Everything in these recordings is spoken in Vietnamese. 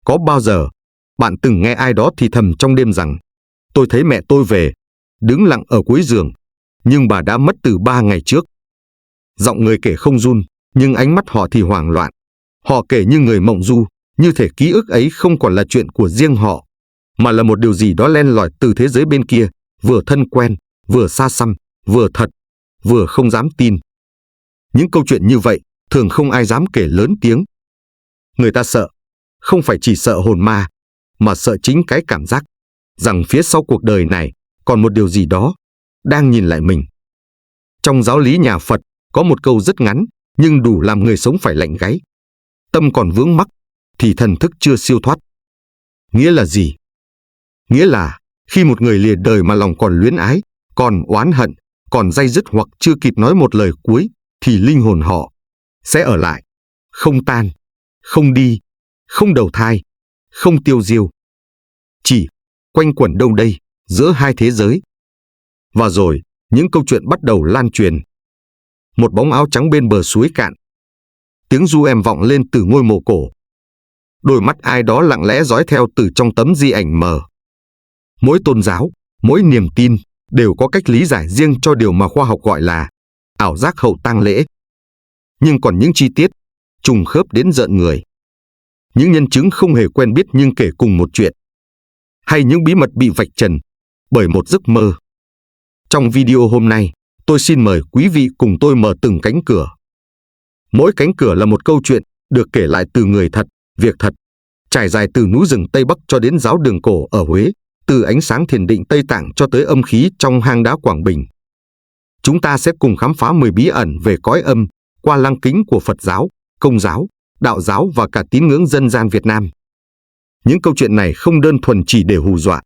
Có bao giờ bạn từng nghe ai đó thì thầm trong đêm rằng tôi thấy mẹ tôi về, đứng lặng ở cuối giường, nhưng bà đã mất từ 3 ngày trước. Giọng người kể không run, nhưng ánh mắt họ thì hoảng loạn. Họ kể như người mộng du, như thể ký ức ấy không còn là chuyện của riêng họ, mà là một điều gì đó len lỏi từ thế giới bên kia, vừa thân quen, vừa xa xăm, vừa thật, vừa không dám tin. Những câu chuyện như vậy thường không ai dám kể lớn tiếng. Người ta sợ, không phải chỉ sợ hồn ma, mà sợ chính cái cảm giác rằng phía sau cuộc đời này còn một điều gì đó đang nhìn lại mình. Trong giáo lý nhà Phật có một câu rất ngắn nhưng đủ làm người sống phải lạnh gáy. Tâm còn vướng mắc thì thần thức chưa siêu thoát. Nghĩa là gì? Nghĩa là khi một người lìa đời mà lòng còn luyến ái, còn oán hận, còn day dứt hoặc chưa kịp nói một lời cuối, thì linh hồn họ sẽ ở lại, không tan, không đi, không đầu thai, không tiêu diêu. Chỉ quanh quẩn đâu đây, giữa hai thế giới. Và rồi, những câu chuyện bắt đầu lan truyền. Một bóng áo trắng bên bờ suối cạn. Tiếng ru em vọng lên từ ngôi mộ cổ. Đôi mắt ai đó lặng lẽ dõi theo từ trong tấm di ảnh mờ. Mỗi tôn giáo, mỗi niềm tin đều có cách lý giải riêng cho điều mà khoa học gọi là ảo giác hậu tang lễ. Nhưng còn những chi tiết trùng khớp đến rợn người. Những nhân chứng không hề quen biết nhưng kể cùng một chuyện. Hay những bí mật bị vạch trần bởi một giấc mơ. Trong video hôm nay, tôi xin mời quý vị cùng tôi mở từng cánh cửa. Mỗi cánh cửa là một câu chuyện được kể lại từ người thật, việc thật, trải dài từ núi rừng Tây Bắc cho đến giáo đường cổ ở Huế, từ ánh sáng thiền định Tây Tạng cho tới âm khí trong hang đá Quảng Bình. Chúng ta sẽ cùng khám phá 10 bí ẩn về cõi âm qua lăng kính của Phật giáo, Công giáo, Đạo giáo và cả tín ngưỡng dân gian Việt Nam. Những câu chuyện này không đơn thuần chỉ để hù dọa,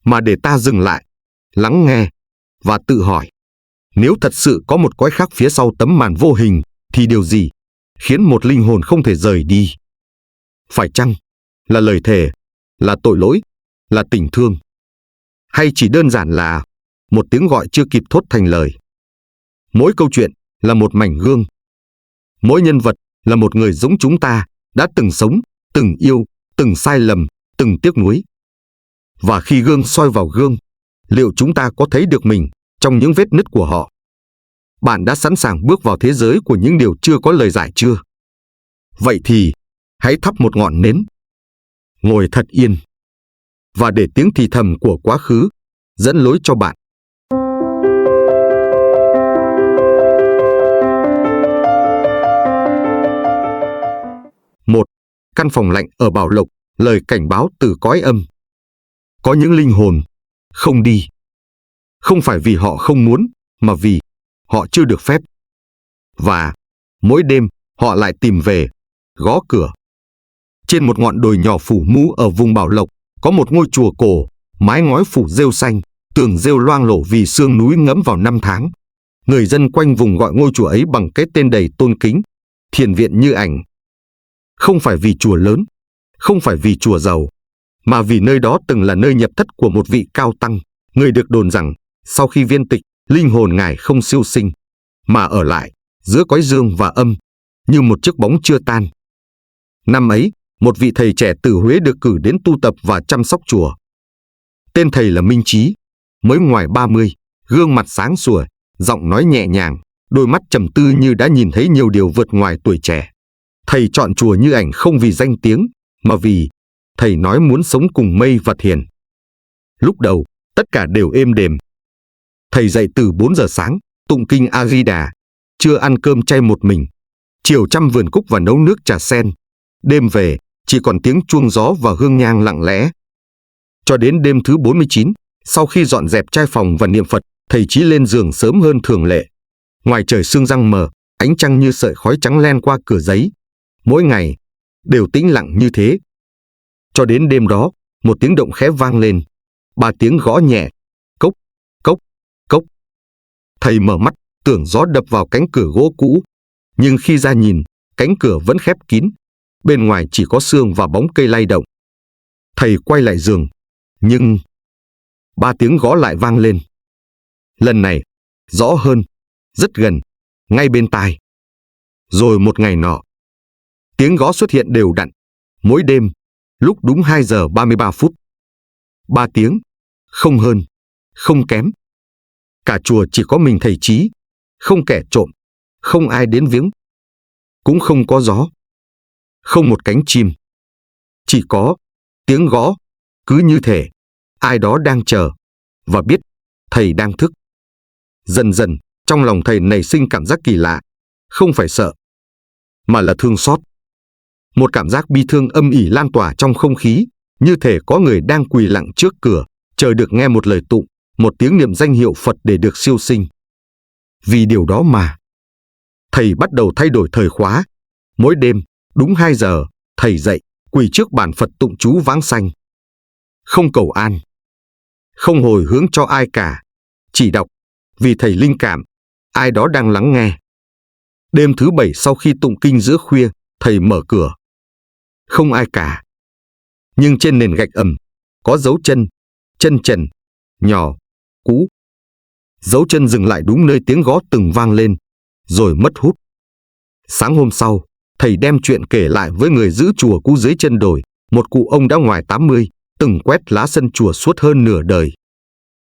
mà để ta dừng lại, lắng nghe và tự hỏi, nếu thật sự có một cõi khác phía sau tấm màn vô hình, thì điều gì khiến một linh hồn không thể rời đi? Phải chăng là lời thề, là tội lỗi, là tình thương? Hay chỉ đơn giản là một tiếng gọi chưa kịp thốt thành lời? Mỗi câu chuyện là một mảnh gương. Mỗi nhân vật là một người giống chúng ta, đã từng sống, từng yêu, từng sai lầm, từng tiếc nuối. Và khi gương soi vào gương, liệu chúng ta có thấy được mình trong những vết nứt của họ? Bạn đã sẵn sàng bước vào thế giới của những điều chưa có lời giải chưa? Vậy thì, hãy thắp một ngọn nến, ngồi thật yên, và để tiếng thì thầm của quá khứ dẫn lối cho bạn. Một, căn phòng lạnh ở Bảo Lộc, lời cảnh báo từ cõi âm. Có những linh hồn không đi, không phải vì họ không muốn, mà vì họ chưa được phép. Và mỗi đêm họ lại tìm về, gõ cửa. Trên một ngọn đồi nhỏ phủ mũ ở vùng Bảo Lộc có một ngôi chùa cổ, mái ngói phủ rêu xanh, tường rêu loang lổ vì sương núi ngấm vào năm tháng. Người dân quanh vùng gọi ngôi chùa ấy bằng cái tên đầy tôn kính, Thiền viện Như Ảnh. Không phải vì chùa lớn, không phải vì chùa giàu, mà vì nơi đó từng là nơi nhập thất của một vị cao tăng, người được đồn rằng sau khi viên tịch, linh hồn ngài không siêu sinh, mà ở lại giữa cõi dương và âm, như một chiếc bóng chưa tan. Năm ấy, một vị thầy trẻ từ Huế được cử đến tu tập và chăm sóc chùa. Tên thầy là Minh Trí, mới ngoài 30, gương mặt sáng sủa, giọng nói nhẹ nhàng, đôi mắt trầm tư như đã nhìn thấy nhiều điều vượt ngoài tuổi trẻ. Thầy chọn chùa Như Ảnh không vì danh tiếng, mà vì thầy nói muốn sống cùng mây và thiền. Lúc đầu, tất cả đều êm đềm. Thầy dậy từ 4 giờ sáng, tụng kinh A-di-đà, trưa ăn cơm chay một mình, chiều chăm vườn cúc và nấu nước trà sen. Đêm về, chỉ còn tiếng chuông gió và hương nhang lặng lẽ. Cho đến đêm thứ 49, sau khi dọn dẹp trai phòng và niệm Phật, thầy Chí lên giường sớm hơn thường lệ. Ngoài trời sương răng mờ, ánh trăng như sợi khói trắng len qua cửa giấy. Mỗi ngày đều tĩnh lặng như thế. Cho đến đêm đó, một tiếng động khẽ vang lên, 3 tiếng gõ nhẹ, cốc, cốc, cốc. Thầy mở mắt, tưởng gió đập vào cánh cửa gỗ cũ, nhưng khi ra nhìn, cánh cửa vẫn khép kín, bên ngoài chỉ có sương và bóng cây lay động. Thầy quay lại giường, nhưng 3 tiếng gõ lại vang lên. Lần này, rõ hơn, rất gần, ngay bên tai. Rồi một ngày nọ, tiếng gõ xuất hiện đều đặn, mỗi đêm, lúc đúng 2 giờ 33 phút. 3 tiếng, không hơn, không kém. Cả chùa chỉ có mình thầy Trí, không kẻ trộm, không ai đến viếng. Cũng không có gió, không một cánh chim. Chỉ có tiếng gõ, cứ như thể ai đó đang chờ và biết thầy đang thức. Dần dần, trong lòng thầy nảy sinh cảm giác kỳ lạ, không phải sợ, mà là thương xót. Một cảm giác bi thương âm ỉ lan tỏa trong không khí, như thể có người đang quỳ lặng trước cửa, chờ được nghe một lời tụng, một tiếng niệm danh hiệu Phật để được siêu sinh. Vì điều đó mà thầy bắt đầu thay đổi thời khóa. Mỗi đêm, đúng 2 giờ, thầy dậy, quỳ trước bàn Phật tụng chú vãng sanh. Không cầu an, không hồi hướng cho ai cả, chỉ đọc, vì thầy linh cảm, ai đó đang lắng nghe. Đêm thứ 7 sau khi tụng kinh giữa khuya, thầy mở cửa. Không ai cả. Nhưng trên nền gạch ẩm, có dấu chân, chân trần, nhỏ, cũ. Dấu chân dừng lại đúng nơi tiếng gõ từng vang lên, rồi mất hút. Sáng hôm sau, thầy đem chuyện kể lại với người giữ chùa cũ dưới chân đồi, một cụ ông đã ngoài 80, từng quét lá sân chùa suốt hơn nửa đời.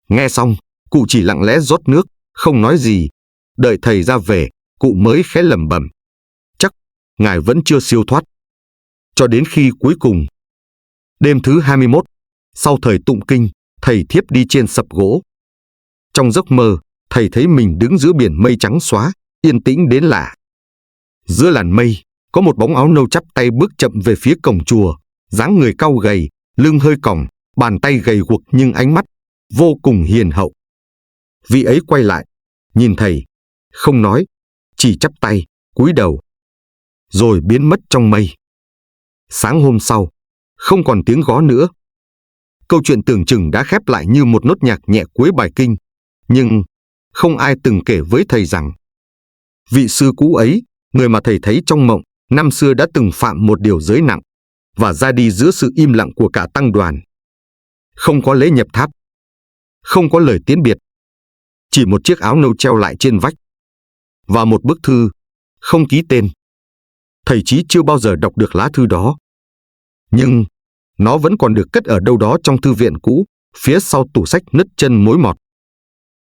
Nghe xong, cụ chỉ lặng lẽ rót nước, không nói gì. Đợi thầy ra về, cụ mới khẽ lẩm bẩm: chắc ngài vẫn chưa siêu thoát. Cho đến khi cuối cùng, đêm thứ 21, sau thời tụng kinh, thầy thiếp đi trên sập gỗ. Trong giấc mơ, thầy thấy mình đứng giữa biển mây trắng xóa, yên tĩnh đến lạ. Giữa làn mây, có một bóng áo nâu chắp tay bước chậm về phía cổng chùa, dáng người cau gầy, lưng hơi còng, bàn tay gầy guộc nhưng ánh mắt vô cùng hiền hậu. Vị ấy quay lại, nhìn thầy, không nói, chỉ chắp tay, cúi đầu, rồi biến mất trong mây. Sáng hôm sau, không còn tiếng gõ nữa. Câu chuyện tưởng chừng đã khép lại như một nốt nhạc nhẹ cuối bài kinh, nhưng không ai từng kể với thầy rằng vị sư cũ ấy, người mà thầy thấy trong mộng, năm xưa đã từng phạm một điều giới nặng và ra đi giữa sự im lặng của cả tăng đoàn. Không có lễ nhập tháp, không có lời tiễn biệt, chỉ một chiếc áo nâu treo lại trên vách và một bức thư không ký tên. Thầy Trí chưa bao giờ đọc được lá thư đó, nhưng nó vẫn còn được cất ở đâu đó trong thư viện cũ, phía sau tủ sách nứt chân mối mọt.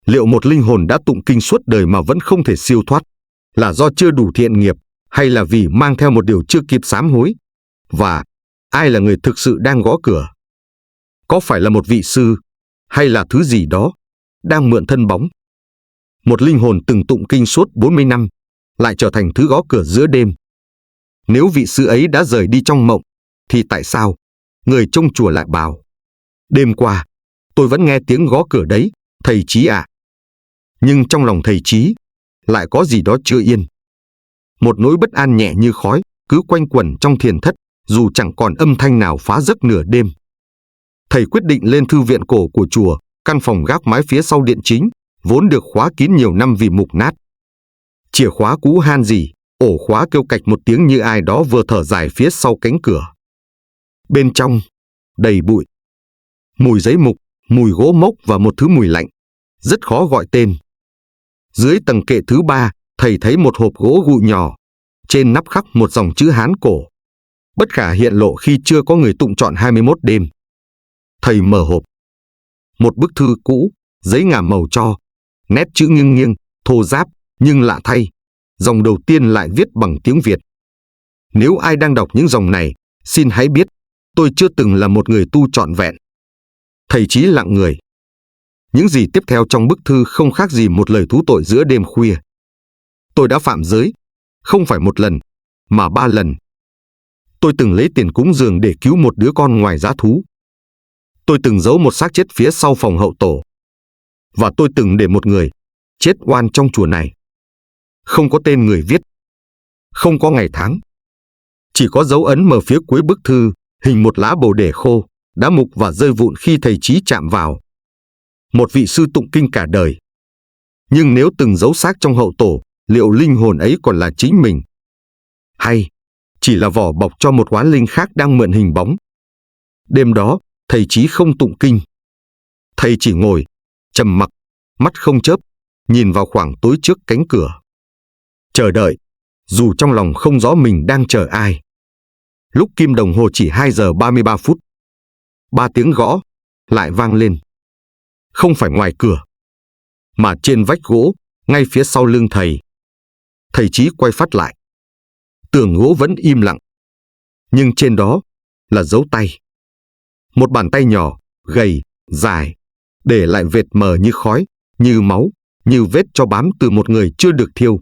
Liệu một linh hồn đã tụng kinh suốt đời mà vẫn không thể siêu thoát, là do chưa đủ thiện nghiệp, hay là vì mang theo một điều chưa kịp sám hối? Và ai là người thực sự đang gõ cửa? Có phải là một vị sư, hay là thứ gì đó đang mượn thân bóng? Một linh hồn từng tụng kinh suốt 40 năm, lại trở thành thứ gõ cửa giữa đêm. Nếu vị sư ấy đã rời đi trong mộng, thì tại sao người trông chùa lại bảo: đêm qua, tôi vẫn nghe tiếng gõ cửa đấy, thầy Trí ạ? Nhưng trong lòng thầy Trí lại có gì đó chưa yên. Một nỗi bất an nhẹ như khói cứ quanh quẩn trong thiền thất, dù chẳng còn âm thanh nào phá giấc nửa đêm. Thầy quyết định lên thư viện cổ của chùa, căn phòng gác mái phía sau điện chính, vốn được khóa kín nhiều năm vì mục nát. Chìa khóa cũ han rỉ, ổ khóa kêu cạch một tiếng như ai đó vừa thở dài phía sau cánh cửa. Bên trong, đầy bụi, mùi giấy mục, mùi gỗ mốc và một thứ mùi lạnh, rất khó gọi tên. Dưới tầng kệ thứ 3, thầy thấy một hộp gỗ gụ nhỏ, trên nắp khắc một dòng chữ Hán cổ, bất khả hiện lộ khi chưa có người tụng trọn 21 đêm. Thầy mở hộp. Một bức thư cũ, giấy ngả màu tro, nét chữ nghiêng nghiêng, thô ráp, nhưng lạ thay, dòng đầu tiên lại viết bằng tiếng Việt. Nếu ai đang đọc những dòng này, xin hãy biết, tôi chưa từng là một người tu trọn vẹn. Thầy Trí lặng người. Những gì tiếp theo trong bức thư không khác gì một lời thú tội giữa đêm khuya. Tôi đã phạm giới, không phải một lần, mà 3 lần. Tôi từng lấy tiền cúng dường để cứu một đứa con ngoài giá thú. Tôi từng giấu một xác chết phía sau phòng hậu tổ. Và tôi từng để một người chết oan trong chùa này. Không có tên người viết, không có ngày tháng. Chỉ có dấu ấn mờ phía cuối bức thư, hình một lá bồ đề khô, đã mục và rơi vụn khi thầy Trí chạm vào. Một vị sư tụng kinh cả đời. Nhưng nếu từng giấu xác trong hậu tổ, liệu linh hồn ấy còn là chính mình? Hay chỉ là vỏ bọc cho một oán linh khác đang mượn hình bóng? Đêm đó, thầy Trí không tụng kinh. Thầy chỉ ngồi, trầm mặc, mắt không chớp, nhìn vào khoảng tối trước cánh cửa. Chờ đợi, dù trong lòng không rõ mình đang chờ ai. lúc kim đồng hồ chỉ 2 giờ 33 phút. 3 tiếng gõ lại vang lên. Không phải ngoài cửa, mà trên vách gỗ, ngay phía sau lưng thầy. Thầy Chí quay phát lại. Tường gỗ vẫn im lặng, nhưng trên đó là dấu tay. Một bàn tay nhỏ, gầy, dài, để lại vệt mờ như khói, như máu, như vết cho bám từ một người chưa được thiêu.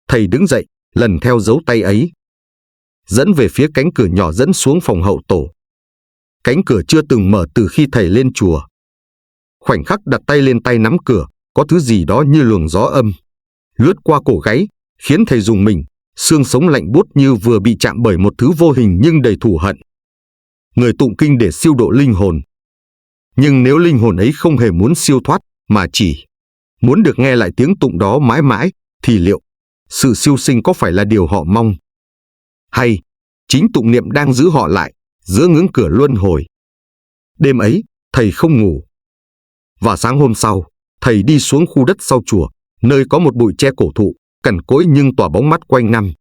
Thầy đứng dậy, lần theo dấu tay ấy, dẫn về phía cánh cửa nhỏ dẫn xuống phòng hậu tổ. Cánh cửa chưa từng mở từ khi thầy lên chùa. Khoảnh khắc đặt tay lên tay nắm cửa, có thứ gì đó như luồng gió âm lướt qua cổ gáy, khiến thầy rùng mình, xương sống lạnh buốt như vừa bị chạm bởi một thứ vô hình nhưng đầy thù hận. Người tụng kinh để siêu độ linh hồn. Nhưng nếu linh hồn ấy không hề muốn siêu thoát, mà chỉ muốn được nghe lại tiếng tụng đó mãi mãi, thì liệu sự siêu sinh có phải là điều họ mong? Hay chính tụng niệm đang giữ họ lại giữa ngưỡng cửa luân hồi? Đêm ấy, thầy không ngủ. Và sáng hôm sau, thầy đi xuống khu đất sau chùa, nơi có một bụi tre cổ thụ, cằn cỗi nhưng tỏa bóng mát quanh năm.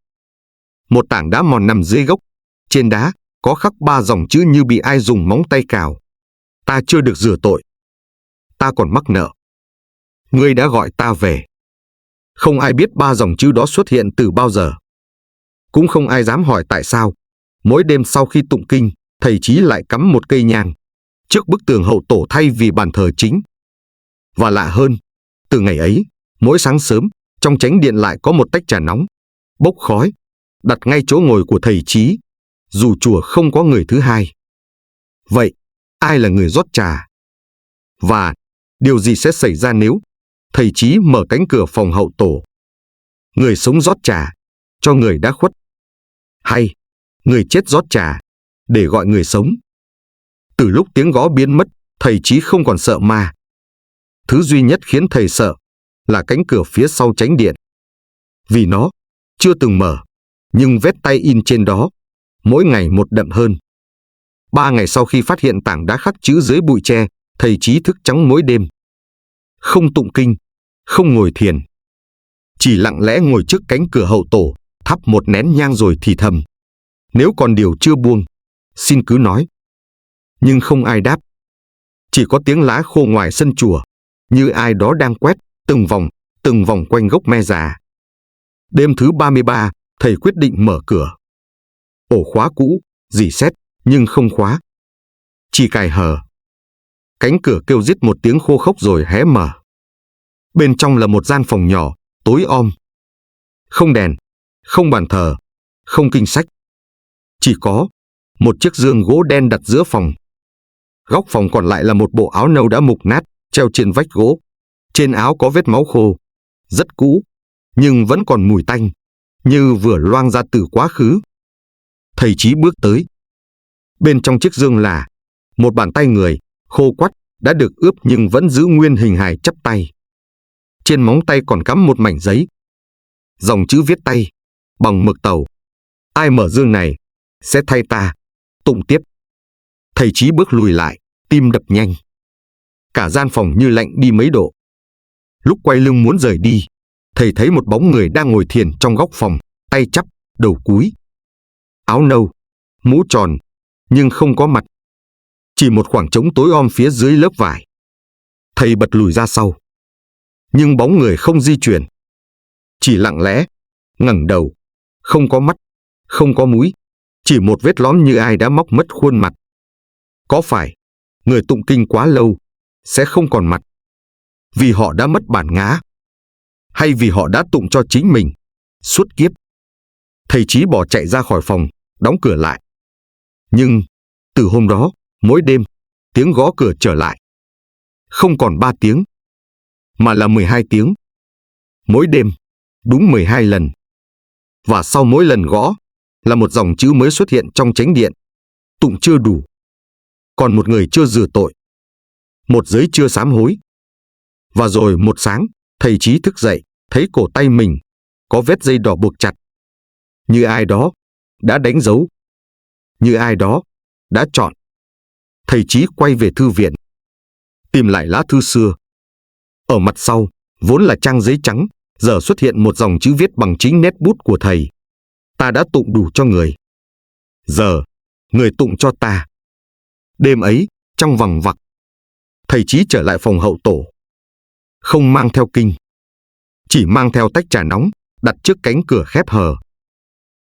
Một tảng đá mòn nằm dưới gốc. Trên đá có khắc 3 dòng chữ như bị ai dùng móng tay cào. Ta chưa được rửa tội. Ta còn mắc nợ. Ngươi đã gọi ta về. Không ai biết 3 dòng chữ đó xuất hiện từ bao giờ. Cũng không ai dám hỏi tại sao. Mỗi đêm sau khi tụng kinh, thầy Chí lại cắm một cây nhang trước bức tường hậu tổ thay vì bàn thờ chính. Và lạ hơn, từ ngày ấy, mỗi sáng sớm, trong chánh điện lại có một tách trà nóng, bốc khói, đặt ngay chỗ ngồi của thầy Chí, dù chùa không có người thứ hai. Vậy, ai là người rót trà? Và điều gì sẽ xảy ra nếu thầy Chí mở cánh cửa phòng hậu tổ? Người sống rót trà cho người đã khuất, hay người chết rót trà để gọi người sống? Từ lúc tiếng gõ biến mất, thầy Chí không còn sợ ma. Thứ duy nhất khiến thầy sợ là cánh cửa phía sau chánh điện. Vì nó chưa từng mở, nhưng vết tay in trên đó mỗi ngày một đậm hơn. 3 ngày sau khi phát hiện tảng đá khắc chữ dưới bụi tre, thầy Chí thức trắng mỗi đêm. Không tụng kinh, không ngồi thiền. Chỉ lặng lẽ ngồi trước cánh cửa hậu tổ, thắp một nén nhang rồi thì thầm. Nếu còn điều chưa buông, xin cứ nói. Nhưng không ai đáp. Chỉ có tiếng lá khô ngoài sân chùa, như ai đó đang quét từng vòng quanh gốc me già. Đêm thứ 33, thầy quyết định mở cửa. Ổ khóa cũ, rỉ sét, nhưng không khóa. Chỉ cài hở. Cánh cửa kêu rít một tiếng khô khốc rồi hé mở. Bên trong là một gian phòng nhỏ, tối om. Không đèn, không bàn thờ, không kinh sách. Chỉ có một chiếc giường gỗ đen đặt giữa phòng. Góc phòng còn lại là một bộ áo nâu đã mục nát, treo trên vách gỗ. Trên áo có vết máu khô, rất cũ, nhưng vẫn còn mùi tanh, như vừa loang ra từ quá khứ. Thầy Chí bước tới. Bên trong chiếc giường là một bàn tay người, khô quắt, đã được ướp nhưng vẫn giữ nguyên hình hài chắp tay. Trên móng tay còn cắm một mảnh giấy. Dòng chữ viết tay, bằng mực tàu. Ai mở giường này, sẽ thay ta tụng tiếp. Thầy Chí bước lùi lại, tim đập nhanh. Cả gian phòng như lạnh đi mấy độ. Lúc quay lưng muốn rời đi, thầy thấy một bóng người đang ngồi thiền trong góc phòng, tay chắp, đầu cúi. Áo nâu, mũ tròn, nhưng không có mặt. Chỉ một khoảng trống tối om phía dưới lớp vải. Thầy bật lùi ra sau. Nhưng bóng người không di chuyển. Chỉ lặng lẽ, ngẩng đầu, không có mắt, không có mũi, chỉ một vết lõm như ai đã móc mất khuôn mặt. Có phải người tụng kinh quá lâu sẽ không còn mặt vì họ đã mất bản ngã, hay vì họ đã tụng cho chính mình suốt kiếp? Thầy Chí bỏ chạy ra khỏi phòng, đóng cửa lại. Nhưng từ hôm đó, mỗi đêm tiếng gõ cửa trở lại. Không còn 3 tiếng, mà là 12 tiếng. Mỗi đêm, đúng 12 lần. Và sau mỗi lần gõ là một dòng chữ mới xuất hiện trong chánh điện. Tụng chưa đủ, còn một người chưa rửa tội, một giới chưa sám hối. Và rồi một sáng, thầy Chí thức dậy, thấy cổ tay mình có vết dây đỏ buộc chặt. Như ai đó đã đánh dấu, như ai đó đã chọn. Thầy Chí quay về thư viện, tìm lại lá thư xưa. Ở mặt sau, vốn là trang giấy trắng, giờ xuất hiện một dòng chữ viết bằng chính nét bút của thầy. Ta đã tụng đủ cho người. Giờ, người tụng cho ta. Đêm ấy, trong vằng vặc, thầy Chí trở lại phòng hậu tổ. Không mang theo kinh, chỉ mang theo tách trà nóng, đặt trước cánh cửa khép hờ.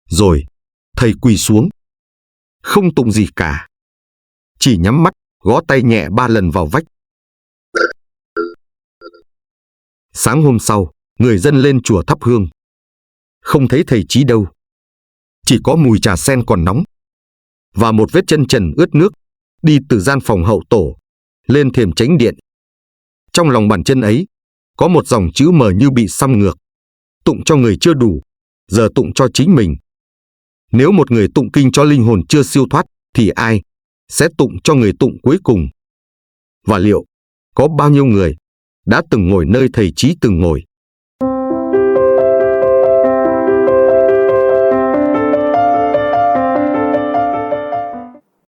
Rồi, thầy quỳ xuống. Không tụng gì cả. Chỉ nhắm mắt, gõ tay nhẹ 3 lần vào vách. Sáng hôm sau, người dân lên chùa thắp hương. Không thấy thầy Chí đâu. Chỉ có mùi trà sen còn nóng. Và một vết chân trần ướt nước, đi từ gian phòng hậu tổ, lên thềm chánh điện. Trong lòng bàn chân ấy, có một dòng chữ mờ như bị xăm ngược. Tụng cho người chưa đủ, giờ tụng cho chính mình. Nếu một người tụng kinh cho linh hồn chưa siêu thoát, thì ai sẽ tụng cho người tụng cuối cùng? Và liệu có bao nhiêu người đã từng ngồi nơi thầy Chí từng ngồi?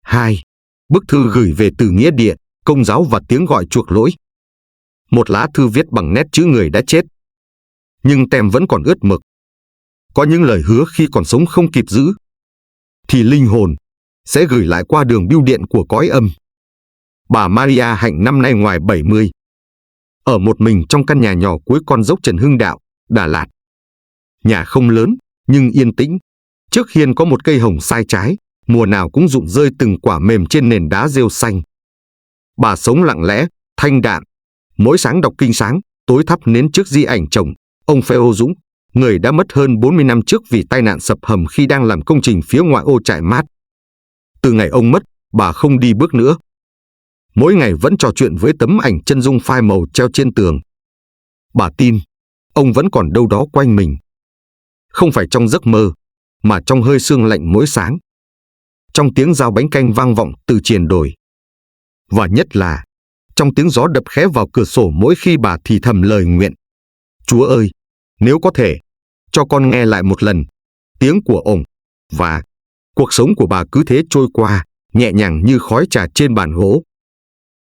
Hai, bức thư gửi về từ nghĩa địa, Công giáo và tiếng gọi chuộc lỗi. Một lá thư viết bằng nét chữ người đã chết, nhưng tem vẫn còn ướt mực. Có những lời hứa khi còn sống không kịp giữ, thì linh hồn sẽ gửi lại qua đường bưu điện của cõi âm. Bà Maria Hạnh năm nay ngoài 70, ở một mình trong căn nhà nhỏ cuối con dốc Trần Hưng Đạo, Đà Lạt. Nhà không lớn, nhưng yên tĩnh. Trước hiên có một cây hồng sai trái, mùa nào cũng rụng rơi từng quả mềm trên nền đá rêu xanh. Bà sống lặng lẽ, thanh đạm. Mỗi sáng đọc kinh sáng, tối thắp nến trước di ảnh chồng, ông Phêô Dũng, người đã mất hơn 40 năm trước vì tai nạn sập hầm khi đang làm công trình phía ngoại ô Trại Mát. Từ ngày ông mất, bà không đi bước nữa. Mỗi ngày vẫn trò chuyện với tấm ảnh chân dung phai màu treo trên tường. Bà tin, ông vẫn còn đâu đó quanh mình. Không phải trong giấc mơ, mà trong hơi sương lạnh mỗi sáng. Trong tiếng dao bánh canh vang vọng từ triền đồi. Và nhất là, trong tiếng gió đập khẽ vào cửa sổ mỗi khi bà thì thầm lời nguyện. Chúa ơi, nếu có thể, cho con nghe lại một lần tiếng của ổng. Và cuộc sống của bà cứ thế trôi qua, nhẹ nhàng như khói trà trên bàn gỗ.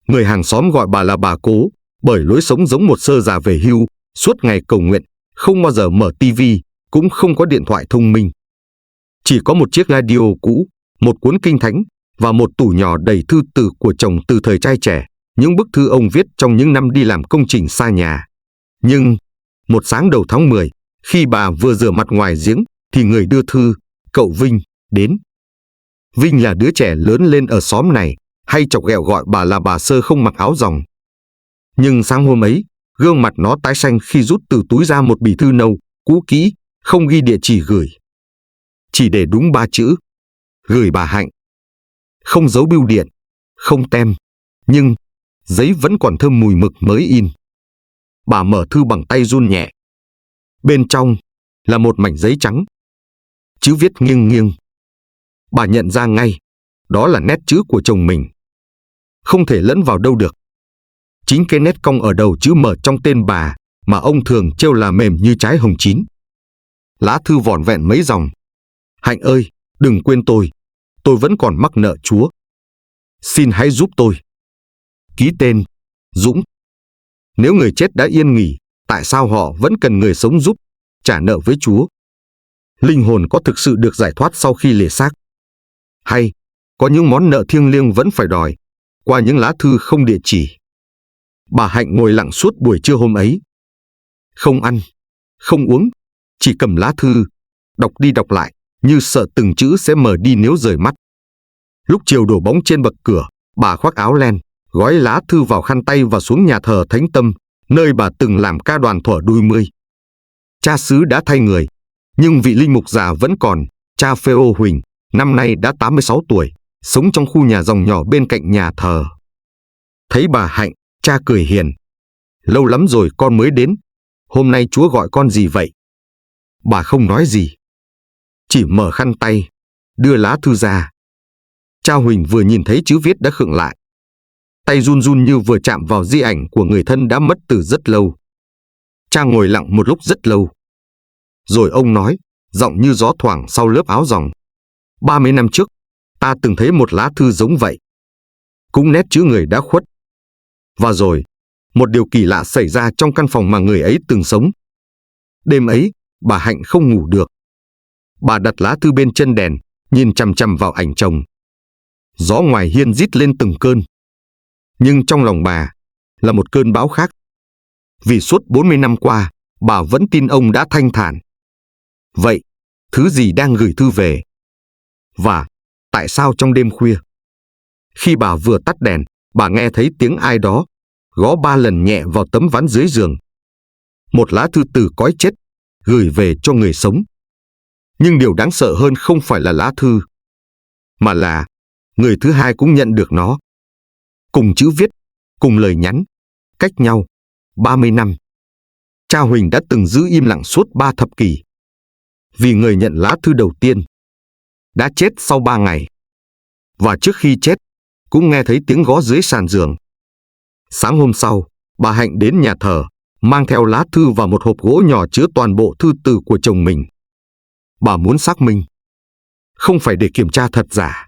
Người hàng xóm gọi bà là bà Cố, bởi lối sống giống một sơ già về hưu, suốt ngày cầu nguyện, không bao giờ mở tivi, cũng không có điện thoại thông minh. Chỉ có một chiếc radio cũ, một cuốn kinh thánh và một tủ nhỏ đầy thư từ của chồng từ thời trai trẻ, những bức thư ông viết trong những năm đi làm công trình xa nhà. Nhưng một sáng đầu tháng 10, khi bà vừa rửa mặt ngoài giếng, thì người đưa thư, cậu Vinh, đến. Vinh là đứa trẻ lớn lên ở xóm này, hay chọc ghẹo gọi bà là bà Sơ không mặc áo ròng. Nhưng sáng hôm ấy, gương mặt nó tái xanh khi rút từ túi ra một bì thư nâu, cũ kỹ, không ghi địa chỉ gửi. Chỉ để đúng 3 chữ: gửi bà Hạnh. Không dấu bưu điện, không tem, nhưng giấy vẫn còn thơm mùi mực mới in. Bà mở thư bằng tay run nhẹ. Bên trong là một mảnh giấy trắng. Chữ viết nghiêng nghiêng. Bà nhận ra ngay, đó là nét chữ của chồng mình. Không thể lẫn vào đâu được. Chính cái nét cong ở đầu chữ M trong tên bà mà ông thường trêu là mềm như trái hồng chín. Lá thư vỏn vẹn mấy dòng. Hạnh ơi, đừng quên tôi vẫn còn mắc nợ Chúa. Xin hãy giúp tôi. Ký tên, Dũng. Nếu người chết đã yên nghỉ, tại sao họ vẫn cần người sống giúp, trả nợ với Chúa? Linh hồn có thực sự được giải thoát sau khi lìa xác? Hay có những món nợ thiêng liêng vẫn phải đòi, qua những lá thư không địa chỉ? Bà Hạnh ngồi lặng suốt buổi trưa hôm ấy. Không ăn, không uống, chỉ cầm lá thư, đọc đi đọc lại, như sợ từng chữ sẽ mờ đi nếu rời mắt. Lúc chiều đổ bóng trên bậc cửa, bà khoác áo len, gói lá thư vào khăn tay và xuống nhà thờ Thánh Tâm, nơi bà từng làm ca đoàn thuở đôi mươi. Cha xứ đã thay người, nhưng vị linh mục già vẫn còn, cha Phêô Huỳnh, năm nay đã 86 tuổi, sống trong khu nhà dòng nhỏ bên cạnh nhà thờ. Thấy bà Hạnh, cha cười hiền. Lâu lắm rồi con mới đến, hôm nay Chúa gọi con gì vậy? Bà không nói gì, chỉ mở khăn tay, đưa lá thư ra. Cha Huỳnh vừa nhìn thấy chữ viết đã khựng lại. Tay run run như vừa chạm vào di ảnh của người thân đã mất từ rất lâu. Cha ngồi lặng một lúc rất lâu. Rồi ông nói, giọng như gió thoảng sau lớp áo ròng. 30 năm trước, ta từng thấy một lá thư giống vậy. Cũng nét chữ người đã khuất. Và rồi, một điều kỳ lạ xảy ra trong căn phòng mà người ấy từng sống. Đêm ấy, bà Hạnh không ngủ được. Bà đặt lá thư bên chân đèn, nhìn chằm chằm vào ảnh chồng. Gió ngoài hiên rít lên từng cơn. Nhưng trong lòng bà là một cơn bão khác. Vì suốt 40 năm qua, bà vẫn tin ông đã thanh thản. Vậy, thứ gì đang gửi thư về? Và tại sao trong đêm khuya, khi bà vừa tắt đèn, bà nghe thấy tiếng ai đó gõ 3 lần nhẹ vào tấm ván dưới giường. Một lá thư từ cõi chết, gửi về cho người sống. Nhưng điều đáng sợ hơn không phải là lá thư, mà là người thứ hai cũng nhận được nó. Cùng chữ viết, cùng lời nhắn, cách nhau 30 năm. Cha Huỳnh đã từng giữ im lặng suốt 3 thập kỷ. Vì người nhận lá thư đầu tiên đã chết sau 3 ngày. Và trước khi chết, cũng nghe thấy tiếng gõ dưới sàn giường. Sáng hôm sau, bà Hạnh đến nhà thờ, mang theo lá thư và một hộp gỗ nhỏ chứa toàn bộ thư từ của chồng mình. Bà muốn xác minh, không phải để kiểm tra thật giả,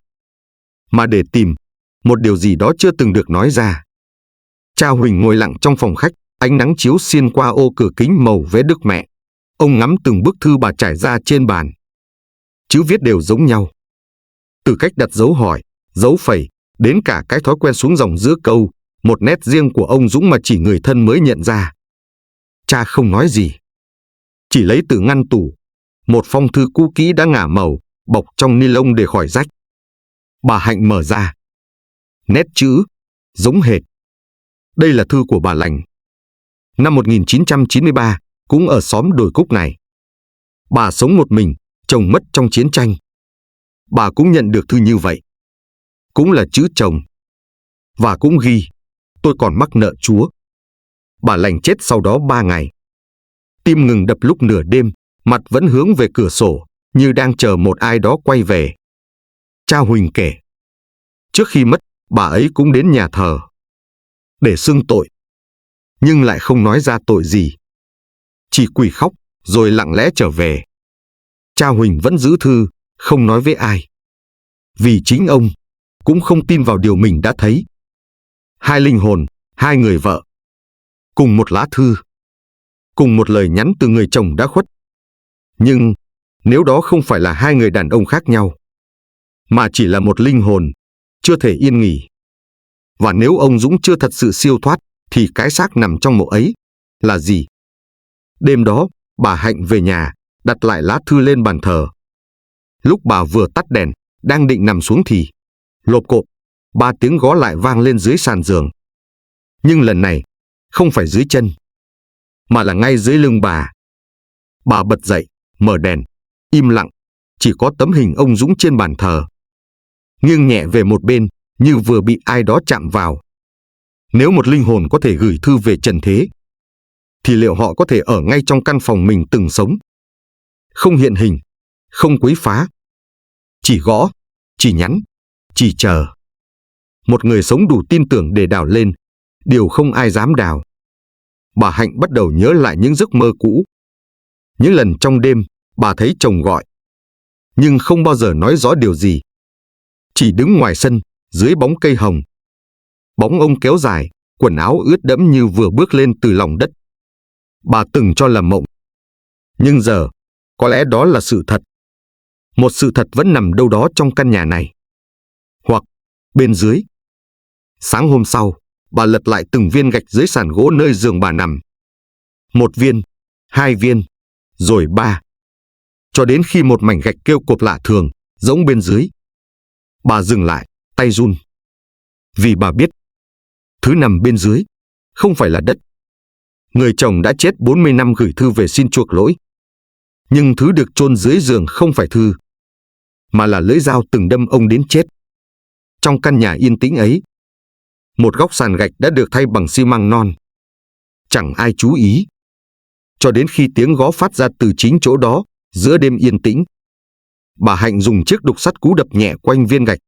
mà để tìm một điều gì đó chưa từng được nói ra. Cha Huỳnh ngồi lặng trong phòng khách, ánh nắng chiếu xuyên qua ô cửa kính màu vé Đức Mẹ. Ông ngắm từng bức thư bà trải ra trên bàn. Chữ viết đều giống nhau. Từ cách đặt dấu hỏi, dấu phẩy, đến cả cái thói quen xuống dòng giữa câu, một nét riêng của ông Dũng mà chỉ người thân mới nhận ra. Cha không nói gì. Chỉ lấy từ ngăn tủ một phong thư cũ kỹ đã ngả màu, bọc trong ni lông để khỏi rách. Bà Hạnh mở ra. Nét chữ giống hệt. Đây là thư của bà Lành. Năm 1993, cũng ở xóm Đồi Cúc này. Bà sống một mình, chồng mất trong chiến tranh. Bà cũng nhận được thư như vậy. Cũng là chữ chồng. Và cũng ghi, tôi còn mắc nợ Chúa. Bà Lành chết sau đó 3 ngày. Tim ngừng đập lúc nửa đêm, mặt vẫn hướng về cửa sổ, như đang chờ một ai đó quay về. Cha Huỳnh kể, trước khi mất, bà ấy cũng đến nhà thờ để xưng tội, nhưng lại không nói ra tội gì. Chỉ quỳ khóc, rồi lặng lẽ trở về. Cha Huỳnh vẫn giữ thư, không nói với ai. Vì chính ông cũng không tin vào điều mình đã thấy. 2 linh hồn, 2 người vợ. Cùng một lá thư. Cùng một lời nhắn từ người chồng đã khuất. Nhưng nếu đó không phải là 2 người đàn ông khác nhau, mà chỉ là một linh hồn, chưa thể yên nghỉ. Và nếu ông Dũng chưa thật sự siêu thoát, thì cái xác nằm trong mộ ấy là gì? Đêm đó, bà Hạnh về nhà, đặt lại lá thư lên bàn thờ. Lúc bà vừa tắt đèn, đang định nằm xuống thì lộp cộp, 3 tiếng gõ lại vang lên dưới sàn giường. Nhưng lần này, không phải dưới chân, mà là ngay dưới lưng bà. Bà bật dậy, mở đèn, im lặng, chỉ có tấm hình ông Dũng trên bàn thờ. Nghiêng nhẹ về một bên, như vừa bị ai đó chạm vào. Nếu một linh hồn có thể gửi thư về trần thế, thì liệu họ có thể ở ngay trong căn phòng mình từng sống? Không hiện hình, không quấy phá. Chỉ gõ, chỉ nhắn, chỉ chờ. Một người sống đủ tin tưởng để đào lên, điều không ai dám đào. Bà Hạnh bắt đầu nhớ lại những giấc mơ cũ. Những lần trong đêm, bà thấy chồng gọi, nhưng không bao giờ nói rõ điều gì. Chỉ đứng ngoài sân, dưới bóng cây hồng. Bóng ông kéo dài, quần áo ướt đẫm như vừa bước lên từ lòng đất. Bà từng cho là mộng. Nhưng giờ, có lẽ đó là sự thật. Một sự thật vẫn nằm đâu đó trong căn nhà này. Hoặc bên dưới. Sáng hôm sau, bà lật lại từng viên gạch dưới sàn gỗ nơi giường bà nằm. 1 viên, 2 viên, rồi 3. Cho đến khi một mảnh gạch kêu cộp lạ thường, giống bên dưới. Bà dừng lại, tay run. Vì bà biết, thứ nằm bên dưới không phải là đất. Người chồng đã chết 40 năm gửi thư về xin chuộc lỗi. Nhưng thứ được chôn dưới giường không phải thư, mà là lưỡi dao từng đâm ông đến chết. Trong căn nhà yên tĩnh ấy, một góc sàn gạch đã được thay bằng xi măng non. Chẳng ai chú ý. Cho đến khi tiếng gõ phát ra từ chính chỗ đó, giữa đêm yên tĩnh. Bà Hạnh dùng chiếc đục sắt cú đập nhẹ quanh viên gạch.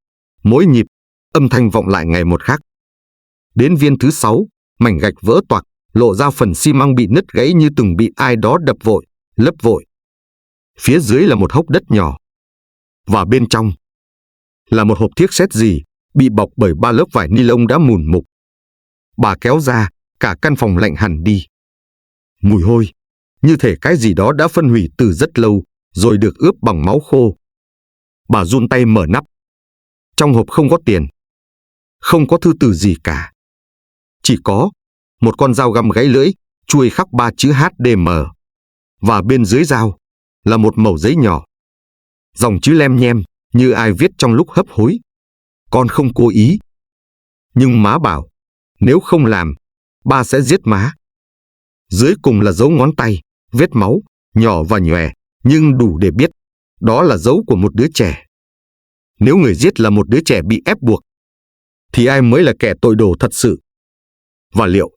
Mỗi nhịp, âm thanh vọng lại ngày một khác. Đến viên thứ 6, mảnh gạch vỡ toạc, lộ ra phần xi măng bị nứt gãy như từng bị ai đó đập vội, lấp vội. Phía dưới là một hốc đất nhỏ. Và bên trong là một hộp thiếc sét gì, bị bọc bởi 3 lớp vải ni lông đã mùn mục. Bà kéo ra, cả căn phòng lạnh hẳn đi. Mùi hôi, như thể cái gì đó đã phân hủy từ rất lâu, rồi được ướp bằng máu khô. Bà run tay mở nắp. Trong hộp không có tiền, không có thư từ gì cả. Chỉ có một con dao găm gãy lưỡi, chuôi khắc 3 chữ HDM. Và bên dưới dao là một mẩu giấy nhỏ. Dòng chữ lem nhem như ai viết trong lúc hấp hối. Con không cố ý. Nhưng má bảo, nếu không làm, ba sẽ giết má. Dưới cùng là dấu ngón tay, vết máu, nhỏ và nhòe, nhưng đủ để biết đó là dấu của một đứa trẻ. Nếu người giết là một đứa trẻ bị ép buộc, thì ai mới là kẻ tội đồ thật sự? Và liệu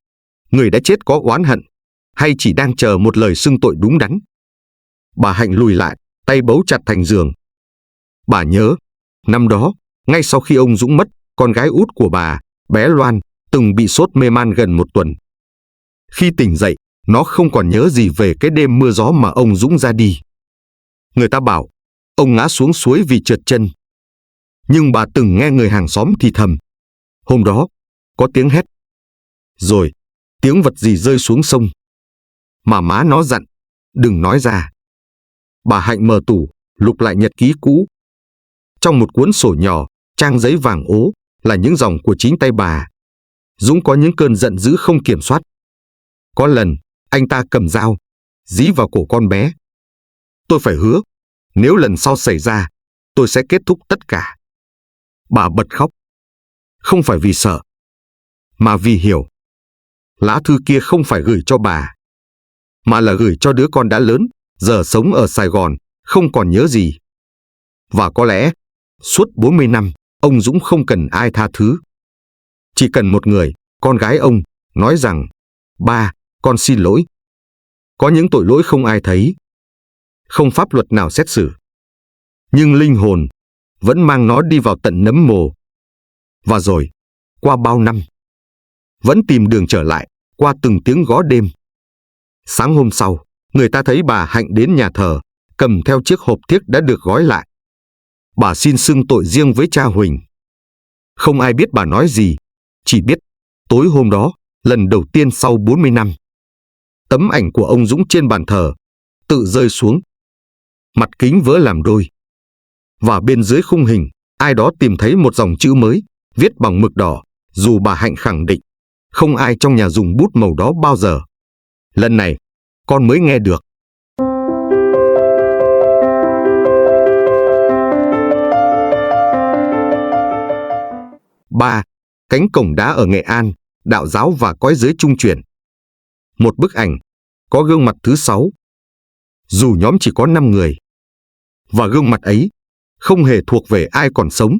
người đã chết có oán hận, hay chỉ đang chờ một lời xưng tội đúng đắn? Bà Hạnh lùi lại, tay bấu chặt thành giường. Bà nhớ, năm đó, ngay sau khi ông Dũng mất, con gái út của bà, bé Loan, từng bị sốt mê man gần 1 tuần. Khi tỉnh dậy, nó không còn nhớ gì về cái đêm mưa gió mà ông Dũng ra đi. Người ta bảo, ông ngã xuống suối vì trượt chân. Nhưng bà từng nghe người hàng xóm thì thầm. Hôm đó, có tiếng hét. Rồi, tiếng vật gì rơi xuống sông. Mà má nó dặn, đừng nói ra. Bà Hạnh mở tủ, lục lại nhật ký cũ. Trong một cuốn sổ nhỏ, trang giấy vàng ố, là những dòng của chính tay bà. Dũng có những cơn giận dữ không kiểm soát. Có lần, anh ta cầm dao, dí vào cổ con bé. Tôi phải hứa, nếu lần sau xảy ra, tôi sẽ kết thúc tất cả. Bà bật khóc. Không phải vì sợ, mà vì hiểu. Lá thư kia không phải gửi cho bà, mà là gửi cho đứa con đã lớn, giờ sống ở Sài Gòn, không còn nhớ gì. Và có lẽ, suốt 40 năm, ông Dũng không cần ai tha thứ. Chỉ cần một người, con gái ông, nói rằng, ba, con xin lỗi. Có những tội lỗi không ai thấy, không pháp luật nào xét xử. Nhưng linh hồn vẫn mang nó đi vào tận nấm mồ. Và rồi, qua bao năm, vẫn tìm đường trở lại, qua từng tiếng gõ đêm. Sáng hôm sau, người ta thấy bà Hạnh đến nhà thờ, cầm theo chiếc hộp thiếc đã được gói lại. Bà xin xưng tội riêng với cha Huỳnh. Không ai biết bà nói gì, chỉ biết tối hôm đó, lần đầu tiên sau 40 năm, tấm ảnh của ông Dũng trên bàn thờ tự rơi xuống. Mặt kính vỡ làm đôi. Và bên dưới khung hình, ai đó tìm thấy một dòng chữ mới, viết bằng mực đỏ, dù bà Hạnh khẳng định không ai trong nhà dùng bút màu đó bao giờ. Lần này, con mới nghe được. Ba, cánh cổng đá ở Nghệ An, đạo giáo và cõi giới trung chuyển. Một bức ảnh, có gương mặt thứ 6. Dù nhóm chỉ có 5 người. Và gương mặt ấy không hề thuộc về ai còn sống.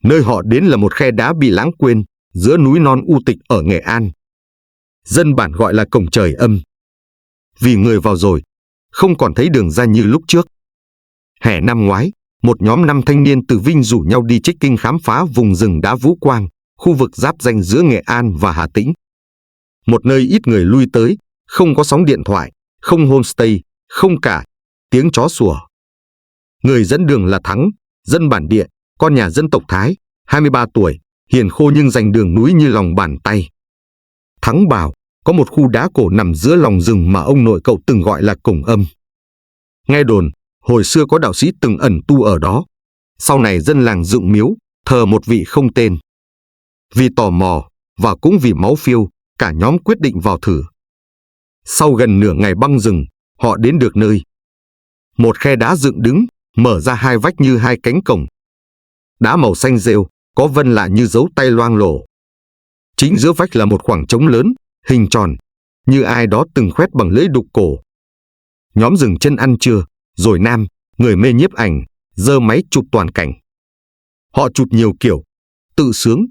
Nơi họ đến là một khe đá bị lãng quên giữa núi non u tịch ở Nghệ An. Dân bản gọi là cổng trời âm. Vì người vào rồi, không còn thấy đường ra như lúc trước. Hè năm ngoái, một nhóm 5 thanh niên từ Vinh rủ nhau đi trekking khám phá vùng rừng đá Vũ Quang, khu vực giáp ranh giữa Nghệ An và Hà Tĩnh. Một nơi ít người lui tới, không có sóng điện thoại, không homestay, không cả tiếng chó sủa. Người dẫn đường là Thắng, dân bản địa, con nhà dân tộc Thái, 23 tuổi, hiền khô nhưng giành đường núi như lòng bàn tay. Thắng bảo, có một khu đá cổ nằm giữa lòng rừng mà ông nội cậu từng gọi là cổng âm. Nghe đồn, hồi xưa có đạo sĩ từng ẩn tu ở đó. Sau này dân làng dựng miếu, thờ một vị không tên. Vì tò mò, và cũng vì máu phiêu, cả nhóm quyết định vào thử. Sau gần nửa ngày băng rừng, họ đến được nơi. Một khe đá dựng đứng, mở ra 2 vách như 2 cánh cổng. Đá màu xanh rêu, có vân lạ như dấu tay loang lổ. Chính giữa vách là một khoảng trống lớn, hình tròn, như ai đó từng khoét bằng lưỡi đục cổ. Nhóm dừng chân ăn trưa, rồi Nam, người mê nhiếp ảnh, giơ máy chụp toàn cảnh. Họ chụp nhiều kiểu, tự sướng,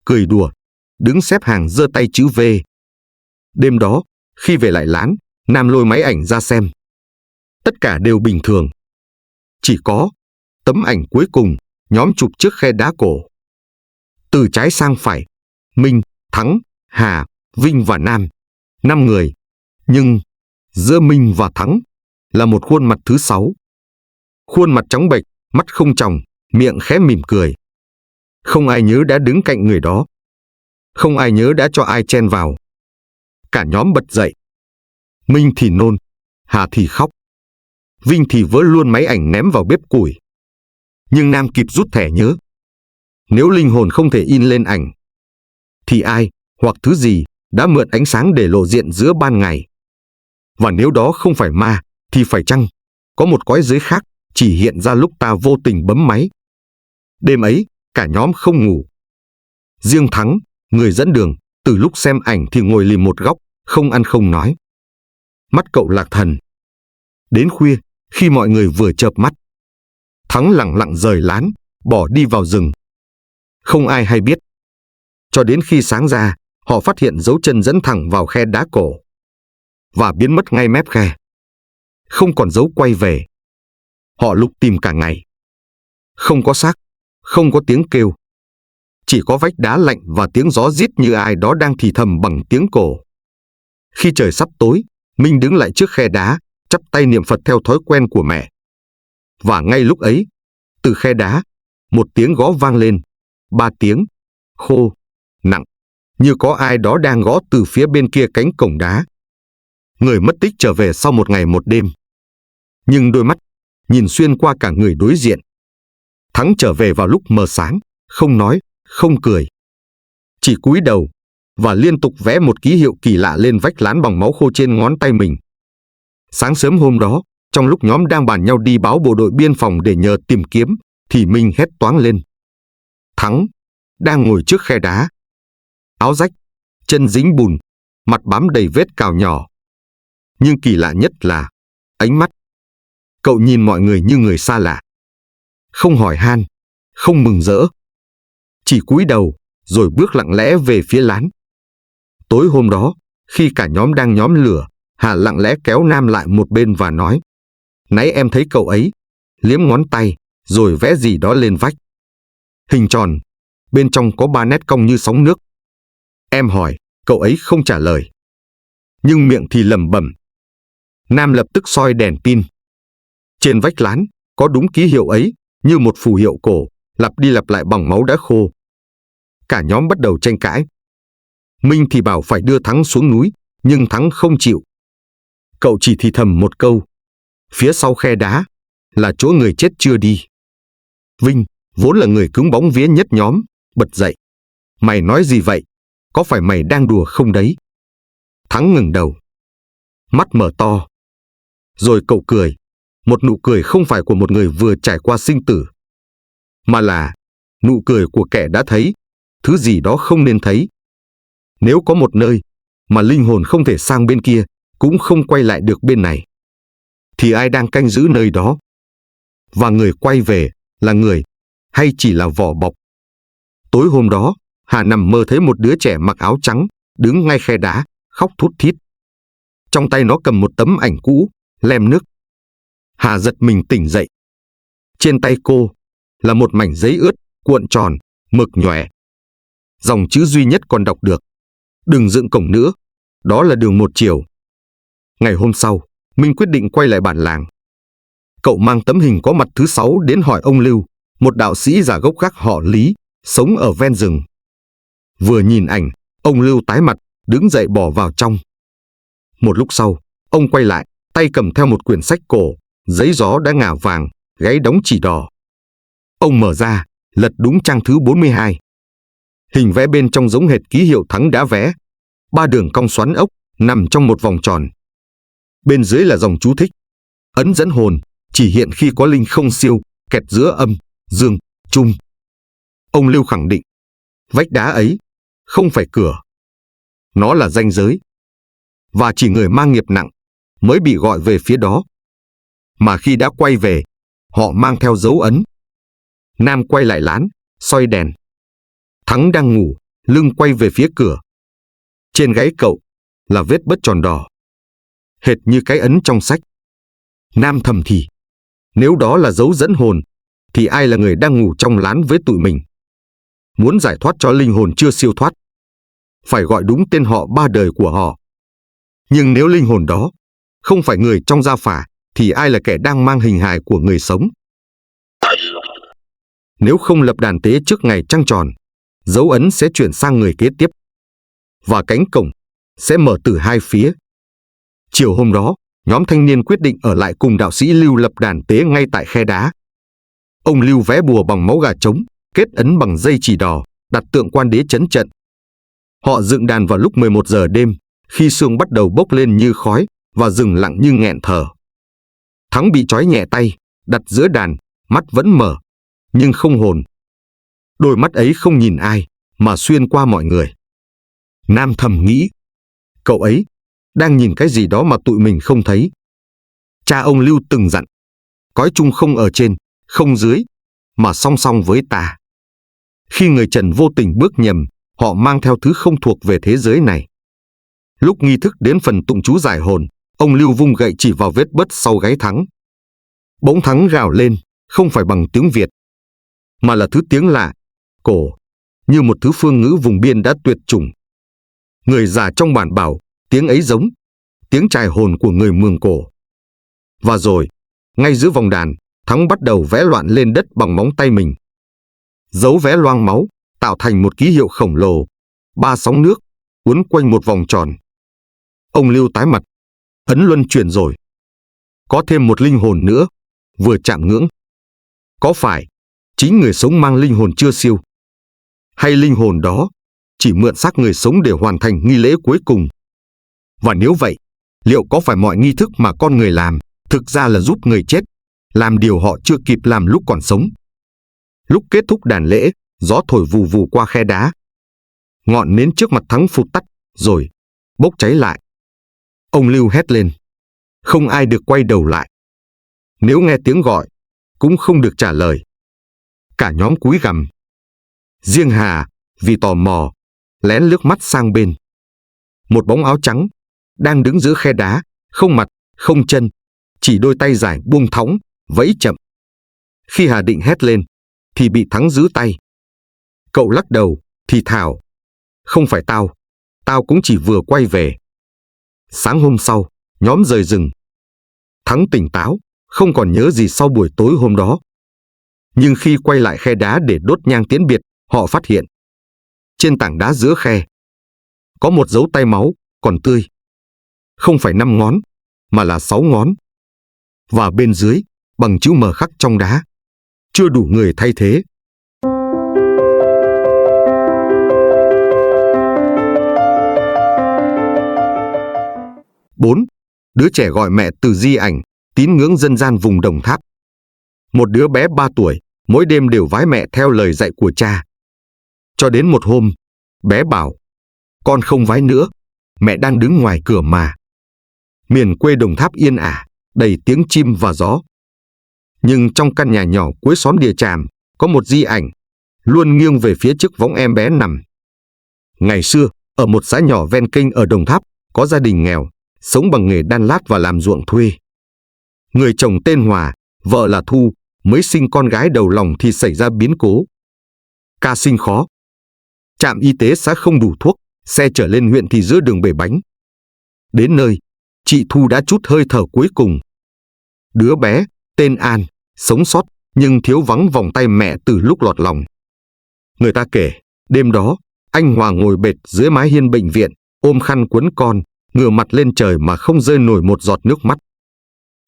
cười đùa, đứng xếp hàng giơ tay chữ V. Đêm đó, khi về lại lán, Nam lôi máy ảnh ra xem. Tất cả đều bình thường. Chỉ có tấm ảnh cuối cùng, nhóm chụp trước khe đá cổ. Từ trái sang phải, Minh, Thắng, Hà, Vinh và Nam, 5 người. Nhưng giữa Minh và Thắng là một khuôn mặt thứ 6. Khuôn mặt trắng bệch, mắt không tròng, miệng khẽ mỉm cười. Không ai nhớ đã đứng cạnh người đó. Không ai nhớ đã cho ai chen vào. Cả nhóm bật dậy. Minh thì nôn, Hà thì khóc. Vinh thì vớ luôn máy ảnh ném vào bếp củi. Nhưng Nam kịp rút thẻ nhớ. Nếu linh hồn không thể in lên ảnh, thì ai hoặc thứ gì đã mượn ánh sáng để lộ diện giữa ban ngày? Và nếu đó không phải ma, thì phải chăng có một cõi giới khác chỉ hiện ra lúc ta vô tình bấm máy? Đêm ấy, cả nhóm không ngủ. Riêng Thắng, người dẫn đường, từ lúc xem ảnh thì ngồi lìm một góc, không ăn không nói. Mắt cậu lạc thần. Đến khuya, khi mọi người vừa chợp mắt, Thắng lẳng lặng rời lán, bỏ đi vào rừng. Không ai hay biết. Cho đến khi sáng ra, họ phát hiện dấu chân dẫn thẳng vào khe đá cổ và biến mất ngay mép khe. Không còn dấu quay về. Họ lục tìm cả ngày. Không có xác, không có tiếng kêu. Chỉ có vách đá lạnh và tiếng gió rít như ai đó đang thì thầm bằng tiếng cổ. Khi trời sắp tối, Minh đứng lại trước khe đá, chắp tay niệm Phật theo thói quen của mẹ. Và ngay lúc ấy, từ khe đá, một tiếng gõ vang lên, 3 tiếng, khô, nặng, như có ai đó đang gõ từ phía bên kia cánh cổng đá. Người mất tích trở về sau một ngày một đêm. Nhưng đôi mắt nhìn xuyên qua cả người đối diện. Thắng trở về vào lúc mờ sáng, không nói, không cười. Chỉ cúi đầu và liên tục vẽ một ký hiệu kỳ lạ lên vách lán bằng máu khô trên ngón tay mình. Sáng sớm hôm đó, trong lúc nhóm đang bàn nhau đi báo bộ đội biên phòng để nhờ tìm kiếm, thì Minh hét toáng lên. Thắng đang ngồi trước khe đá. Áo rách, chân dính bùn, mặt bám đầy vết cào nhỏ. Nhưng kỳ lạ nhất là ánh mắt. Cậu nhìn mọi người như người xa lạ. Không hỏi han, không mừng rỡ. Chỉ cúi đầu, rồi bước lặng lẽ về phía lán. Tối hôm đó, khi cả nhóm đang nhóm lửa, Hà lặng lẽ kéo Nam lại một bên và nói. Nãy em thấy cậu ấy, liếm ngón tay, rồi vẽ gì đó lên vách. Hình tròn, bên trong có 3 nét cong như sóng nước. Em hỏi, cậu ấy không trả lời. Nhưng miệng thì lẩm bẩm. Nam lập tức soi đèn pin. Trên vách lán, có đúng ký hiệu ấy, như một phù hiệu cổ, lặp đi lặp lại bằng máu đã khô. Cả nhóm bắt đầu tranh cãi. Minh thì bảo phải đưa Thắng xuống núi, nhưng Thắng không chịu. Cậu chỉ thì thầm một câu. Phía sau khe đá là chỗ người chết chưa đi. Vinh, vốn là người cứng bóng vía nhất nhóm, bật dậy. Mày nói gì vậy? Có phải mày đang đùa không đấy? Thắng ngừng đầu. Mắt mở to. Rồi cậu cười. Một nụ cười không phải của một người vừa trải qua sinh tử, mà là nụ cười của kẻ đã thấy thứ gì đó không nên thấy. Nếu có một nơi mà linh hồn không thể sang bên kia, cũng không quay lại được bên này, thì ai đang canh giữ nơi đó? Và người quay về là người hay chỉ là vỏ bọc? Tối hôm đó, Hà nằm mơ thấy một đứa trẻ mặc áo trắng đứng ngay khe đá, khóc thút thít. Trong tay nó cầm một tấm ảnh cũ, lem nước. Hà giật mình tỉnh dậy. Trên tay cô là một mảnh giấy ướt, cuộn tròn, mực nhòe. Dòng chữ duy nhất còn đọc được. Đừng dựng cổng nữa, đó là đường một chiều. Ngày hôm sau, Minh quyết định quay lại bản làng. Cậu mang tấm hình có mặt thứ 6 đến hỏi ông Lưu, một đạo sĩ già gốc gác họ Lý, sống ở ven rừng. Vừa nhìn ảnh, ông Lưu tái mặt, đứng dậy bỏ vào trong. Một lúc sau, ông quay lại, tay cầm theo một quyển sách cổ, giấy gió đã ngả vàng, gáy đóng chỉ đỏ. Ông mở ra, lật đúng trang thứ 42. Hình vẽ bên trong giống hệt ký hiệu Thắng đã vẽ. 3 đường cong xoắn ốc, nằm trong một vòng tròn. Bên dưới là dòng chú thích. Ấn dẫn hồn, chỉ hiện khi có linh không siêu, kẹt giữa âm, dương, trung. Ông Lưu khẳng định, vách đá ấy không phải cửa. Nó là ranh giới. Và chỉ người mang nghiệp nặng mới bị gọi về phía đó. Mà khi đã quay về, họ mang theo dấu ấn. Nam quay lại lán, soi đèn. Thắng đang ngủ, lưng quay về phía cửa. Trên gáy cậu là vết bớt tròn đỏ, hệt như cái ấn trong sách. Nam thầm thì, nếu đó là dấu dẫn hồn, thì ai là người đang ngủ trong lán với tụi mình? Muốn giải thoát cho linh hồn chưa siêu thoát, phải gọi đúng tên họ 3 đời của họ. Nhưng nếu linh hồn đó không phải người trong gia phả, thì ai là kẻ đang mang hình hài của người sống? Nếu không lập đàn tế trước ngày trăng tròn, dấu ấn sẽ chuyển sang người kế tiếp, và cánh cổng sẽ mở từ 2 phía. Chiều hôm đó, nhóm thanh niên quyết định ở lại cùng đạo sĩ Lưu lập đàn tế ngay tại khe đá. Ông Lưu vẽ bùa bằng máu gà trống, kết ấn bằng dây chỉ đỏ, đặt tượng quan đế trấn trận. Họ dựng đàn vào lúc 11 giờ đêm, khi sương bắt đầu bốc lên như khói và dừng lặng như nghẹn thở. Thắng bị trói nhẹ tay, đặt giữa đàn, mắt vẫn mở, nhưng không hồn. Đôi mắt ấy không nhìn ai, mà xuyên qua mọi người. Nam thầm nghĩ, cậu ấy đang nhìn cái gì đó mà tụi mình không thấy. Cha ông Lưu từng dặn, cõi chung không ở trên, không dưới, mà song song với ta. Khi người trần vô tình bước nhầm, họ mang theo thứ không thuộc về thế giới này. Lúc nghi thức đến phần tụng chú giải hồn, ông Lưu vung gậy chỉ vào vết bớt sau gáy Thắng. Bỗng Thắng gào lên, không phải bằng tiếng Việt, mà là thứ tiếng lạ, cổ, như một thứ phương ngữ vùng biên đã tuyệt chủng. Người già trong bản bảo, tiếng ấy giống tiếng trài hồn của người Mường Cổ. Và rồi, ngay giữa vòng đàn, Thắng bắt đầu vẽ loạn lên đất bằng móng tay mình. Dấu vẽ loang máu, tạo thành một ký hiệu khổng lồ, 3 sóng nước, uốn quanh một vòng tròn. Ông Lưu tái mặt, ấn luân chuyển rồi. Có thêm một linh hồn nữa, vừa chạm ngưỡng. Có phải chính người sống mang linh hồn chưa siêu? Hay linh hồn đó chỉ mượn xác người sống để hoàn thành nghi lễ cuối cùng? Và nếu vậy, liệu có phải mọi nghi thức mà con người làm thực ra là giúp người chết làm điều họ chưa kịp làm lúc còn sống? Lúc kết thúc đàn lễ, gió thổi vù vù qua khe đá. Ngọn nến trước mặt Thắng phụt tắt, rồi bốc cháy lại. Ông Lưu hét lên. Không ai được quay đầu lại. Nếu nghe tiếng gọi, cũng không được trả lời. Cả nhóm cúi gằm. Riêng Hà, vì tò mò, lén liếc mắt sang bên. Một bóng áo trắng, đang đứng giữa khe đá, không mặt, không chân, chỉ đôi tay dài buông thõng, vẫy chậm. Khi Hà định hét lên, thì bị Thắng giữ tay. Cậu lắc đầu, thì thào. Không phải tao, tao cũng chỉ vừa quay về. Sáng hôm sau, nhóm rời rừng. Thắng tỉnh táo, không còn nhớ gì sau buổi tối hôm đó. Nhưng khi quay lại khe đá để đốt nhang tiễn biệt, họ phát hiện. Trên tảng đá giữa khe, có một dấu tay máu, còn tươi. Không phải 5 ngón, mà là 6 ngón. Và bên dưới, bằng chữ M khắc trong đá. Chưa đủ người thay thế. Bốn, đứa trẻ gọi mẹ từ di ảnh, tín ngưỡng dân gian vùng Đồng Tháp. Một đứa bé 3 tuổi, mỗi đêm đều vái mẹ theo lời dạy của cha. Cho đến một hôm, bé bảo, con không vái nữa, mẹ đang đứng ngoài cửa mà. Miền quê Đồng Tháp yên ả, đầy tiếng chim và gió. Nhưng trong căn nhà nhỏ cuối xóm Địa Tràm, có một di ảnh, luôn nghiêng về phía trước võng em bé nằm. Ngày xưa, ở một xã nhỏ ven kênh ở Đồng Tháp, có gia đình nghèo, sống bằng nghề đan lát và làm ruộng thuê. Người chồng tên Hòa, vợ là Thu, mới sinh con gái đầu lòng thì xảy ra biến cố. Ca sinh khó. Trạm y tế xã không đủ thuốc, xe chở lên huyện thì giữa đường bể bánh. Đến nơi, chị Thu đã trút hơi thở cuối cùng. Đứa bé, tên An, sống sót, nhưng thiếu vắng vòng tay mẹ từ lúc lọt lòng. Người ta kể, đêm đó, anh Hòa ngồi bệt dưới mái hiên bệnh viện, ôm khăn quấn con, ngửa mặt lên trời mà không rơi nổi một giọt nước mắt.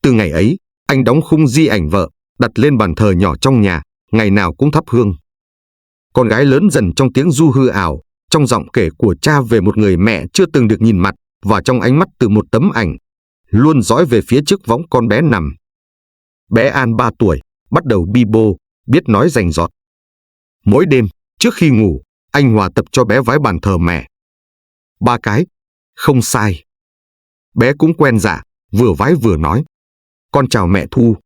Từ ngày ấy, anh đóng khung di ảnh vợ, đặt lên bàn thờ nhỏ trong nhà, ngày nào cũng thắp hương. Con gái lớn dần trong tiếng ru hư ảo, trong giọng kể của cha về một người mẹ chưa từng được nhìn mặt, và trong ánh mắt từ một tấm ảnh, luôn dõi về phía trước võng con bé nằm. Bé An 3 tuổi, bắt đầu bi bô, biết nói rành rọt. Mỗi đêm, trước khi ngủ, anh Hòa tập cho bé vái bàn thờ mẹ. 3 cái, không sai. Bé cũng quen dạ, vừa vái vừa nói. Con chào mẹ Thu.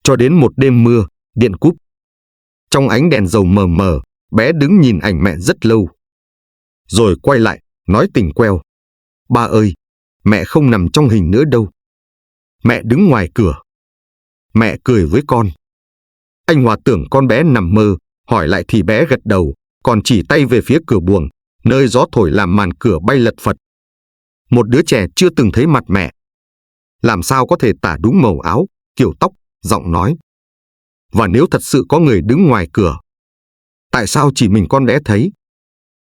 Cho đến một đêm mưa, điện cúp. Trong ánh đèn dầu mờ mờ, bé đứng nhìn ảnh mẹ rất lâu. Rồi quay lại, nói tỉnh queo. Ba ơi, mẹ không nằm trong hình nữa đâu. Mẹ đứng ngoài cửa. Mẹ cười với con. Anh Hòa tưởng con bé nằm mơ, hỏi lại thì bé gật đầu, còn chỉ tay về phía cửa buồng, nơi gió thổi làm màn cửa bay lật phật. Một đứa trẻ chưa từng thấy mặt mẹ. Làm sao có thể tả đúng màu áo, kiểu tóc, giọng nói. Và nếu thật sự có người đứng ngoài cửa, tại sao chỉ mình con bé thấy?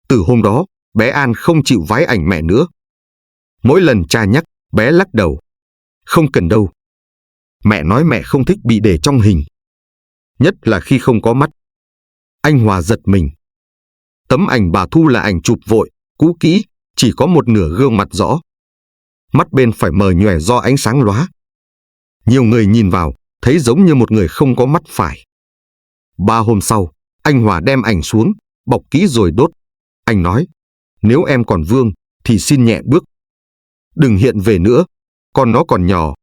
Từ hôm đó, bé An không chịu vái ảnh mẹ nữa. Mỗi lần cha nhắc, bé lắc đầu. Không cần đâu. Mẹ nói mẹ không thích bị để trong hình. nhất là khi không có mắt. Anh Hòa giật mình. Tấm ảnh bà Thu là ảnh chụp vội, cũ kỹ, chỉ có một nửa gương mặt rõ. Mắt bên phải mờ nhòe do ánh sáng lóa. Nhiều người nhìn vào, thấy giống như một người không có mắt phải. 3 hôm sau, anh Hòa đem ảnh xuống, bọc kỹ rồi đốt. Anh nói, nếu em còn vương, thì xin nhẹ bước. Đừng hiện về nữa, con nó còn nhỏ.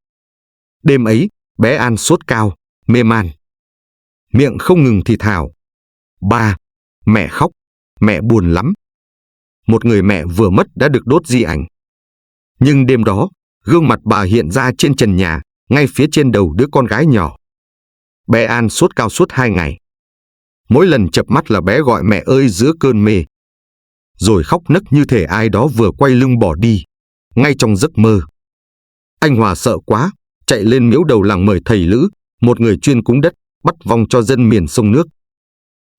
Đêm ấy, bé An sốt cao, mê man. Miệng không ngừng thì thào. Ba, mẹ khóc, mẹ buồn lắm. Một người mẹ vừa mất đã được đốt di ảnh. Nhưng đêm đó, gương mặt bà hiện ra trên trần nhà, ngay phía trên đầu đứa con gái nhỏ. Bé An sốt cao suốt 2 ngày. Mỗi lần chợp mắt là bé gọi mẹ ơi giữa cơn mê. Rồi khóc nấc như thể ai đó vừa quay lưng bỏ đi, ngay trong giấc mơ. Anh Hòa sợ quá, chạy lên miếu đầu làng mời thầy Lữ, một người chuyên cúng đất, bắt vong cho dân miền sông nước.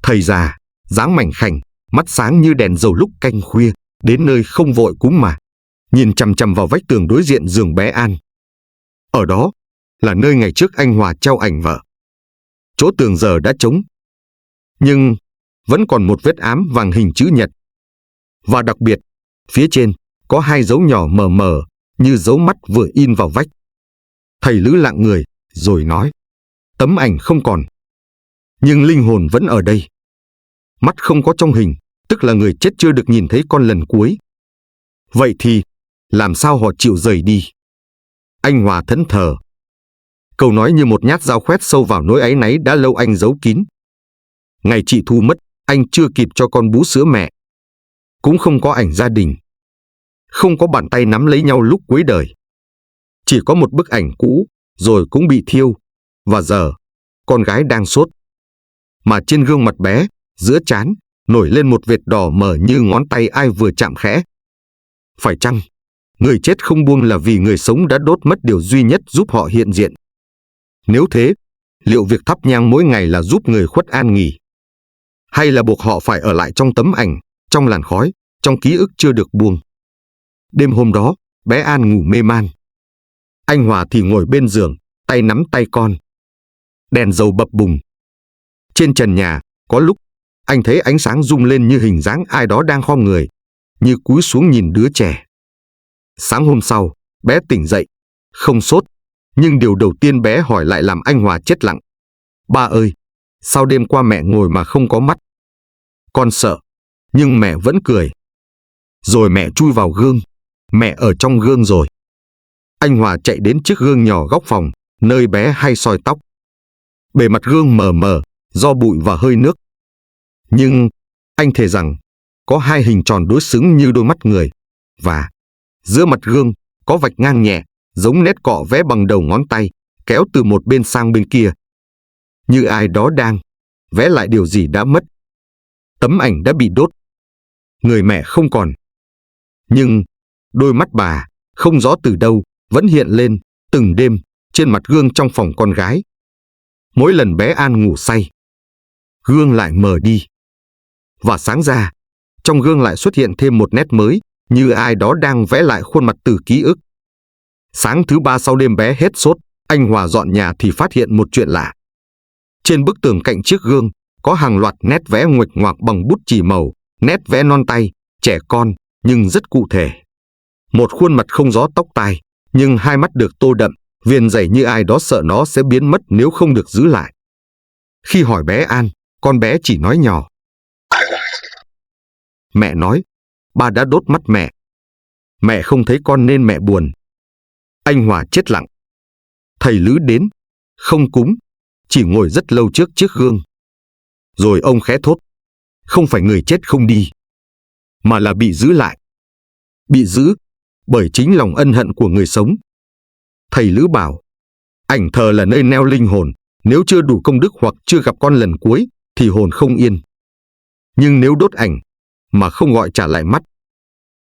Thầy già, dáng mảnh khảnh, mắt sáng như đèn dầu lúc canh khuya, đến nơi không vội cúng mà, nhìn chằm chằm vào vách tường đối diện giường bé An. Ở đó là nơi ngày trước anh Hòa treo ảnh vợ. Chỗ tường giờ đã trống, nhưng vẫn còn một vết ám vàng hình chữ nhật. Và đặc biệt, phía trên có 2 dấu nhỏ mờ mờ, như dấu mắt vừa in vào vách. Thầy Lữ lặng người, rồi nói, tấm ảnh không còn, nhưng linh hồn vẫn ở đây. Mắt không có trong hình, tức là người chết chưa được nhìn thấy con lần cuối. Vậy thì, làm sao họ chịu rời đi? Anh Hòa thẫn thờ. Câu nói như một nhát dao khoét sâu vào nỗi áy náy đã lâu anh giấu kín. Ngày chị Thu mất, anh chưa kịp cho con bú sữa mẹ. Cũng không có ảnh gia đình. Không có bàn tay nắm lấy nhau lúc cuối đời. Chỉ có một bức ảnh cũ, rồi cũng bị thiêu. Và giờ, con gái đang sốt. Mà trên gương mặt bé, giữa trán, nổi lên một vệt đỏ mờ như ngón tay ai vừa chạm khẽ. Phải chăng, người chết không buông là vì người sống đã đốt mất điều duy nhất giúp họ hiện diện? Nếu thế, liệu việc thắp nhang mỗi ngày là giúp người khuất an nghỉ? Hay là buộc họ phải ở lại trong tấm ảnh, trong làn khói, trong ký ức chưa được buông? Đêm hôm đó, bé An ngủ mê man. Anh Hòa thì ngồi bên giường, tay nắm tay con. Đèn dầu bập bùng. Trên trần nhà, có lúc, anh thấy ánh sáng rung lên như hình dáng ai đó đang khom người, như cúi xuống nhìn đứa trẻ. Sáng hôm sau, bé tỉnh dậy, không sốt, nhưng điều đầu tiên bé hỏi lại làm anh Hòa chết lặng. Ba ơi, sao đêm qua mẹ ngồi mà không có mắt? Con sợ, nhưng mẹ vẫn cười. Rồi mẹ chui vào gương, mẹ ở trong gương rồi. Anh Hòa chạy đến chiếc gương nhỏ góc phòng, nơi bé hay soi tóc. Bề mặt gương mờ mờ, do bụi và hơi nước. Nhưng, anh thề rằng, có 2 hình tròn đối xứng như đôi mắt người. Và, giữa mặt gương, có vạch ngang nhẹ, giống nét cọ vẽ bằng đầu ngón tay, kéo từ một bên sang bên kia. Như ai đó đang vẽ lại điều gì đã mất. Tấm ảnh đã bị đốt. Người mẹ không còn. Nhưng, đôi mắt bà, không rõ từ đâu, vẫn hiện lên, từng đêm, trên mặt gương trong phòng con gái. Mỗi lần bé An ngủ say, gương lại mờ đi. Và sáng ra, trong gương lại xuất hiện thêm một nét mới, như ai đó đang vẽ lại khuôn mặt từ ký ức. Sáng thứ 3 sau đêm bé hết sốt, anh Hòa dọn nhà thì phát hiện một chuyện lạ. Trên bức tường cạnh chiếc gương, có hàng loạt nét vẽ nguệch ngoạc bằng bút chì màu, nét vẽ non tay, trẻ con, nhưng rất cụ thể. Một khuôn mặt không rõ tóc tai, nhưng 2 mắt được tô đậm, viền dày như ai đó sợ nó sẽ biến mất nếu không được giữ lại. Khi hỏi bé An, con bé chỉ nói nhỏ. Mẹ nói, ba đã đốt mắt mẹ. Mẹ không thấy con nên mẹ buồn. Anh Hòa chết lặng. Thầy Lữ đến, không cúng, chỉ ngồi rất lâu trước chiếc gương. Rồi ông khẽ thốt, không phải người chết không đi, mà là bị giữ lại. Bị giữ bởi chính lòng ân hận của người sống. Thầy Lữ bảo, ảnh thờ là nơi neo linh hồn, nếu chưa đủ công đức hoặc chưa gặp con lần cuối, thì hồn không yên. Nhưng nếu đốt ảnh, mà không gọi trả lại mắt,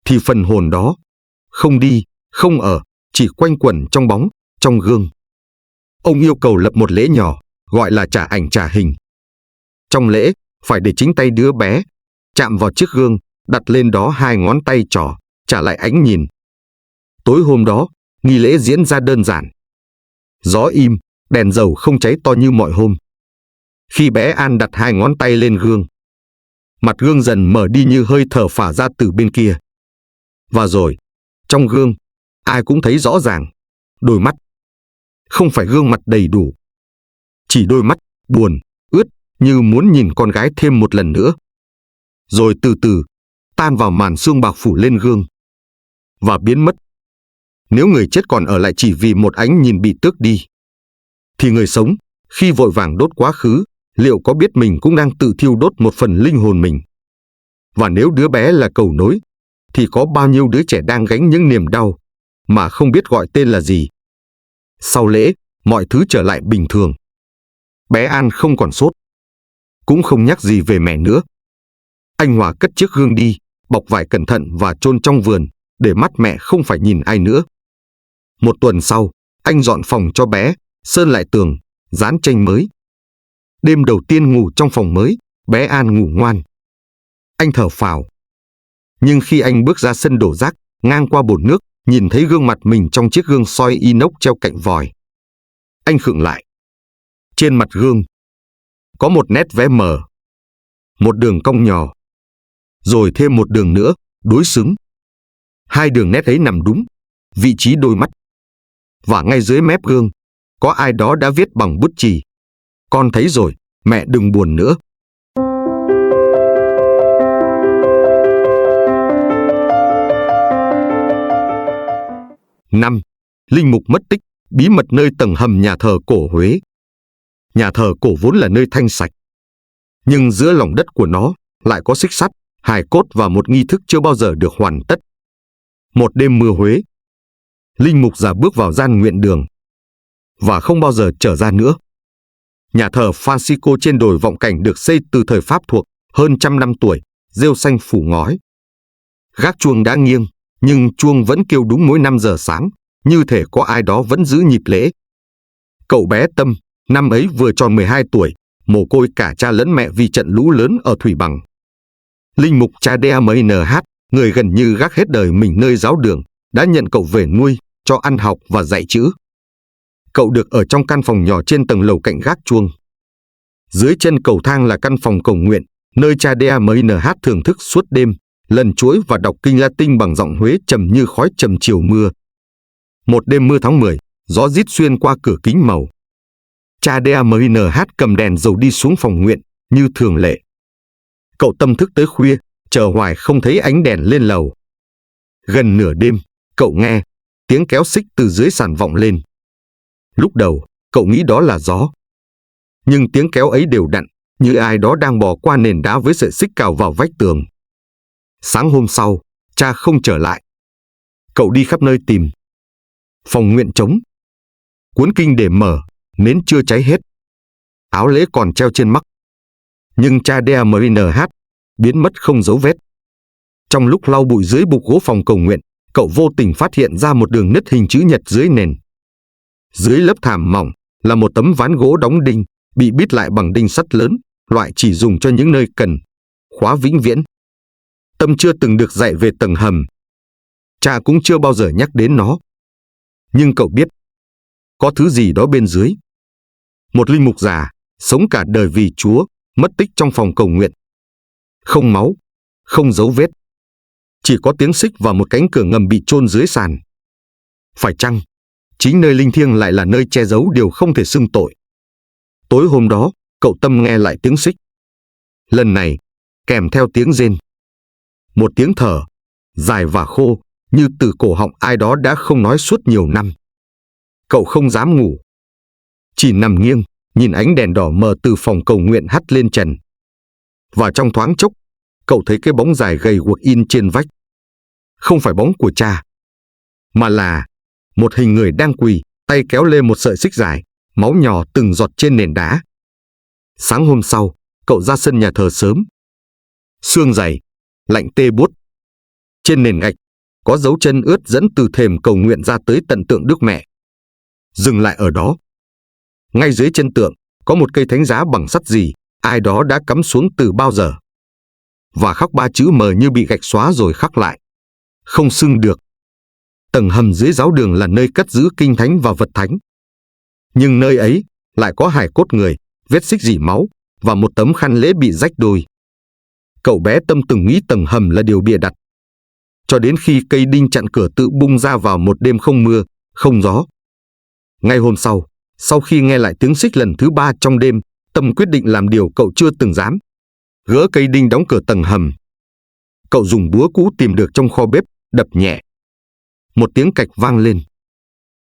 thì phần hồn đó, không đi, không ở, chỉ quanh quẩn trong bóng, trong gương. Ông yêu cầu lập một lễ nhỏ, gọi là trả ảnh trả hình. Trong lễ, phải để chính tay đứa bé, chạm vào chiếc gương, đặt lên đó 2 ngón tay trỏ, trả lại ánh nhìn. Tối hôm đó, nghi lễ diễn ra đơn giản. Gió im, đèn dầu không cháy to như mọi hôm. khi bé An đặt 2 ngón tay lên gương. Mặt gương dần mở đi như hơi thở phả ra từ bên kia. Và rồi, trong gương, ai cũng thấy rõ ràng, đôi mắt. Không phải gương mặt đầy đủ. Chỉ đôi mắt, buồn, ướt, như muốn nhìn con gái thêm một lần nữa. Rồi từ từ, tan vào màn sương bạc phủ lên gương. Và biến mất. Nếu người chết còn ở lại chỉ vì một ánh nhìn bị tước đi, thì người sống, khi vội vàng đốt quá khứ, liệu có biết mình cũng đang tự thiêu đốt một phần linh hồn mình? Và nếu đứa bé là cầu nối, thì có bao nhiêu đứa trẻ đang gánh những niềm đau, mà không biết gọi tên là gì? Sau lễ, mọi thứ trở lại bình thường. Bé An không còn sốt, cũng không nhắc gì về mẹ nữa. Anh Hòa cất chiếc gương đi, bọc vải cẩn thận và chôn trong vườn, để mắt mẹ không phải nhìn ai nữa. Một tuần sau, anh dọn phòng cho bé, sơn lại tường, dán tranh mới. Đêm đầu tiên ngủ trong phòng mới, bé An ngủ ngoan. Anh thở phào. Nhưng khi anh bước ra sân đổ rác, ngang qua bồn nước, nhìn thấy gương mặt mình trong chiếc gương soi inox treo cạnh vòi, anh khựng lại. Trên mặt gương có một nét vẽ mờ, một đường cong nhỏ, rồi thêm một đường nữa, đối xứng. 2 đường nét ấy nằm đúng vị trí đôi mắt. Và ngay dưới mép gương, có ai đó đã viết bằng bút chì: "Con thấy rồi, mẹ đừng buồn nữa." Năm, linh mục mất tích, bí mật nơi tầng hầm nhà thờ cổ Huế. Nhà thờ cổ vốn là nơi thanh sạch, nhưng giữa lòng đất của nó lại có xích sắt, hài cốt và một nghi thức chưa bao giờ được hoàn tất. Một đêm mưa Huế, linh mục già bước vào gian nguyện đường và không bao giờ trở ra nữa. Nhà thờ Francisco trên đồi Vọng Cảnh được xây từ thời Pháp thuộc, hơn 100 năm tuổi, rêu xanh phủ ngói. Gác chuông đã nghiêng, nhưng chuông vẫn kêu đúng mỗi 5 giờ sáng, như thể có ai đó vẫn giữ nhịp lễ. Cậu bé Tâm, năm ấy vừa tròn 12 tuổi, mồ côi cả cha lẫn mẹ vì trận lũ lớn ở Thủy Bằng. Linh mục cha DAMNH, người gần như gác hết đời mình nơi giáo đường, đã nhận cậu về nuôi, cho ăn học và dạy chữ. Cậu được ở trong căn phòng nhỏ trên tầng lầu cạnh gác chuông. Dưới chân cầu thang là căn phòng cầu nguyện, nơi cha DAMNH thưởng thức suốt đêm, lần chuỗi và đọc kinh Latin bằng giọng Huế trầm như khói trầm chiều mưa. Một đêm mưa tháng 10, gió rít xuyên qua cửa kính màu. Cha DAMNH cầm đèn dầu đi xuống phòng nguyện, như thường lệ. Cậu Tâm thức tới khuya, chờ hoài không thấy ánh đèn lên lầu. Gần nửa đêm, cậu nghe tiếng kéo xích từ dưới sàn vọng lên. Lúc đầu, cậu nghĩ đó là gió. Nhưng tiếng kéo ấy đều đặn, như ai đó đang bò qua nền đá với sợi xích cào vào vách tường. Sáng hôm sau, cha không trở lại. Cậu đi khắp nơi tìm. Phòng nguyện trống. Cuốn kinh để mở, nến chưa cháy hết. Áo lễ còn treo trên mắc. Nhưng cha DAMNH biến mất không dấu vết. Trong lúc lau bụi dưới bục gỗ phòng cầu nguyện, cậu vô tình phát hiện ra một đường nứt hình chữ nhật dưới nền. Dưới lớp thảm mỏng là một tấm ván gỗ đóng đinh, bị bít lại bằng đinh sắt lớn, loại chỉ dùng cho những nơi cần, khóa vĩnh viễn. Tâm chưa từng được dạy về tầng hầm. Cha cũng chưa bao giờ nhắc đến nó. Nhưng cậu biết, có thứ gì đó bên dưới. Một linh mục già, sống cả đời vì Chúa, mất tích trong phòng cầu nguyện. Không máu, không dấu vết. Chỉ có tiếng xích và một cánh cửa ngầm bị chôn dưới sàn. Phải chăng, chính nơi linh thiêng lại là nơi che giấu điều không thể xưng tội? Tối hôm đó, cậu Tâm nghe lại tiếng xích. Lần này, kèm theo tiếng rên. Một tiếng thở, dài và khô, như từ cổ họng ai đó đã không nói suốt nhiều năm. Cậu không dám ngủ. Chỉ nằm nghiêng, nhìn ánh đèn đỏ mờ từ phòng cầu nguyện hắt lên trần. Và trong thoáng chốc, cậu thấy cái bóng dài gầy guộc in trên vách. Không phải bóng của cha, mà là một hình người đang quỳ, tay kéo lê một sợi xích dài, máu nhỏ từng giọt trên nền đá. Sáng hôm sau, cậu ra sân nhà thờ sớm. Sương dày, lạnh tê buốt. Trên nền gạch, có dấu chân ướt dẫn từ thềm cầu nguyện ra tới tận tượng Đức Mẹ. Dừng lại ở đó. Ngay dưới chân tượng, có một cây thánh giá bằng sắt gì, ai đó đã cắm xuống từ bao giờ. Và khắc 3 chữ mờ như bị gạch xóa rồi khắc lại. Không xưng được. Tầng hầm dưới giáo đường là nơi cất giữ kinh thánh và vật thánh. Nhưng nơi ấy lại có hài cốt người, vết xích rỉ máu, và một tấm khăn lễ bị rách đôi. Cậu bé Tâm từng nghĩ tầng hầm là điều bịa đặt. Cho đến khi cây đinh chặn cửa tự bung ra vào một đêm không mưa, không gió. Ngay hôm sau khi nghe lại tiếng xích lần thứ 3 trong đêm, Tâm quyết định làm điều cậu chưa từng dám. Gỡ cây đinh đóng cửa tầng hầm. Cậu dùng búa cũ tìm được trong kho bếp, đập nhẹ. Một tiếng cạch vang lên.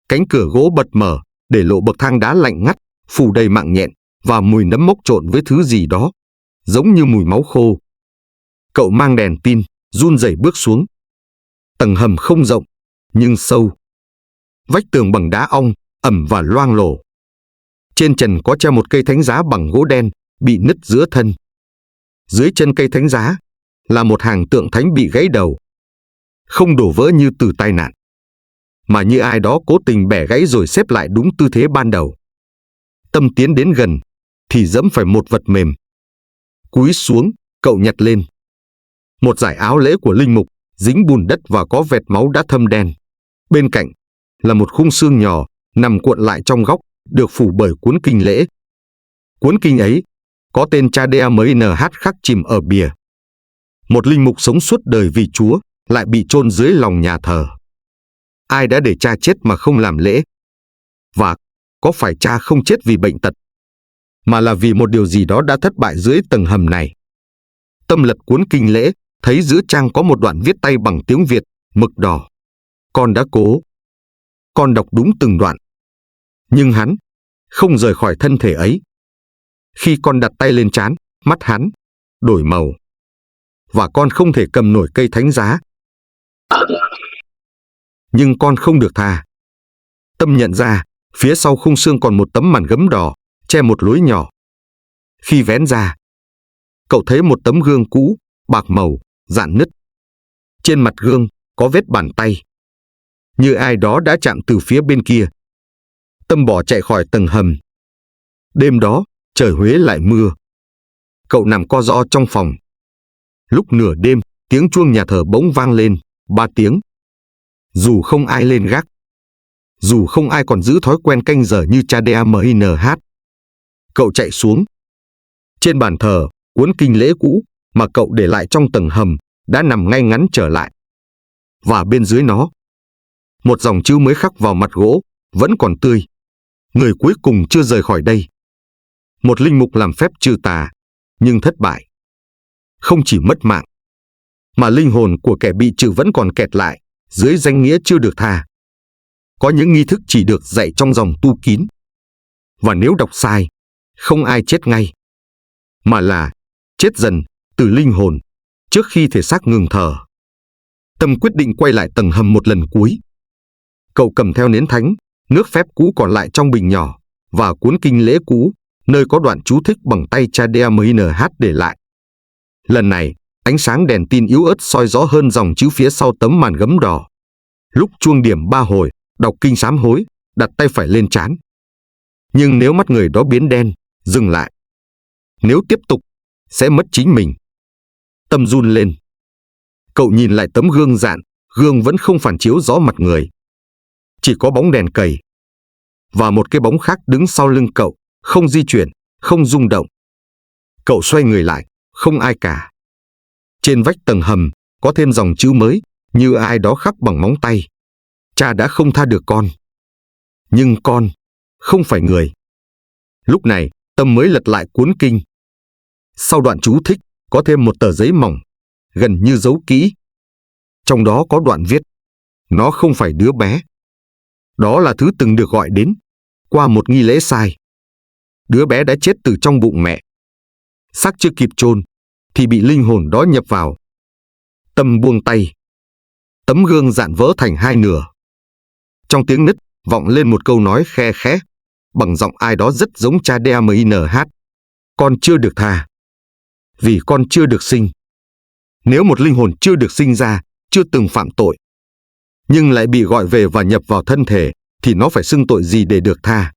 Cánh cửa gỗ bật mở, để lộ bậc thang đá lạnh ngắt, phủ đầy mạng nhện và mùi nấm mốc trộn với thứ gì đó, giống như mùi máu khô. Cậu mang đèn pin, run rẩy bước xuống. Tầng hầm không rộng, nhưng sâu. Vách tường bằng đá ong, ẩm và loang lổ. Trên trần có treo một cây thánh giá bằng gỗ đen, bị nứt giữa thân. Dưới chân cây thánh giá là một hàng tượng thánh bị gãy đầu. Không đổ vỡ như từ tai nạn, mà như ai đó cố tình bẻ gãy rồi xếp lại đúng tư thế ban đầu. Tâm tiến đến gần, thì dẫm phải một vật mềm. Cúi xuống, cậu nhặt lên. Một dải áo lễ của linh mục, dính bùn đất và có vệt máu đã thâm đen. Bên cạnh là một khung xương nhỏ, nằm cuộn lại trong góc, được phủ bởi cuốn kinh lễ. Cuốn kinh ấy có tên Cha Dea MINH khắc chìm ở bìa. Một linh mục sống suốt đời vì Chúa lại bị chôn dưới lòng nhà thờ. Ai đã để cha chết mà không làm lễ? Và có phải cha không chết vì bệnh tật, mà là vì một điều gì đó đã thất bại dưới tầng hầm này? Tâm lật cuốn kinh lễ, thấy giữa trang có một đoạn viết tay bằng tiếng Việt, mực đỏ. Con đã cố. Con đọc đúng từng đoạn. Nhưng hắn không rời khỏi thân thể ấy. Khi con đặt tay lên trán, mắt hắn đổi màu. Và con không thể cầm nổi cây thánh giá. Nhưng con không được tha. Tâm nhận ra, phía sau khung xương còn một tấm màn gấm đỏ, che một lối nhỏ. Khi vén ra, cậu thấy một tấm gương cũ, bạc màu, rạn nứt. Trên mặt gương có vết bàn tay, như ai đó đã chạm từ phía bên kia. Tâm bỏ chạy khỏi tầng hầm. Đêm đó, trời Huế lại mưa. Cậu nằm co ro trong phòng. Lúc nửa đêm, tiếng chuông nhà thờ bỗng vang lên, 3 tiếng. Dù không ai lên gác, dù không ai còn giữ thói quen canh giờ như Cha Dea MINH, cậu chạy xuống. Trên bàn thờ, cuốn kinh lễ cũ mà cậu để lại trong tầng hầm đã nằm ngay ngắn trở lại. Và bên dưới nó, một dòng chữ mới khắc vào mặt gỗ, vẫn còn tươi. Người cuối cùng chưa rời khỏi đây. Một linh mục làm phép trừ tà, nhưng thất bại. Không chỉ mất mạng, mà linh hồn của kẻ bị trừ vẫn còn kẹt lại, dưới danh nghĩa chưa được tha. Có những nghi thức chỉ được dạy trong dòng tu kín. Và nếu đọc sai, không ai chết ngay, mà là chết dần từ linh hồn, trước khi thể xác ngừng thở. Tâm quyết định quay lại tầng hầm một lần cuối. Cậu cầm theo nến thánh, nước phép cũ còn lại trong bình nhỏ, và cuốn kinh lễ cũ, nơi có đoạn chú thích bằng tay Cha Dea MINH để lại. Lần này, ánh sáng đèn tin yếu ớt soi rõ hơn dòng chữ phía sau tấm màn gấm đỏ. Lúc chuông điểm 3 hồi, đọc kinh sám hối, đặt tay phải lên trán. Nhưng nếu mắt người đó biến đen, dừng lại. Nếu tiếp tục, sẽ mất chính mình. Tâm run lên. Cậu nhìn lại tấm gương rạn, gương vẫn không phản chiếu rõ mặt người. Chỉ có bóng đèn cầy. Và một cái bóng khác đứng sau lưng cậu, không di chuyển, không rung động. Cậu xoay người lại, không ai cả. Trên vách tầng hầm, có thêm dòng chữ mới, như ai đó khắc bằng móng tay. Cha đã không tha được con. Nhưng con không phải người. Lúc này, Tâm mới lật lại cuốn kinh. Sau đoạn chú thích, có thêm một tờ giấy mỏng, gần như dấu kỹ. Trong đó có đoạn viết: nó không phải đứa bé. Đó là thứ từng được gọi đến qua một nghi lễ sai. Đứa bé đã chết từ trong bụng mẹ. Xác chưa kịp chôn thì bị linh hồn đó nhập vào. Tâm buông tay. Tấm gương rạn vỡ thành 2 nửa. Trong tiếng nứt vọng lên một câu nói khe khẽ, bằng giọng ai đó rất giống Cha Dea MINH: con chưa được tha, vì con chưa được sinh. Nếu một linh hồn chưa được sinh ra, chưa từng phạm tội, nhưng lại bị gọi về và nhập vào thân thể, thì nó phải xưng tội gì để được tha?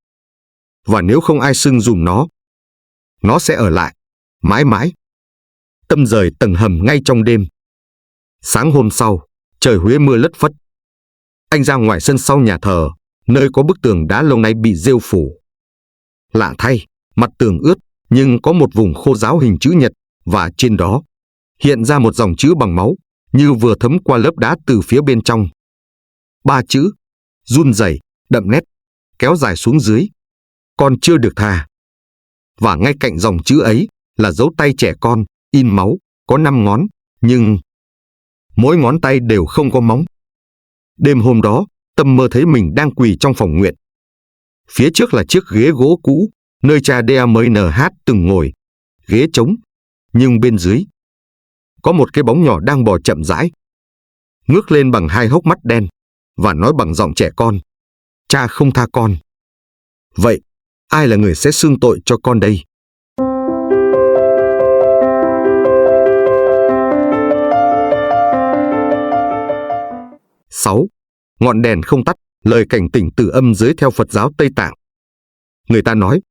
Và nếu không ai xưng dùm nó sẽ ở lại mãi mãi. Tâm rời tầng hầm ngay trong đêm. Sáng hôm sau, trời Huế mưa lất phất. Anh ra ngoài sân sau nhà thờ, nơi có bức tường đá lâu nay bị rêu phủ. Lạ thay, mặt tường ướt, nhưng có một vùng khô ráo hình chữ nhật, và trên đó hiện ra một dòng chữ bằng máu, như vừa thấm qua lớp đá từ phía bên trong. 3 chữ, run rẩy, đậm nét, kéo dài xuống dưới: con chưa được tha. Và ngay cạnh dòng chữ ấy là dấu tay trẻ con, in máu, có 5 ngón, nhưng mỗi ngón tay đều không có móng. Đêm hôm đó, Tâm mơ thấy mình đang quỳ trong phòng nguyện. Phía trước là chiếc ghế gỗ cũ, nơi cha DMNH từng ngồi, ghế trống, nhưng bên dưới có một cái bóng nhỏ đang bò chậm rãi, ngước lên bằng 2 hốc mắt đen, và nói bằng giọng trẻ con: cha không tha con. Vậy, ai là người sẽ xưng tội cho con đây? Sáu, ngọn đèn không tắt, lời cảnh tỉnh từ âm giới theo Phật giáo Tây Tạng. Người ta nói,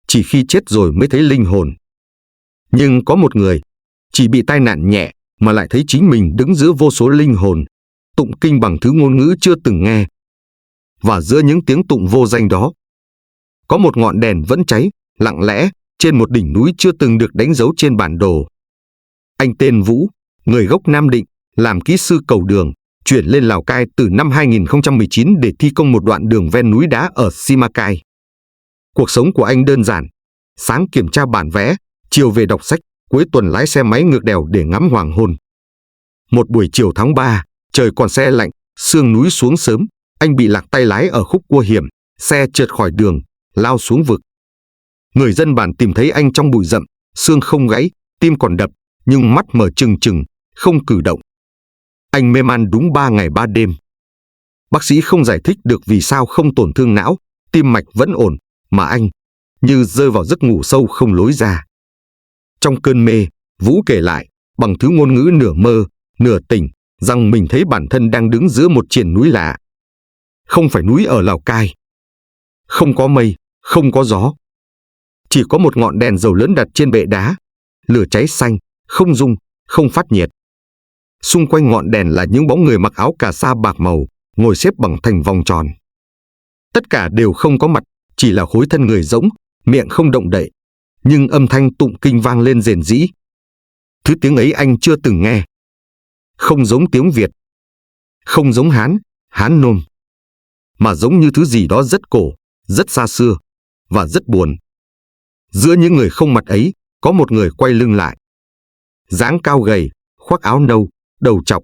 chỉ khi chết rồi mới thấy linh hồn. Nhưng có một người, chỉ bị tai nạn nhẹ mà lại thấy chính mình đứng giữa vô số linh hồn, tụng kinh bằng thứ ngôn ngữ chưa từng nghe. Và giữa những tiếng tụng vô danh đó, có một ngọn đèn vẫn cháy, lặng lẽ, trên một đỉnh núi chưa từng được đánh dấu trên bản đồ. Anh tên Vũ, người gốc Nam Định, làm kỹ sư cầu đường, chuyển lên Lào Cai từ năm 2019 để thi công một đoạn đường ven núi đá ở Simacai. Cuộc sống của anh đơn giản: sáng kiểm tra bản vẽ, chiều về đọc sách, cuối tuần lái xe máy ngược đèo để ngắm hoàng hôn. Một buổi chiều tháng 3, trời còn se lạnh, sương núi xuống sớm, anh bị lạc tay lái ở khúc cua hiểm, xe trượt khỏi đường, lao xuống vực. Người dân bản tìm thấy anh trong bụi rậm, xương không gãy, tim còn đập, nhưng mắt mở trừng trừng, không cử động. Anh mê man đúng 3 ngày 3 đêm. Bác sĩ không giải thích được vì sao không tổn thương não, tim mạch vẫn ổn, mà anh như rơi vào giấc ngủ sâu không lối ra. Trong cơn mê, Vũ kể lại, bằng thứ ngôn ngữ nửa mơ, nửa tỉnh, rằng mình thấy bản thân đang đứng giữa một triền núi lạ. Không phải núi ở Lào Cai. Không có mây, không có gió. Chỉ có một ngọn đèn dầu lớn đặt trên bệ đá, lửa cháy xanh, không rung, không phát nhiệt. Xung quanh ngọn đèn là những bóng người mặc áo cà sa bạc màu, ngồi xếp bằng thành vòng tròn. Tất cả đều không có mặt, chỉ là khối thân người rỗng, miệng không động đậy, nhưng âm thanh tụng kinh vang lên rền rĩ. Thứ tiếng ấy anh chưa từng nghe. Không giống tiếng Việt, không giống Hán Nôm, mà giống như thứ gì đó rất cổ, rất xa xưa, và rất buồn. Giữa những người không mặt ấy, có một người quay lưng lại. Dáng cao gầy, khoác áo nâu, đầu trọc.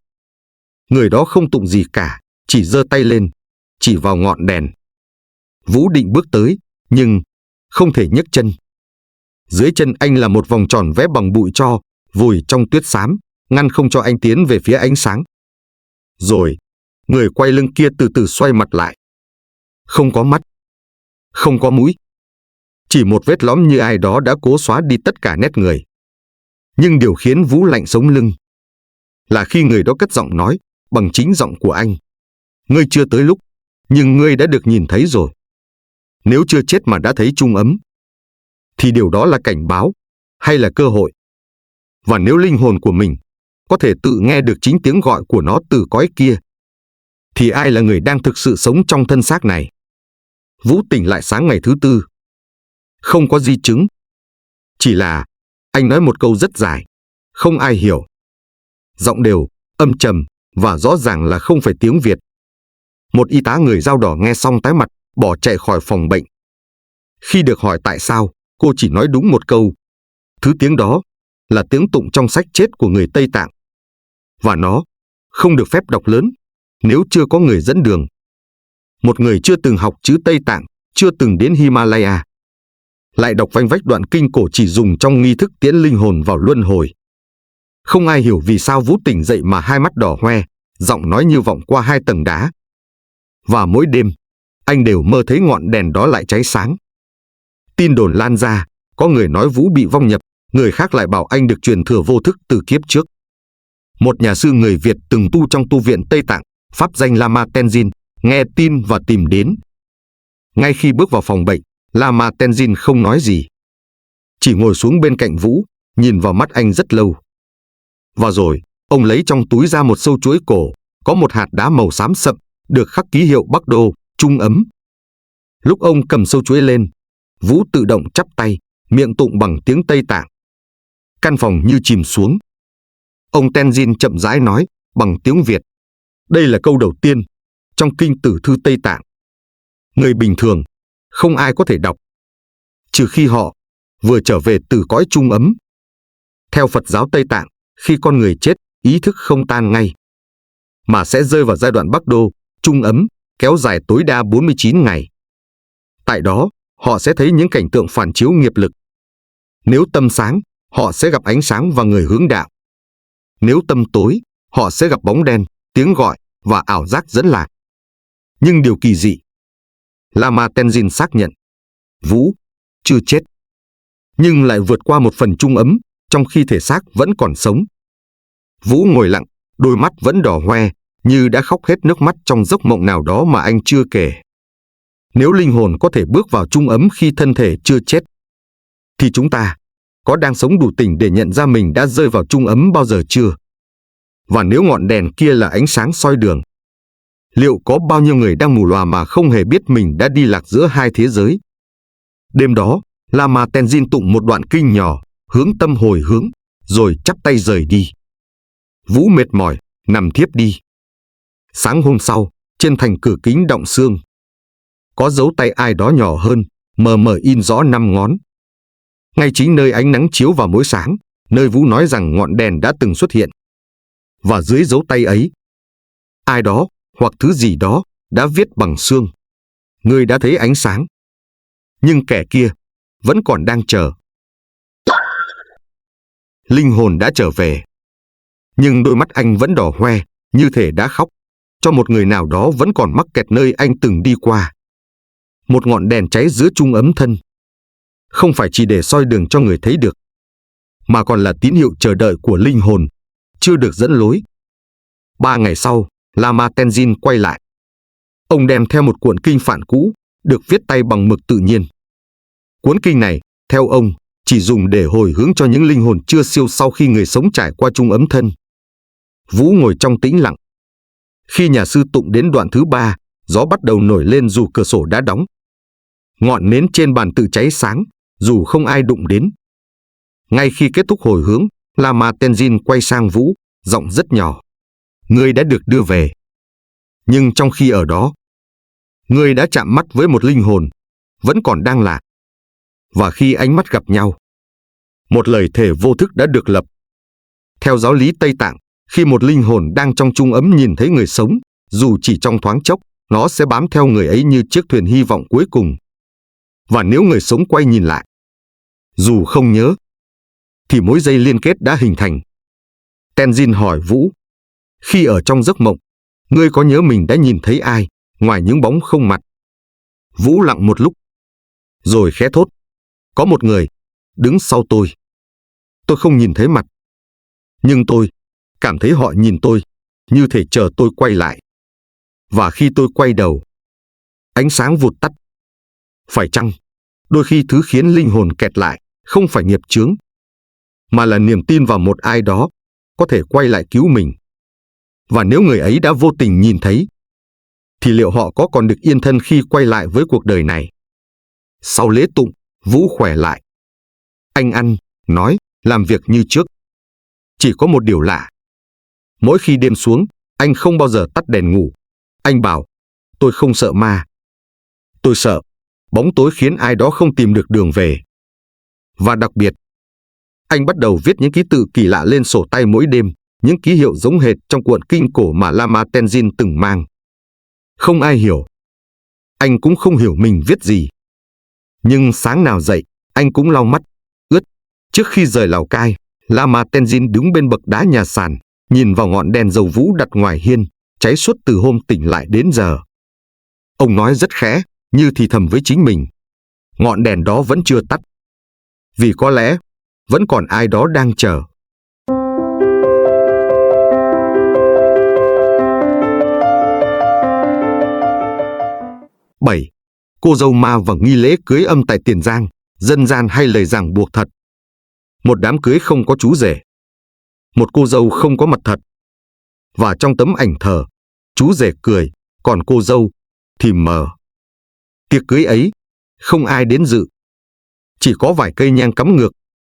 Người đó không tụng gì cả, chỉ giơ tay lên, chỉ vào ngọn đèn. Vũ định bước tới, nhưng không thể nhấc chân. Dưới chân anh là một vòng tròn vẽ bằng bụi tro, vùi trong tuyết xám, ngăn không cho anh tiến về phía ánh sáng. Rồi, người quay lưng kia từ từ xoay mặt lại. Không có mắt, không có mũi, chỉ một vết lõm như ai đó đã cố xóa đi tất cả nét người. Nhưng điều khiến Vũ lạnh sống lưng là khi người đó cất giọng nói, bằng chính giọng của anh: ngươi chưa tới lúc, nhưng ngươi đã được nhìn thấy rồi. Nếu chưa chết mà đã thấy chung ấm, thì điều đó là cảnh báo, hay là cơ hội? Và nếu linh hồn của mình có thể tự nghe được chính tiếng gọi của nó từ cõi kia, thì ai là người đang thực sự sống trong thân xác này? Vũ tỉnh lại sáng ngày thứ tư. Không có di chứng. Chỉ là anh nói một câu rất dài, không ai hiểu. Giọng đều, âm trầm, và rõ ràng là không phải tiếng Việt. Một y tá người dao đỏ nghe xong tái mặt, bỏ chạy khỏi phòng bệnh. Khi được hỏi tại sao, cô chỉ nói đúng một câu: thứ tiếng đó là tiếng tụng trong sách chết của người Tây Tạng. Và nó không được phép đọc lớn nếu chưa có người dẫn đường. Một người chưa từng học chữ Tây Tạng, chưa từng đến Himalaya, lại đọc vanh vách đoạn kinh cổ chỉ dùng trong nghi thức tiễn linh hồn vào luân hồi. Không ai hiểu vì sao Vũ tỉnh dậy mà hai mắt đỏ hoe, giọng nói như vọng qua 2 tầng đá. Và mỗi đêm, anh đều mơ thấy ngọn đèn đó lại cháy sáng. Tin đồn lan ra, có người nói Vũ bị vong nhập, người khác lại bảo anh được truyền thừa vô thức từ kiếp trước. Một nhà sư người Việt từng tu trong tu viện Tây Tạng, pháp danh Lama Tenzin, nghe tin và tìm đến. Ngay khi bước vào phòng bệnh, Lama Tenzin không nói gì, chỉ ngồi xuống bên cạnh Vũ, nhìn vào mắt anh rất lâu. Và rồi, ông lấy trong túi ra một sâu chuỗi cổ, có một hạt đá màu xám sậm, được khắc ký hiệu Bắc Đô, Trung ấm. Lúc ông cầm sâu chuỗi lên, Vũ tự động chắp tay, miệng tụng bằng tiếng Tây Tạng. Căn phòng như chìm xuống. Ông Tenzin chậm rãi nói bằng tiếng Việt. Đây là câu đầu tiên trong kinh Tử thư Tây Tạng. Người bình thường không ai có thể đọc, trừ khi họ vừa trở về từ cõi trung ấm. Theo Phật giáo Tây Tạng, khi con người chết, ý thức không tan ngay, mà sẽ rơi vào giai đoạn Bắc Đô, trung ấm, kéo dài tối đa 49 ngày. Tại đó, họ sẽ thấy những cảnh tượng phản chiếu nghiệp lực. Nếu tâm sáng, họ sẽ gặp ánh sáng và người hướng đạo. Nếu tâm tối, họ sẽ gặp bóng đen, tiếng gọi và ảo giác dẫn lạc. Nhưng điều kỳ dị, Lama Tenzin xác nhận, Vũ chưa chết, nhưng lại vượt qua một phần trung ấm, trong khi thể xác vẫn còn sống. Vũ ngồi lặng, đôi mắt vẫn đỏ hoe, như đã khóc hết nước mắt trong giấc mộng nào đó mà anh chưa kể. Nếu linh hồn có thể bước vào trung ấm khi thân thể chưa chết, thì chúng ta có đang sống đủ tỉnh để nhận ra mình đã rơi vào trung ấm bao giờ chưa? Và nếu ngọn đèn kia là ánh sáng soi đường, liệu có bao nhiêu người đang mù lòa mà không hề biết mình đã đi lạc giữa hai thế giới? Đêm đó, Lama Tenzin tụng một đoạn kinh nhỏ, hướng tâm hồi hướng, rồi chắp tay rời đi. Vũ mệt mỏi, nằm thiếp đi. Sáng hôm sau, trên thành cửa kính động xương, có dấu tay ai đó nhỏ hơn, mờ mờ in rõ 5 ngón. Ngay chính nơi ánh nắng chiếu vào mỗi sáng, nơi Vũ nói rằng ngọn đèn đã từng xuất hiện. Và dưới dấu tay ấy, ai đó hoặc thứ gì đó đã viết bằng xương: ngươi đã thấy ánh sáng, nhưng kẻ kia vẫn còn đang chờ. Linh hồn đã trở về, nhưng đôi mắt anh vẫn đỏ hoe, như thể đã khóc cho một người nào đó vẫn còn mắc kẹt nơi anh từng đi qua. Một ngọn đèn cháy giữa trung ấm thân, không phải chỉ để soi đường cho người thấy được, mà còn là tín hiệu chờ đợi của linh hồn, chưa được dẫn lối. 3 ngày sau, Lama Tenzin quay lại. Ông đem theo một cuộn kinh phạn cũ, được viết tay bằng mực tự nhiên. Cuốn kinh này, theo ông, chỉ dùng để hồi hướng cho những linh hồn chưa siêu sau khi người sống trải qua trung ấm thân. Vũ ngồi trong tĩnh lặng. Khi nhà sư tụng đến đoạn thứ 3, gió bắt đầu nổi lên dù cửa sổ đã đóng. Ngọn nến trên bàn tự cháy sáng, dù không ai đụng đến. Ngay khi kết thúc hồi hướng, Lama Tenzin quay sang Vũ, giọng rất nhỏ. Ngươi đã được đưa về. Nhưng trong khi ở đó, ngươi đã chạm mắt với một linh hồn, vẫn còn đang lạc. Và khi ánh mắt gặp nhau, một lời thề vô thức đã được lập. Theo giáo lý Tây Tạng, khi một linh hồn đang trong trung ấm nhìn thấy người sống, dù chỉ trong thoáng chốc, nó sẽ bám theo người ấy như chiếc thuyền hy vọng cuối cùng. Và nếu người sống quay nhìn lại, dù không nhớ, thì mối dây liên kết đã hình thành. Tenzin hỏi Vũ, khi ở trong giấc mộng, ngươi có nhớ mình đã nhìn thấy ai, ngoài những bóng không mặt? Vũ lặng một lúc, rồi khẽ thốt, có một người đứng sau tôi. Tôi không nhìn thấy mặt, nhưng tôi cảm thấy họ nhìn tôi, như thể chờ tôi quay lại. Và khi tôi quay đầu, ánh sáng vụt tắt. Phải chăng, đôi khi thứ khiến linh hồn kẹt lại không phải nghiệp chướng, mà là niềm tin vào một ai đó có thể quay lại cứu mình? Và nếu người ấy đã vô tình nhìn thấy, thì liệu họ có còn được yên thân khi quay lại với cuộc đời này? Sau lễ tụng, Vũ khỏe lại. Anh ăn, nói, làm việc như trước. Chỉ có một điều lạ. Mỗi khi đêm xuống, anh không bao giờ tắt đèn ngủ. Anh bảo, tôi không sợ ma. Tôi sợ bóng tối khiến ai đó không tìm được đường về. Và đặc biệt, anh bắt đầu viết những ký tự kỳ lạ lên sổ tay mỗi đêm, những ký hiệu giống hệt trong cuộn kinh cổ mà Lama Tenzin từng mang. Không ai hiểu. Anh cũng không hiểu mình viết gì. Nhưng sáng nào dậy, anh cũng lau mắt, ướt. Trước khi rời Lào Cai, Lama Tenzin đứng bên bậc đá nhà sàn, nhìn vào ngọn đèn dầu Vũ đặt ngoài hiên, cháy suốt từ hôm tỉnh lại đến giờ. Ông nói rất khẽ, như thì thầm với chính mình. Ngọn đèn đó vẫn chưa tắt. Vì có lẽ, vẫn còn ai đó đang chờ. Bảy. Cô dâu ma và nghi lễ cưới âm tại Tiền Giang, dân gian hay lời ràng buộc thật. Một đám cưới không có chú rể. Một cô dâu không có mặt thật. Và trong tấm ảnh thờ, chú rể cười, còn cô dâu thì mờ. Tiệc cưới ấy, không ai đến dự. chỉ có vài cây nhang cắm ngược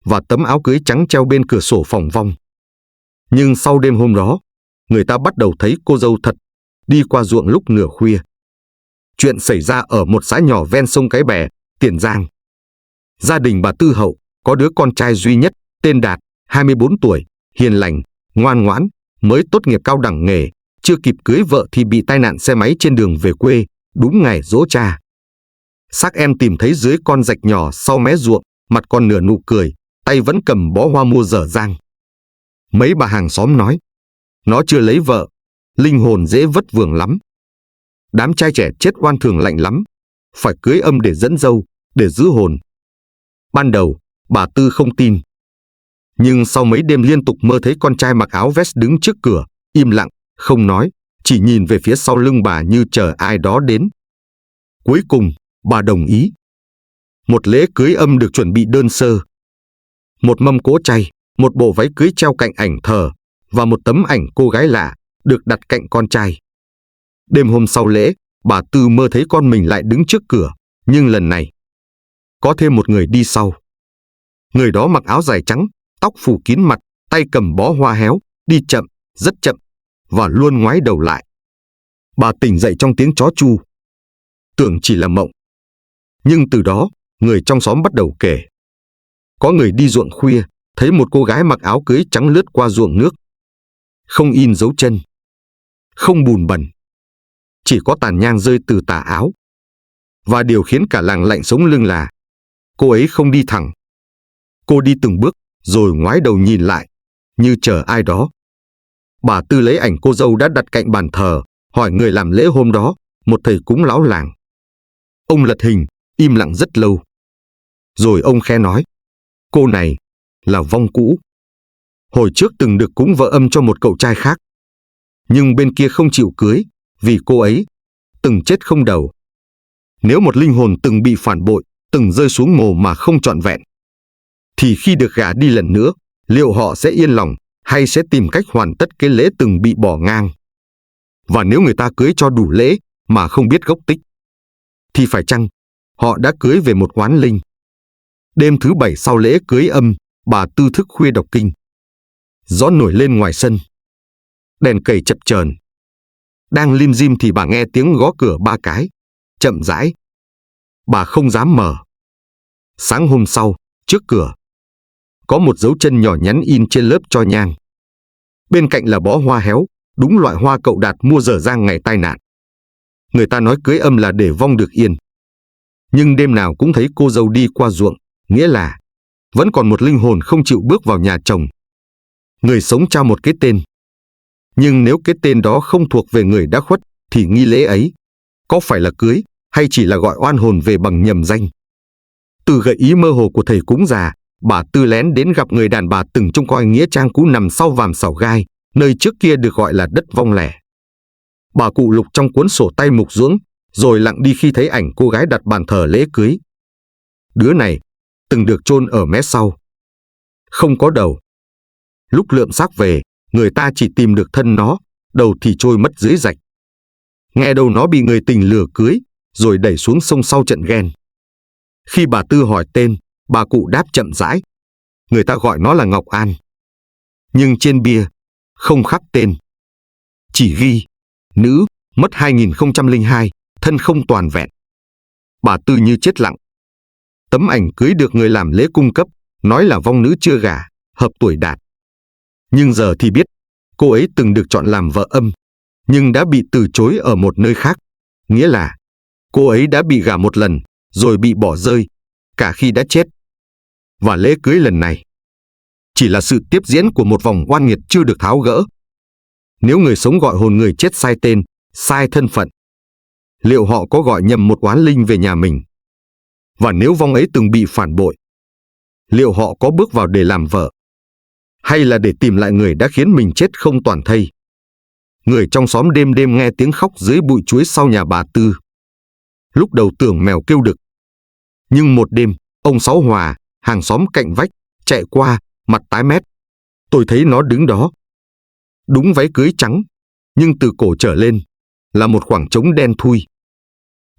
và tấm áo cưới trắng treo bên cửa sổ phòng vong. Nhưng sau đêm hôm đó, người ta bắt đầu thấy cô dâu thật đi qua ruộng lúc nửa khuya. Chuyện xảy ra ở một xã nhỏ ven sông Cái Bè, Tiền Giang. Gia đình bà Tư Hậu có đứa con trai duy nhất tên Đạt, 24 tuổi, hiền lành, ngoan ngoãn, mới tốt nghiệp cao đẳng nghề, chưa kịp cưới vợ thì bị tai nạn xe máy trên đường về quê, đúng ngày giỗ cha. Xác em tìm thấy dưới con rạch nhỏ sau mé ruộng, mặt còn nửa nụ cười, tay vẫn cầm bó hoa mua dở dang. Mấy bà hàng xóm nói, nó chưa lấy vợ, linh hồn dễ vất vưởng lắm. Đám trai trẻ chết oan thường lạnh lắm, phải cưới âm để dẫn dâu, để giữ hồn. Ban đầu, bà Tư không tin. Nhưng sau mấy đêm liên tục mơ thấy con trai mặc áo vest đứng trước cửa, im lặng, không nói, chỉ nhìn về phía sau lưng bà như chờ ai đó đến. Cuối cùng, bà đồng ý. Một lễ cưới âm được chuẩn bị đơn sơ. Một mâm cỗ chay, một bộ váy cưới treo cạnh ảnh thờ và một tấm ảnh cô gái lạ được đặt cạnh con trai. Đêm hôm sau lễ, bà Tư mơ thấy con mình lại đứng trước cửa, nhưng lần này có thêm một người đi sau. Người đó mặc áo dài trắng, tóc phủ kín mặt, tay cầm bó hoa héo, đi chậm, rất chậm, và luôn ngoái đầu lại. Bà tỉnh dậy trong tiếng chó chu. Tưởng chỉ là mộng. Nhưng từ đó, người trong xóm bắt đầu kể. Có người đi ruộng khuya, thấy một cô gái mặc áo cưới trắng lướt qua ruộng nước. Không in dấu chân, không bùn bẩn, chỉ có tàn nhang rơi từ tà áo. Và điều khiến cả làng lạnh sống lưng là cô ấy không đi thẳng. Cô đi từng bước, rồi ngoái đầu nhìn lại, như chờ ai đó. Bà Tư lấy ảnh cô dâu đã đặt cạnh bàn thờ, hỏi người làm lễ hôm đó, một thầy cúng lão làng. Ông lật hình, im lặng rất lâu. Rồi ông khẽ nói, cô này là vong cũ. Hồi trước từng được cúng vợ âm cho một cậu trai khác. Nhưng bên kia không chịu cưới, vì cô ấy từng chết không đầu. Nếu một linh hồn từng bị phản bội, từng rơi xuống mồ mà không trọn vẹn, thì khi được gả đi lần nữa, liệu họ sẽ yên lòng hay sẽ tìm cách hoàn tất cái lễ từng bị bỏ ngang? Và nếu người ta cưới cho đủ lễ mà không biết gốc tích, thì phải chăng họ đã cưới về một oán linh? Đêm thứ 7 sau lễ cưới âm, bà Tư thức khuya đọc kinh. Gió nổi lên ngoài sân. Đèn cầy chập chờn. Đang lim dim thì bà nghe tiếng gõ cửa 3 cái, chậm rãi. Bà không dám mở. Sáng hôm sau, trước cửa, có một dấu chân nhỏ nhắn in trên lớp tro nhang. Bên cạnh là bó hoa héo, đúng loại hoa cậu Đạt mua dở dang ngày tai nạn. Người ta nói cưới âm là để vong được yên. Nhưng đêm nào cũng thấy cô dâu đi qua ruộng, nghĩa là vẫn còn một linh hồn không chịu bước vào nhà chồng. Người sống trao một cái tên. Nhưng nếu cái tên đó không thuộc về người đã khuất, thì nghi lễ ấy có phải là cưới hay chỉ là gọi oan hồn về bằng nhầm danh? Từ gợi ý mơ hồ của thầy cúng già, bà Tư lén đến gặp người đàn bà từng trông coi nghĩa trang cũ nằm sau vàm Sảo Gai, nơi trước kia được gọi là đất vong lẻ. Bà cụ lục trong cuốn sổ tay mục ruỗng, rồi lặng đi khi thấy ảnh cô gái đặt bàn thờ lễ cưới. Đứa này từng được chôn ở mé sau, không có đầu. Lúc lượm xác về, người ta chỉ tìm được thân nó, đầu thì trôi mất dưới rạch. Nghe đâu nó bị người tình lừa cưới, rồi đẩy xuống sông sau trận ghen. Khi bà Tư hỏi tên, bà cụ đáp chậm rãi. Người ta gọi nó là Ngọc An. Nhưng trên bia không khắc tên, chỉ ghi nữ, mất 2002, thân không toàn vẹn. Bà Tư như chết lặng. Tấm ảnh cưới được người làm lễ cung cấp, nói là vong nữ chưa gả, hợp tuổi Đạt. Nhưng giờ thì biết, cô ấy từng được chọn làm vợ âm, nhưng đã bị từ chối ở một nơi khác. Nghĩa là cô ấy đã bị gả một lần, rồi bị bỏ rơi, cả khi đã chết. Và lễ cưới lần này chỉ là sự tiếp diễn của một vòng oan nghiệt chưa được tháo gỡ. Nếu người sống gọi hồn người chết sai tên, sai thân phận, liệu họ có gọi nhầm một oán linh về nhà mình? Và nếu vong ấy từng bị phản bội, liệu họ có bước vào để làm vợ, hay là để tìm lại người đã khiến mình chết không toàn thây? Người trong xóm đêm đêm nghe tiếng khóc dưới bụi chuối sau nhà bà Tư. Lúc đầu tưởng mèo kêu đực. Nhưng một đêm, ông Sáu Hòa, hàng xóm cạnh vách, chạy qua, mặt tái mét. Tôi thấy nó đứng đó. Đúng váy cưới trắng, nhưng từ cổ trở lên là một khoảng trống đen thui.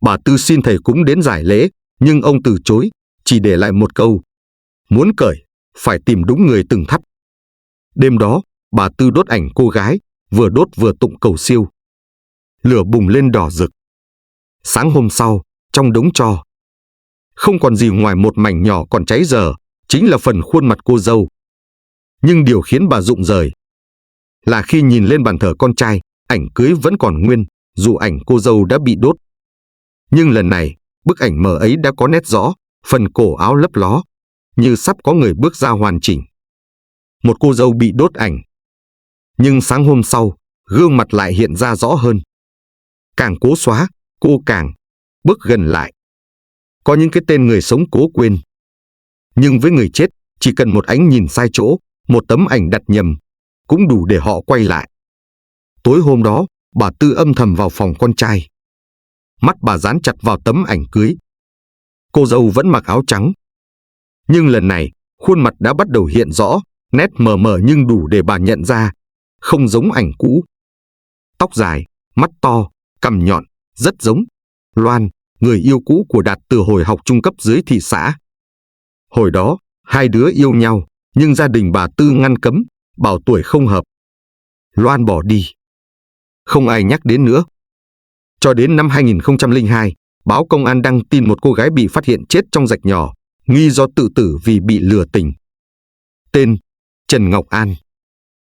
Bà Tư xin thầy cúng đến giải lễ, nhưng ông từ chối, chỉ để lại một câu: muốn cởi, phải tìm đúng người từng thắp. Đêm đó, bà Tư đốt ảnh cô gái, vừa đốt vừa tụng cầu siêu. Lửa bùng lên đỏ rực. Sáng hôm sau, trong đống tro, không còn gì ngoài một mảnh nhỏ còn cháy dở, chính là phần khuôn mặt cô dâu. Nhưng điều khiến bà rụng rời là khi nhìn lên bàn thờ con trai, ảnh cưới vẫn còn nguyên, dù ảnh cô dâu đã bị đốt. Nhưng lần này, bức ảnh mờ ấy đã có nét rõ, phần cổ áo lấp ló, như sắp có người bước ra hoàn chỉnh. Một cô dâu bị đốt ảnh. Nhưng sáng hôm sau, gương mặt lại hiện ra rõ hơn. Càng cố xóa, cô càng bước gần lại. Có những cái tên người sống cố quên. Nhưng với người chết, chỉ cần một ánh nhìn sai chỗ, một tấm ảnh đặt nhầm, cũng đủ để họ quay lại. Tối hôm đó, bà Tư âm thầm vào phòng con trai. Mắt bà dán chặt vào tấm ảnh cưới. Cô dâu vẫn mặc áo trắng. Nhưng lần này, khuôn mặt đã bắt đầu hiện rõ, nét mờ mờ nhưng đủ để bà nhận ra, không giống ảnh cũ. Tóc dài, mắt to, cằm nhọn, rất giống Loan, người yêu cũ của Đạt từ hồi học trung cấp dưới thị xã. Hồi đó, hai đứa yêu nhau, nhưng gia đình bà Tư ngăn cấm, bảo tuổi không hợp. Loan bỏ đi. Không ai nhắc đến nữa. Cho đến năm 2002, báo Công an đăng tin một cô gái bị phát hiện chết trong rạch nhỏ, nghi do tự tử vì bị lừa tình. Tên: Trần Ngọc An.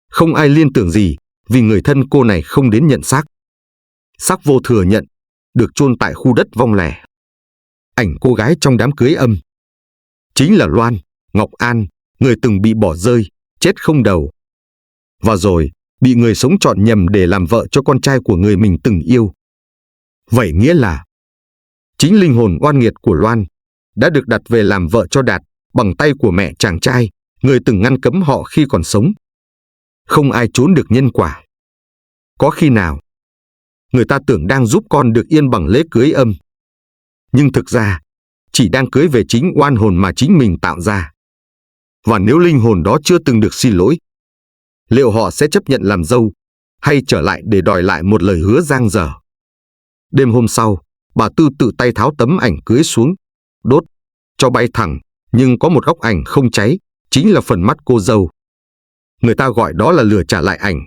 Không ai liên tưởng gì, vì người thân cô này không đến nhận xác. Xác vô thừa nhận, được chôn tại khu đất Vong Lẻ. Ảnh cô gái trong đám cưới âm chính là Loan, Ngọc An, người từng bị bỏ rơi, chết không đầu. Và rồi, bị người sống chọn nhầm để làm vợ cho con trai của người mình từng yêu. Vậy nghĩa là chính linh hồn oan nghiệt của Loan đã được đặt về làm vợ cho Đạt bằng tay của mẹ chàng trai, người từng ngăn cấm họ khi còn sống. Không ai trốn được nhân quả. Có khi nào người ta tưởng đang giúp con được yên bằng lễ cưới âm, nhưng thực ra chỉ đang cưới về chính oan hồn mà chính mình tạo ra. Và nếu linh hồn đó chưa từng được xin lỗi, liệu họ sẽ chấp nhận làm dâu, hay trở lại để đòi lại một lời hứa dang dở? Đêm hôm sau, bà Tư tự tay tháo tấm ảnh cưới xuống, đốt, cho bay thẳng, nhưng có một góc ảnh không cháy, chính là phần mắt cô dâu. Người ta gọi đó là lừa trả lại ảnh.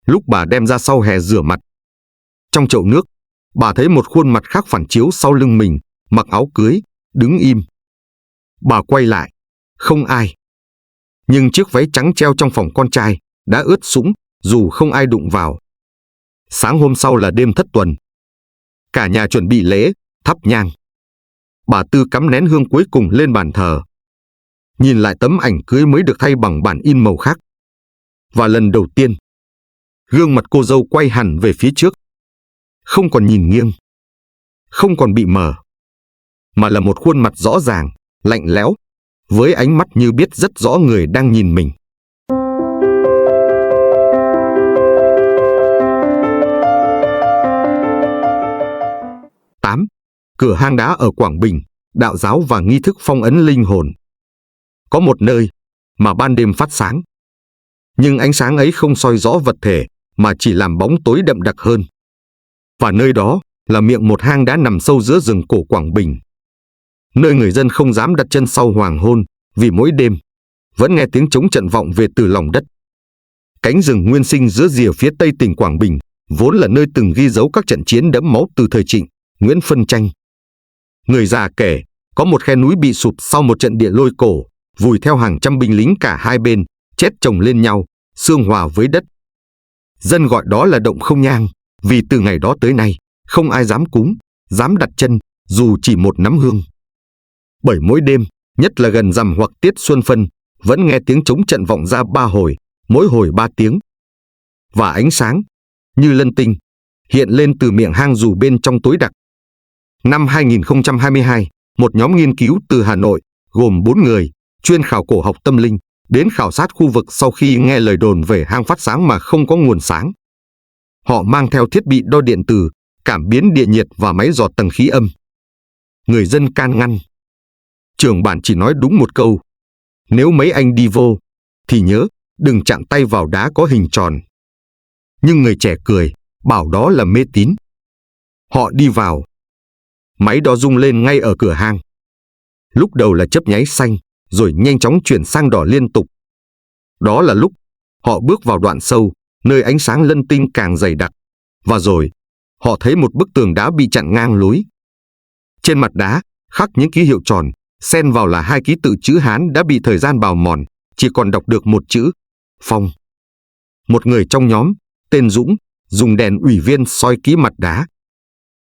Lúc bà đem ra sau hè rửa mặt, trong chậu nước, bà thấy một khuôn mặt khác phản chiếu sau lưng mình, mặc áo cưới, đứng im. Bà quay lại, không ai. Nhưng chiếc váy trắng treo trong phòng con trai đã ướt sũng, dù không ai đụng vào. Sáng hôm sau là đêm thất tuần. Cả nhà chuẩn bị lễ, thắp nhang. Bà Tư cắm nén hương cuối cùng lên bàn thờ. Nhìn lại tấm ảnh cưới mới được thay bằng bản in màu khác. Và lần đầu tiên, gương mặt cô dâu quay hẳn về phía trước. Không còn nhìn nghiêng, không còn bị mờ, mà là một khuôn mặt rõ ràng, lạnh lẽo, với ánh mắt như biết rất rõ người đang nhìn mình. Cửa hang đá ở Quảng Bình, đạo giáo và nghi thức phong ấn linh hồn. Có một nơi mà ban đêm phát sáng. Nhưng ánh sáng ấy không soi rõ vật thể, mà chỉ làm bóng tối đậm đặc hơn. Và nơi đó là miệng một hang đá nằm sâu giữa rừng cổ Quảng Bình. Nơi người dân không dám đặt chân sau hoàng hôn, vì mỗi đêm vẫn nghe tiếng trống trận vọng về từ lòng đất. Cánh rừng nguyên sinh giữa rìa phía tây tỉnh Quảng Bình vốn là nơi từng ghi dấu các trận chiến đẫm máu từ thời Trịnh, Nguyễn phân tranh. Người già kể, có một khe núi bị sụp sau một trận địa lôi cổ, vùi theo hàng trăm binh lính cả hai bên, chết chồng lên nhau, xương hòa với đất. Dân gọi đó là động không nhang, vì từ ngày đó tới nay, không ai dám cúng, dám đặt chân, dù chỉ một nắm hương. Bởi mỗi đêm, nhất là gần rằm hoặc tiết xuân phân, vẫn nghe tiếng trống trận vọng ra 3 hồi, mỗi hồi 3 tiếng. Và ánh sáng, như lân tinh, hiện lên từ miệng hang dù bên trong tối đặc. Năm 2022, một nhóm nghiên cứu từ Hà Nội, gồm 4 người, chuyên khảo cổ học tâm linh, đến khảo sát khu vực sau khi nghe lời đồn về hang phát sáng mà không có nguồn sáng. Họ mang theo thiết bị đo điện tử, cảm biến địa nhiệt và máy dò tầng khí âm. Người dân can ngăn. Trưởng bản chỉ nói đúng một câu: nếu mấy anh đi vô, thì nhớ, đừng chạm tay vào đá có hình tròn. Nhưng người trẻ cười, bảo đó là mê tín. Họ đi vào. Máy đo rung lên ngay ở cửa hang. Lúc đầu là chớp nháy xanh, rồi nhanh chóng chuyển sang đỏ liên tục. Đó là lúc họ bước vào đoạn sâu, nơi ánh sáng lân tinh càng dày đặc. Và rồi, họ thấy một bức tường đá bị chặn ngang lối. Trên mặt đá, khắc những ký hiệu tròn, xen vào là 2 ký tự chữ Hán đã bị thời gian bào mòn, chỉ còn đọc được một chữ, Phong. Một người trong nhóm, tên Dũng, dùng đèn ủy viên soi kỹ mặt đá.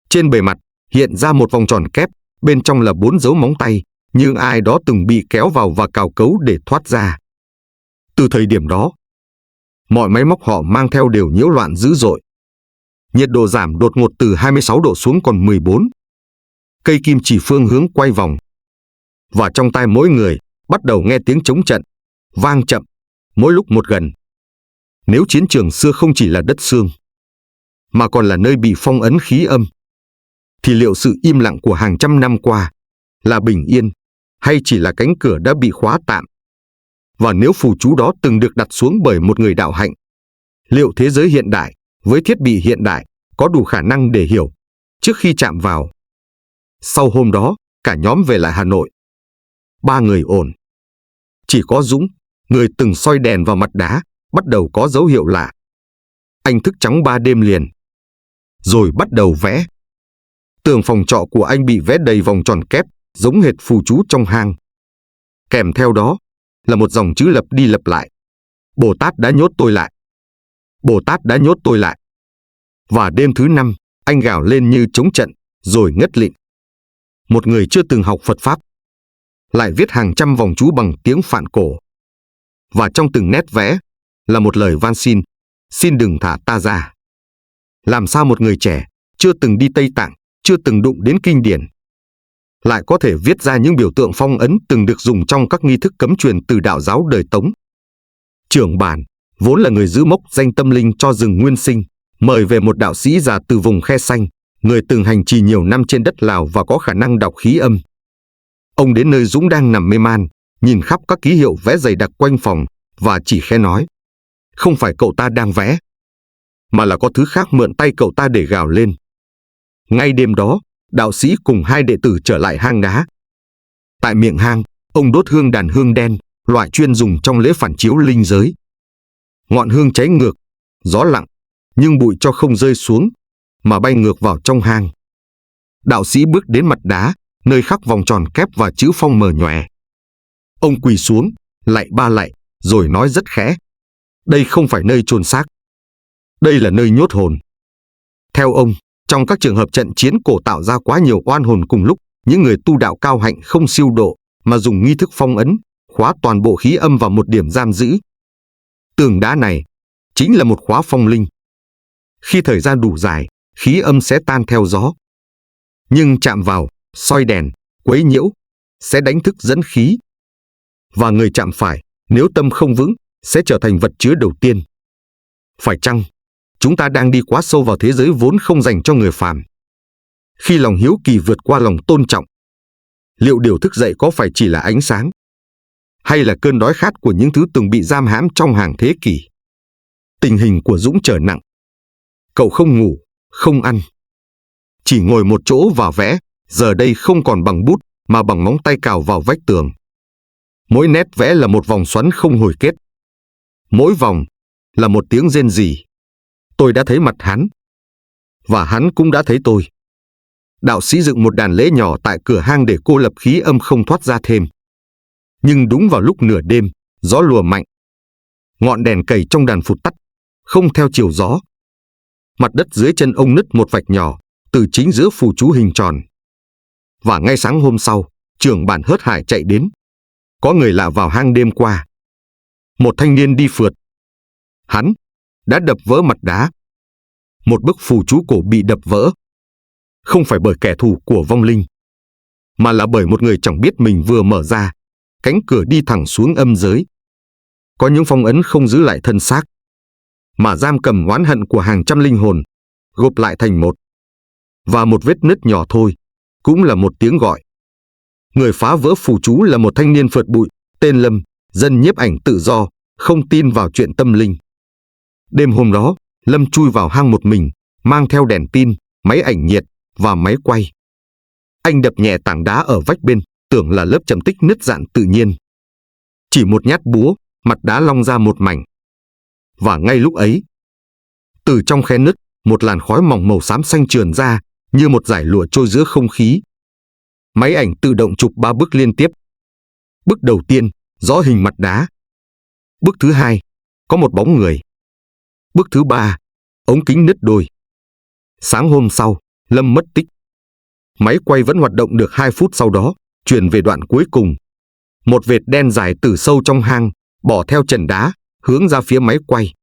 Trên bề mặt, hiện ra một vòng tròn kép, bên trong là 4 dấu móng tay, như ai đó từng bị kéo vào và cào cấu để thoát ra. Từ thời điểm đó, mọi máy móc họ mang theo đều nhiễu loạn dữ dội. Nhiệt độ giảm đột ngột từ 26 độ xuống còn 14. Cây kim chỉ phương hướng quay vòng. Và trong tai mỗi người bắt đầu nghe tiếng trống trận, vang chậm, mỗi lúc một gần. Nếu chiến trường xưa không chỉ là đất xương, mà còn là nơi bị phong ấn khí âm, thì liệu sự im lặng của hàng trăm năm qua là bình yên, hay chỉ là cánh cửa đã bị khóa tạm? Và nếu phù chú đó từng được đặt xuống bởi một người đạo hạnh, liệu thế giới hiện đại với thiết bị hiện đại có đủ khả năng để hiểu trước khi chạm vào? Sau hôm đó, cả nhóm về lại Hà Nội. 3 người ổn. Chỉ có Dũng, người từng soi đèn vào mặt đá, bắt đầu có dấu hiệu lạ. Anh thức trắng 3 đêm liền, rồi bắt đầu vẽ. Tường phòng trọ của anh bị vẽ đầy vòng tròn kép, giống hệt phù chú trong hang. Kèm theo đó là một dòng chữ lặp đi lặp lại. Bồ Tát đã nhốt tôi lại. Bồ Tát đã nhốt tôi lại. Và đêm thứ 5, anh gào lên như trống trận, rồi ngất lịm. Một người chưa từng học Phật Pháp lại viết hàng trăm vòng chú bằng tiếng Phạn cổ. Và trong từng nét vẽ là một lời van xin đừng thả ta ra. Làm sao một người trẻ, chưa từng đi Tây Tạng, chưa từng đụng đến kinh điển, lại có thể viết ra những biểu tượng phong ấn từng được dùng trong các nghi thức cấm truyền từ đạo giáo đời Tống? Trưởng bản, vốn là người giữ mốc danh tâm linh cho rừng Nguyên Sinh, mời về một đạo sĩ già từ vùng Khe Xanh, người từng hành trì nhiều năm trên đất Lào và có khả năng đọc khí âm. Ông đến nơi Dũng đang nằm mê man, nhìn khắp các ký hiệu vẽ dày đặc quanh phòng và chỉ khẽ nói: không phải cậu ta đang vẽ, mà là có thứ khác mượn tay cậu ta để gào lên. Ngay đêm đó, đạo sĩ cùng 2 đệ tử trở lại hang đá. Tại miệng hang, ông đốt hương đàn hương đen, loại chuyên dùng trong lễ phản chiếu linh giới. Ngọn hương cháy ngược, gió lặng, nhưng bụi cho không rơi xuống, mà bay ngược vào trong hang. Đạo sĩ bước đến mặt đá, nơi khắc vòng tròn kép và chữ Phong mờ nhòe. Ông quỳ xuống, lạy 3 lạy, rồi nói rất khẽ: đây không phải nơi chôn xác, đây là nơi nhốt hồn. Theo ông, trong các trường hợp trận chiến cổ tạo ra quá nhiều oan hồn cùng lúc, những người tu đạo cao hạnh không siêu độ, mà dùng nghi thức phong ấn, khóa toàn bộ khí âm vào một điểm giam giữ. Tường đá này chính là một khóa phong linh. Khi thời gian đủ dài, khí âm sẽ tan theo gió. Nhưng chạm vào, soi đèn, quấy nhiễu, sẽ đánh thức dẫn khí. Và người chạm phải, nếu tâm không vững, sẽ trở thành vật chứa đầu tiên. Phải chăng chúng ta đang đi quá sâu vào thế giới vốn không dành cho người phàm? Khi lòng hiếu kỳ vượt qua lòng tôn trọng, liệu điều thức dậy có phải chỉ là ánh sáng, hay là cơn đói khát của những thứ từng bị giam hãm trong hàng thế kỷ? Tình hình của Dũng trở nặng. Cậu không ngủ, không ăn, chỉ ngồi một chỗ và vẽ, giờ đây không còn bằng bút, mà bằng móng tay cào vào vách tường. Mỗi nét vẽ là một vòng xoắn không hồi kết. Mỗi vòng là một tiếng rên rỉ. Tôi đã thấy mặt hắn, và hắn cũng đã thấy tôi. Đạo sĩ dựng một đàn lễ nhỏ tại cửa hang để cô lập khí âm không thoát ra thêm. Nhưng đúng vào lúc nửa đêm, gió lùa mạnh. Ngọn đèn cầy trong đàn phụt tắt, không theo chiều gió. Mặt đất dưới chân ông nứt một vạch nhỏ, từ chính giữa phù chú hình tròn. Và ngay sáng hôm sau, trưởng bản hớt hải chạy đến. Có người lạ vào hang đêm qua. Một thanh niên đi phượt. Hắn đã đập vỡ mặt đá. Một bức phù chú cổ bị đập vỡ. Không phải bởi kẻ thù của vong linh, mà là bởi một người chẳng biết mình vừa mở ra cánh cửa đi thẳng xuống âm giới. Có những phong ấn không giữ lại thân xác, mà giam cầm oán hận của hàng trăm linh hồn, gộp lại thành một. Và một vết nứt nhỏ thôi cũng là một tiếng gọi. Người phá vỡ phù chú là một thanh niên phượt bụi, tên Lâm, dân nhiếp ảnh tự do, không tin vào chuyện tâm linh. Đêm hôm đó, Lâm chui vào hang một mình, mang theo đèn pin, máy ảnh nhiệt và máy quay. Anh đập nhẹ tảng đá ở vách bên, tưởng là lớp trầm tích nứt dạn tự nhiên. Chỉ một nhát búa, mặt đá long ra một mảnh. Và ngay lúc ấy, từ trong khe nứt, một làn khói mỏng màu xám xanh trườn ra, như một dải lụa trôi giữa không khí. Máy ảnh tự động chụp 3 bức liên tiếp. Bức đầu tiên, rõ hình mặt đá. Bức thứ hai, có một bóng người. Bức thứ ba, ống kính nứt đôi. Sáng hôm sau, Lâm mất tích. Máy quay vẫn hoạt động được 2 phút sau đó, chuyển về đoạn cuối cùng. Một vệt đen dài từ sâu trong hang, bỏ theo trần đá, hướng ra phía máy quay.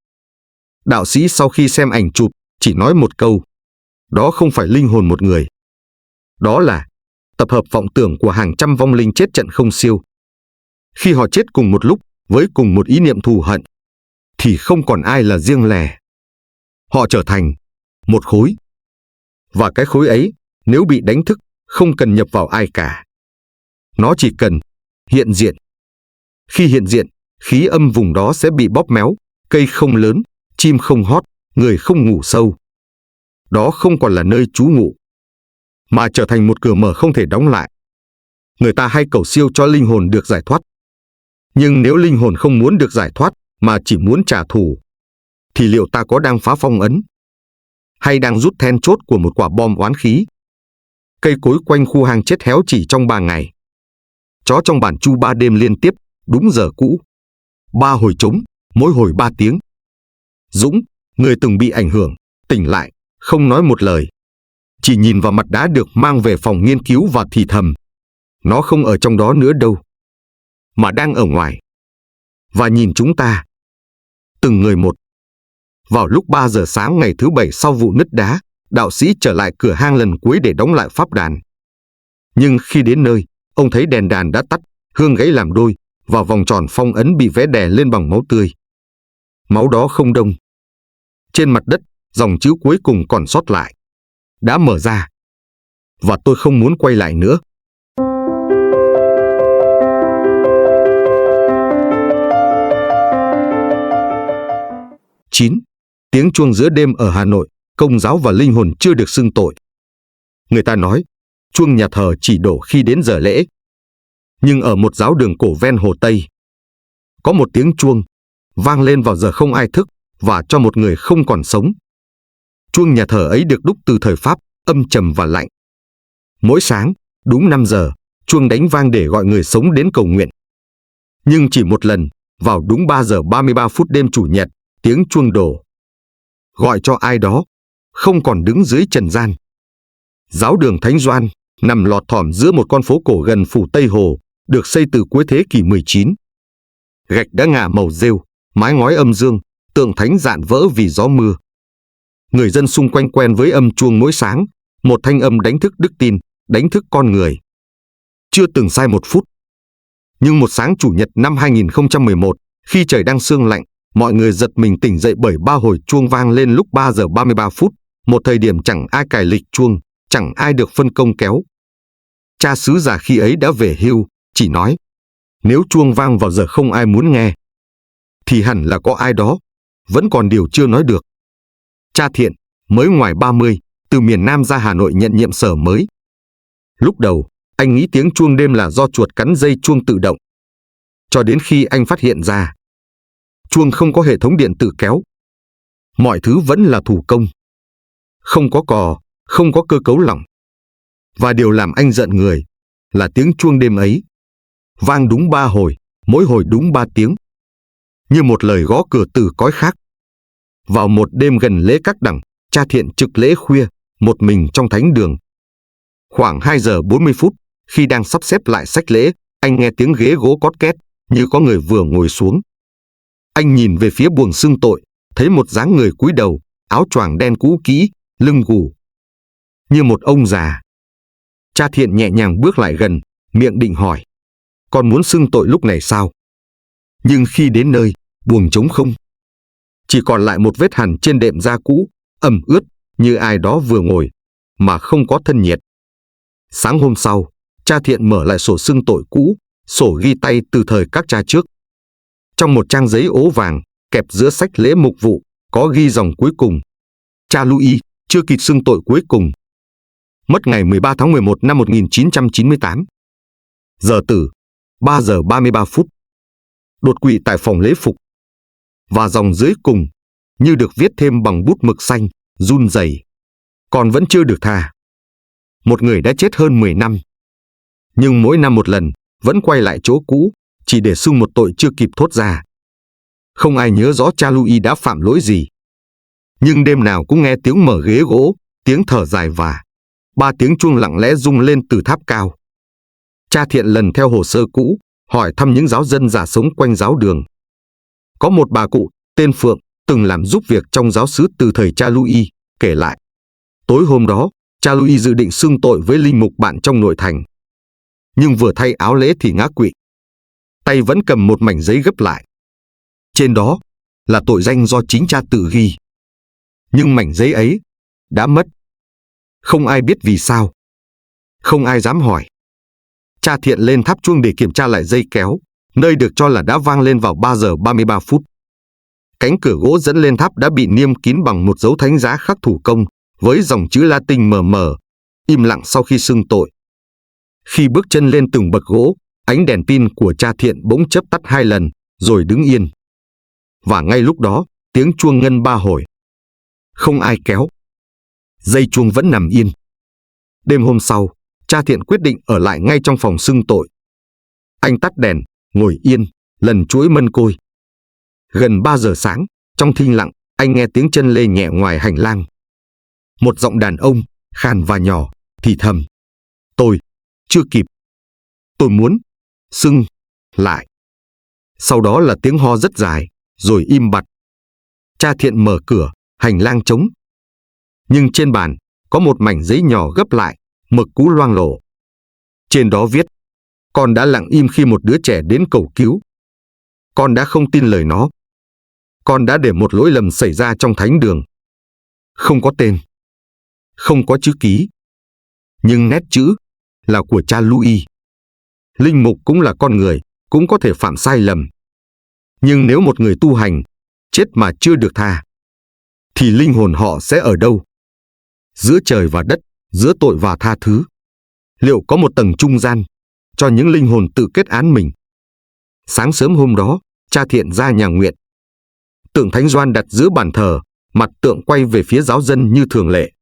Đạo sĩ sau khi xem ảnh chụp, chỉ nói một câu. Đó không phải linh hồn một người. Đó là tập hợp vọng tưởng của hàng trăm vong linh chết trận không siêu. Khi họ chết cùng một lúc, với cùng một ý niệm thù hận, thì không còn ai là riêng lẻ. Họ trở thành một khối. Và cái khối ấy, nếu bị đánh thức, không cần nhập vào ai cả. Nó chỉ cần hiện diện. Khi hiện diện, khí âm vùng đó sẽ bị bóp méo, cây không lớn, chim không hót, người không ngủ sâu. Đó không còn là nơi trú ngụ, mà trở thành một cửa mở không thể đóng lại. Người ta hay cầu siêu cho linh hồn được giải thoát. Nhưng nếu linh hồn không muốn được giải thoát, mà chỉ muốn trả thù, thì liệu ta có đang phá phong ấn? Hay đang rút then chốt của một quả bom oán khí? Cây cối quanh khu hang chết héo chỉ trong 3 ngày. Chó trong bản chu 3 đêm liên tiếp, đúng giờ cũ. 3 hồi trống, mỗi hồi 3 tiếng. Dũng, người từng bị ảnh hưởng, tỉnh lại, không nói một lời. Chỉ nhìn vào mặt đá được mang về phòng nghiên cứu và thì thầm. Nó không ở trong đó nữa đâu, mà đang ở ngoài. Và nhìn chúng ta, từng người một. Vào lúc 3 giờ sáng ngày thứ 7 sau vụ nứt đá, đạo sĩ trở lại cửa hang lần cuối để đóng lại pháp đàn. Nhưng khi đến nơi, ông thấy đèn đàn đã tắt, hương gãy làm đôi, và vòng tròn phong ấn bị vẽ đè lên bằng máu tươi. Máu đó không đông. Trên mặt đất, dòng chữ cuối cùng còn sót lại. Đã mở ra. Và tôi không muốn quay lại nữa. Chín. Tiếng chuông giữa đêm ở Hà Nội, Công giáo và linh hồn chưa được xưng tội. Người ta nói, chuông nhà thờ chỉ đổ khi đến giờ lễ. Nhưng ở một giáo đường cổ ven Hồ Tây, có một tiếng chuông vang lên vào giờ không ai thức và cho một người không còn sống. Chuông nhà thờ ấy được đúc từ thời Pháp, âm trầm và lạnh. Mỗi sáng, đúng 5 giờ, chuông đánh vang để gọi người sống đến cầu nguyện. Nhưng chỉ một lần, vào đúng 3 giờ 33 phút đêm Chủ nhật, tiếng chuông đổ. Gọi cho ai đó, không còn đứng dưới trần gian. Giáo đường Thánh Gioan nằm lọt thỏm giữa một con phố cổ gần phủ Tây Hồ, được xây từ cuối thế kỷ 19. Gạch đã ngả màu rêu, mái ngói âm dương, tượng thánh dạn vỡ vì gió mưa. Người dân xung quanh quen với âm chuông mỗi sáng, một thanh âm đánh thức đức tin, đánh thức con người. Chưa từng sai một phút. Nhưng một sáng Chủ nhật năm 2011, khi trời đang sương lạnh, mọi người giật mình tỉnh dậy bởi 3 hồi chuông vang lên lúc 3 giờ 33 phút, một thời điểm chẳng ai cài lịch chuông, chẳng ai được phân công kéo. Cha xứ già khi ấy đã về hưu, chỉ nói, nếu chuông vang vào giờ không ai muốn nghe, thì hẳn là có ai đó, vẫn còn điều chưa nói được. Cha Thiện, mới ngoài 30, từ miền Nam ra Hà Nội nhận nhiệm sở mới. Lúc đầu, anh nghĩ tiếng chuông đêm là do chuột cắn dây chuông tự động. Cho đến khi anh phát hiện ra, chuông không có hệ thống điện tự kéo. Mọi thứ vẫn là thủ công. Không có cò, không có cơ cấu lỏng. Và điều làm anh giận người là tiếng chuông đêm ấy vang đúng 3 hồi, mỗi hồi đúng 3 tiếng. Như một lời gõ cửa từ cõi khác. Vào một đêm gần lễ Các Đằng, cha Thiện trực lễ khuya, một mình trong thánh đường. Khoảng 2 giờ 40 phút, khi đang sắp xếp lại sách lễ, anh nghe tiếng ghế gỗ cót két, như có người vừa ngồi xuống. Anh nhìn về phía buồng xưng tội, thấy một dáng người cúi đầu, áo choàng đen cũ kỹ, lưng gù. Như một ông già. Cha Thiện nhẹ nhàng bước lại gần, miệng định hỏi, con muốn xưng tội lúc này sao? Nhưng khi đến nơi, buồng trống không. Chỉ còn lại một vết hằn trên đệm da cũ, ẩm ướt, như ai đó vừa ngồi, mà không có thân nhiệt. Sáng hôm sau, cha Thiện mở lại sổ xưng tội cũ, sổ ghi tay từ thời các cha trước. Trong một trang giấy ố vàng, kẹp giữa sách lễ mục vụ, có ghi dòng cuối cùng. Cha Louis, chưa kịp xưng tội cuối cùng. Mất ngày 13 tháng 11 năm 1998. Giờ tử 3 giờ 33 phút. Đột quỵ tại phòng lễ phục. Và dòng dưới cùng như được viết thêm bằng bút mực xanh, run rẩy. Còn vẫn chưa được tha. Một người đã chết hơn 10 năm. Nhưng mỗi năm một lần vẫn quay lại chỗ cũ, chỉ để xưng một tội chưa kịp thốt ra. Không ai nhớ rõ cha Louis đã phạm lỗi gì. Nhưng đêm nào cũng nghe tiếng mở ghế gỗ, tiếng thở dài và 3 tiếng chuông lặng lẽ rung lên từ tháp cao. Cha Thiện lần theo hồ sơ cũ, hỏi thăm những giáo dân già sống quanh giáo đường. Có một bà cụ tên Phượng từng làm giúp việc trong giáo xứ từ thời cha Louis, kể lại. Tối hôm đó, cha Louis dự định xưng tội với linh mục bạn trong nội thành. Nhưng vừa thay áo lễ thì ngã quỵ. Tay vẫn cầm một mảnh giấy gấp lại. Trên đó là tội danh do chính cha tự ghi. Nhưng mảnh giấy ấy đã mất. Không ai biết vì sao. Không ai dám hỏi. Cha Thiện lên tháp chuông để kiểm tra lại dây kéo, nơi được cho là đã vang lên vào 3 giờ 33 phút. Cánh cửa gỗ dẫn lên tháp đã bị niêm kín bằng một dấu thánh giá khắc thủ công, với dòng chữ Latin mờ mờ, im lặng sau khi xưng tội. Khi bước chân lên từng bậc gỗ, ánh đèn pin của cha Thiện bỗng chớp tắt 2 lần, rồi đứng yên. Và ngay lúc đó, tiếng chuông ngân 3 hồi. Không ai kéo. Dây chuông vẫn nằm yên. Đêm hôm sau, cha Thiện quyết định ở lại ngay trong phòng xưng tội. Anh tắt đèn, ngồi yên, lần chuỗi mân côi. Gần 3 giờ sáng, trong thinh lặng, anh nghe tiếng chân lê nhẹ ngoài hành lang. Một giọng đàn ông, khàn và nhỏ, thì thầm. Tôi, chưa kịp. Tôi muốn, xưng, lại. Sau đó là tiếng ho rất dài, rồi im bặt. Cha Thiện mở cửa, hành lang trống. Nhưng trên bàn, có một mảnh giấy nhỏ gấp lại, mực cũ loang lổ. Trên đó viết, con đã lặng im khi một đứa trẻ đến cầu cứu. Con đã không tin lời nó. Con đã để một lỗi lầm xảy ra trong thánh đường. Không có tên. Không có chữ ký. Nhưng nét chữ là của cha Louis. Linh mục cũng là con người, cũng có thể phạm sai lầm. Nhưng nếu một người tu hành, chết mà chưa được tha, thì linh hồn họ sẽ ở đâu? Giữa trời và đất, giữa tội và tha thứ. Liệu có một tầng trung gian cho những linh hồn tự kết án mình? Sáng sớm hôm đó, cha Thiện ra nhà nguyện. Tượng Thánh Gioan đặt giữa bàn thờ, mặt tượng quay về phía giáo dân như thường lệ.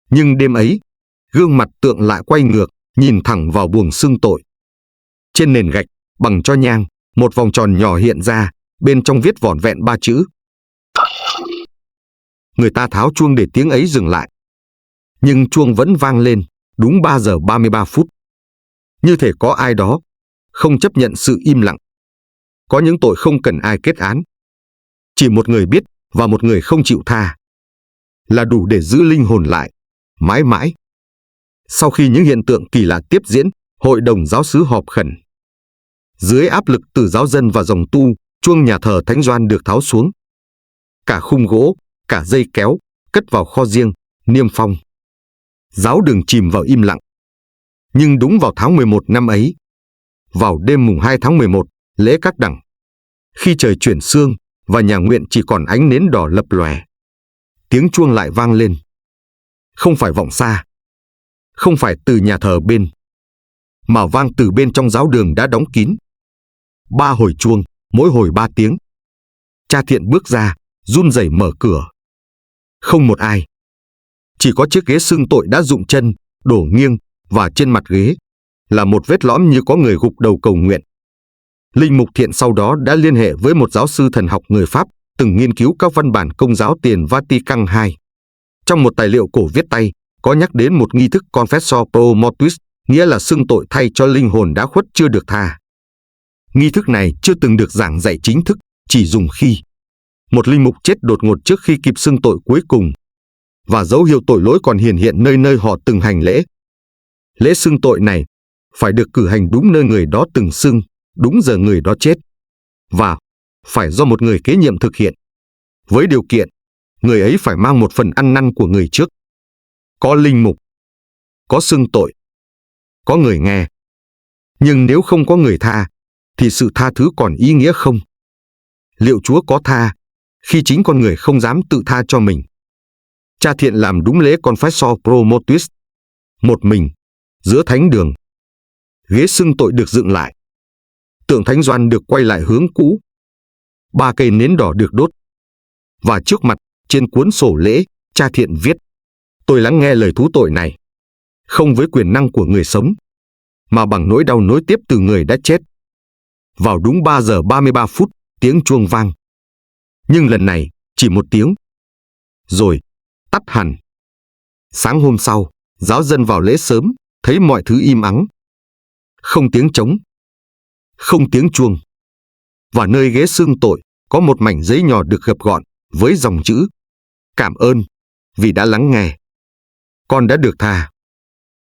Nhưng đêm ấy, gương mặt tượng lại quay ngược, nhìn thẳng vào buồng xưng tội. Trên nền gạch, bằng tro nhang, một vòng tròn nhỏ hiện ra, bên trong viết vỏn vẹn 3 chữ. Người ta tháo chuông để tiếng ấy dừng lại. Nhưng chuông vẫn vang lên, đúng 3 giờ 33 phút. Như thể có ai đó không chấp nhận sự im lặng. Có những tội không cần ai kết án. Chỉ một người biết và một người không chịu tha là đủ để giữ linh hồn lại, mãi mãi. Sau khi những hiện tượng kỳ lạ tiếp diễn, hội đồng giáo xứ họp khẩn. Dưới áp lực từ giáo dân và dòng tu, chuông nhà thờ Thánh Gioan được tháo xuống. Cả khung gỗ, cả dây kéo, cất vào kho riêng, niêm phong. Giáo đường chìm vào im lặng. Nhưng đúng vào tháng 11 năm ấy, vào đêm mùng 2 tháng 11, lễ Các Đẳng, khi trời chuyển sương và nhà nguyện chỉ còn ánh nến đỏ lập lòe, tiếng chuông lại vang lên. Không phải vọng xa, không phải từ nhà thờ bên, mà vang từ bên trong giáo đường đã đóng kín. 3 hồi chuông, mỗi hồi 3 tiếng. Cha Thiện bước ra, run rẩy mở cửa. Không một ai. Chỉ có chiếc ghế xưng tội đã rụng chân, đổ nghiêng, và trên mặt ghế là một vết lõm như có người gục đầu cầu nguyện. Linh mục Thiện sau đó đã liên hệ với một giáo sư thần học người Pháp từng nghiên cứu các văn bản công giáo tiền Vatican II. Trong một tài liệu cổ viết tay, có nhắc đến một nghi thức Confessio pro mortuis, nghĩa là xưng tội thay cho linh hồn đã khuất chưa được tha. Nghi thức này chưa từng được giảng dạy chính thức, chỉ dùng khi một linh mục chết đột ngột trước khi kịp xưng tội cuối cùng, và dấu hiệu tội lỗi còn hiển hiện nơi nơi họ từng hành lễ. Lễ xưng tội này phải được cử hành đúng nơi người đó từng xưng, đúng giờ người đó chết, và phải do một người kế nhiệm thực hiện, với điều kiện người ấy phải mang một phần ăn năn của người trước. Có linh mục, có xưng tội, có người nghe. Nhưng nếu không có người tha, thì sự tha thứ còn ý nghĩa không? Liệu Chúa có tha khi chính con người không dám tự tha cho mình? Cha Thiện làm đúng lễ Confessio pro mortuis, một mình, giữa thánh đường. ghế xưng tội được dựng lại. Tượng Thánh Doan được quay lại hướng cũ. 3 cây nến đỏ được đốt. Và trước mặt, trên cuốn sổ lễ, cha Thiện viết: tôi lắng nghe lời thú tội này, không với quyền năng của người sống, mà bằng nỗi đau nối tiếp từ người đã chết. Vào đúng 3 giờ 33 phút, tiếng chuông vang. Nhưng lần này, chỉ 1 tiếng. Rồi, tắt hẳn. Sáng hôm sau, giáo dân vào lễ sớm, thấy mọi thứ im ắng. Không tiếng trống, không tiếng chuông. Và nơi ghế xưng tội, có một mảnh giấy nhỏ được gập gọn, với dòng chữ: cảm ơn, vì đã lắng nghe. Con đã được tha.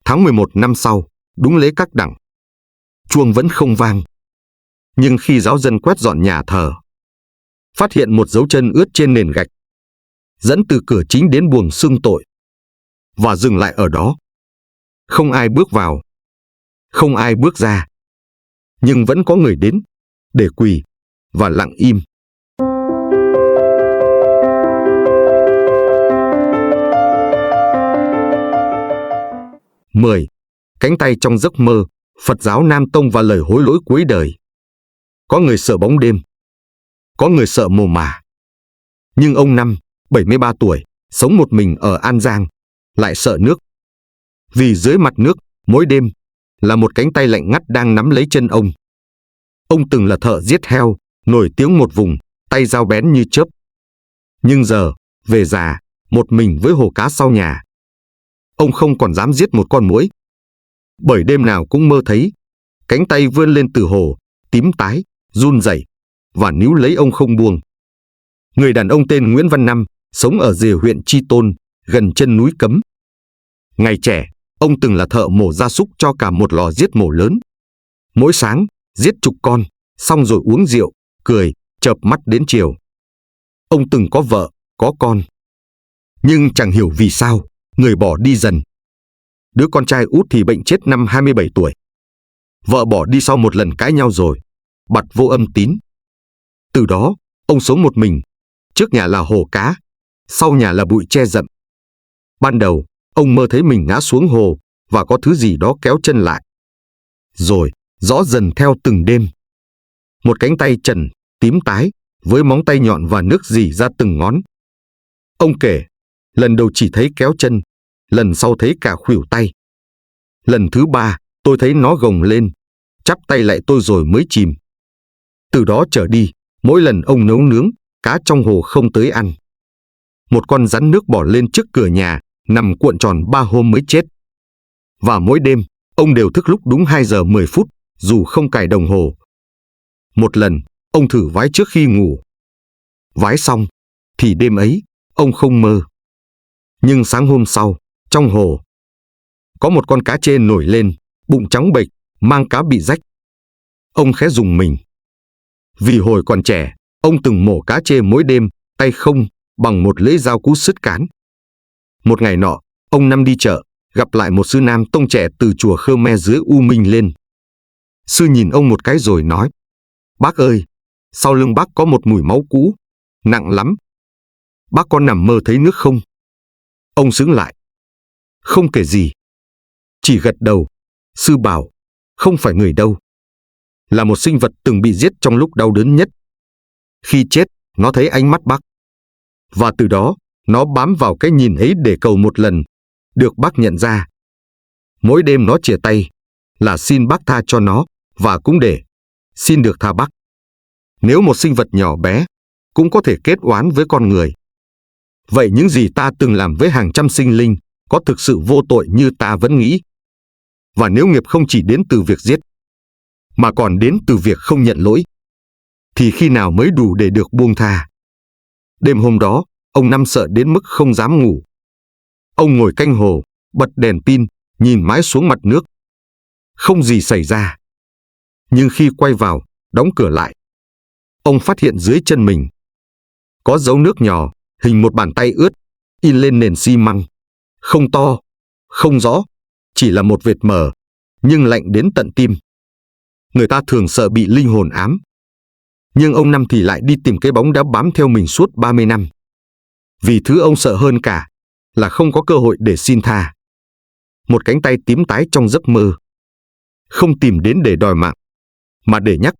Tháng 11 năm sau, đúng lễ các đẳng. Chuông vẫn không vang. Nhưng khi giáo dân quét dọn nhà thờ, phát hiện một dấu chân ướt trên nền gạch, dẫn từ cửa chính đến buồng xưng tội, và dừng lại ở đó. Không ai bước vào, không ai bước ra, nhưng vẫn có người đến, để quỳ, và lặng im. Mười, cánh tay trong giấc mơ, Phật giáo Nam Tông và lời hối lỗi cuối đời. Có người sợ bóng đêm, có người sợ mồ mả. Nhưng ông Năm, 73 tuổi, sống một mình ở An Giang, lại sợ nước. Vì dưới mặt nước, mỗi đêm, là một cánh tay lạnh ngắt đang nắm lấy chân ông. Ông từng là thợ giết heo, nổi tiếng một vùng, tay dao bén như chớp. Nhưng giờ, về già, một mình với hồ cá sau nhà, ông không còn dám giết một con muỗi. Bởi đêm nào cũng mơ thấy, cánh tay vươn lên từ hồ, tím tái, run rẩy, và níu lấy ông không buông. Người đàn ông tên Nguyễn Văn Năm, sống ở rìa huyện Chi Tôn, gần chân núi Cấm. Ngày trẻ, ông từng là thợ mổ gia súc cho cả một lò giết mổ lớn. Mỗi sáng, giết chục con, xong rồi uống rượu, cười, chợp mắt đến chiều. Ông từng có vợ, có con. Nhưng chẳng hiểu vì sao, người bỏ đi dần. Đứa con trai út thì bệnh chết năm 27 tuổi. Vợ bỏ đi sau một lần cãi nhau rồi, bặt vô âm tín. Từ đó, ông sống một mình. Trước nhà là hồ cá, sau nhà là bụi tre rậm. Ban đầu, ông mơ thấy mình ngã xuống hồ và có thứ gì đó kéo chân lại. Rồi, rõ dần theo từng đêm. Một cánh tay trần, tím tái, với móng tay nhọn và nước rỉ ra từng ngón. Ông kể, lần đầu chỉ thấy kéo chân, lần sau thấy cả khuỷu tay. Lần thứ 3, tôi thấy nó gồng lên, chắp tay lại tôi rồi mới chìm. Từ đó trở đi, mỗi lần ông nấu nướng, cá trong hồ không tới ăn. Một con rắn nước bò lên trước cửa nhà, nằm cuộn tròn 3 hôm mới chết. Và mỗi đêm, ông đều thức lúc đúng 2 giờ 10 phút, dù không cài đồng hồ. Một lần, ông thử vái trước khi ngủ. Vái xong, thì đêm ấy, ông không mơ. Nhưng sáng hôm sau, trong hồ, có một con cá trê nổi lên, bụng trắng bệch, mang cá bị rách. Ông khẽ rùng mình. Vì hồi còn trẻ, ông từng mổ cá trê mỗi đêm, tay không, bằng một lưỡi dao cú sứt cán. Một ngày nọ, ông Năm đi chợ, gặp lại một sư Nam Tông trẻ từ chùa Khmer dưới U Minh lên. Sư nhìn ông một cái rồi nói: "Bác ơi, sau lưng bác có một mùi máu cũ, nặng lắm. Bác có nằm mơ thấy nước không?" Ông sững lại. Không kể gì. Chỉ gật đầu. Sư bảo, không phải người đâu. Là một sinh vật từng bị giết trong lúc đau đớn nhất. Khi chết, nó thấy ánh mắt bác. Và từ đó, nó bám vào cái nhìn ấy để cầu một lần, được bác nhận ra. Mỗi đêm nó chìa tay, là xin bác tha cho nó, và cũng để xin được tha bác. Nếu một sinh vật nhỏ bé, cũng có thể kết oán với con người. Vậy những gì ta từng làm với hàng trăm sinh linh, có thực sự vô tội như ta vẫn nghĩ? Và nếu nghiệp không chỉ đến từ việc giết, mà còn đến từ việc không nhận lỗi, thì khi nào mới đủ để được buông tha? Đêm hôm đó, ông Năm sợ đến mức không dám ngủ. Ông ngồi canh hồ, bật đèn pin, nhìn mãi xuống mặt nước. Không gì xảy ra. Nhưng khi quay vào, đóng cửa lại, ông phát hiện dưới chân mình có dấu nước nhỏ, hình một bàn tay ướt, in lên nền xi măng. Không to, không rõ, chỉ là một vệt mờ, nhưng lạnh đến tận tim. Người ta thường sợ bị linh hồn ám. Nhưng ông Năm thì lại đi tìm cái bóng đã bám theo mình suốt 30 năm. Vì thứ ông sợ hơn cả là không có cơ hội để xin tha. Một cánh tay tím tái trong giấc mơ. không tìm đến để đòi mạng, mà để nhắc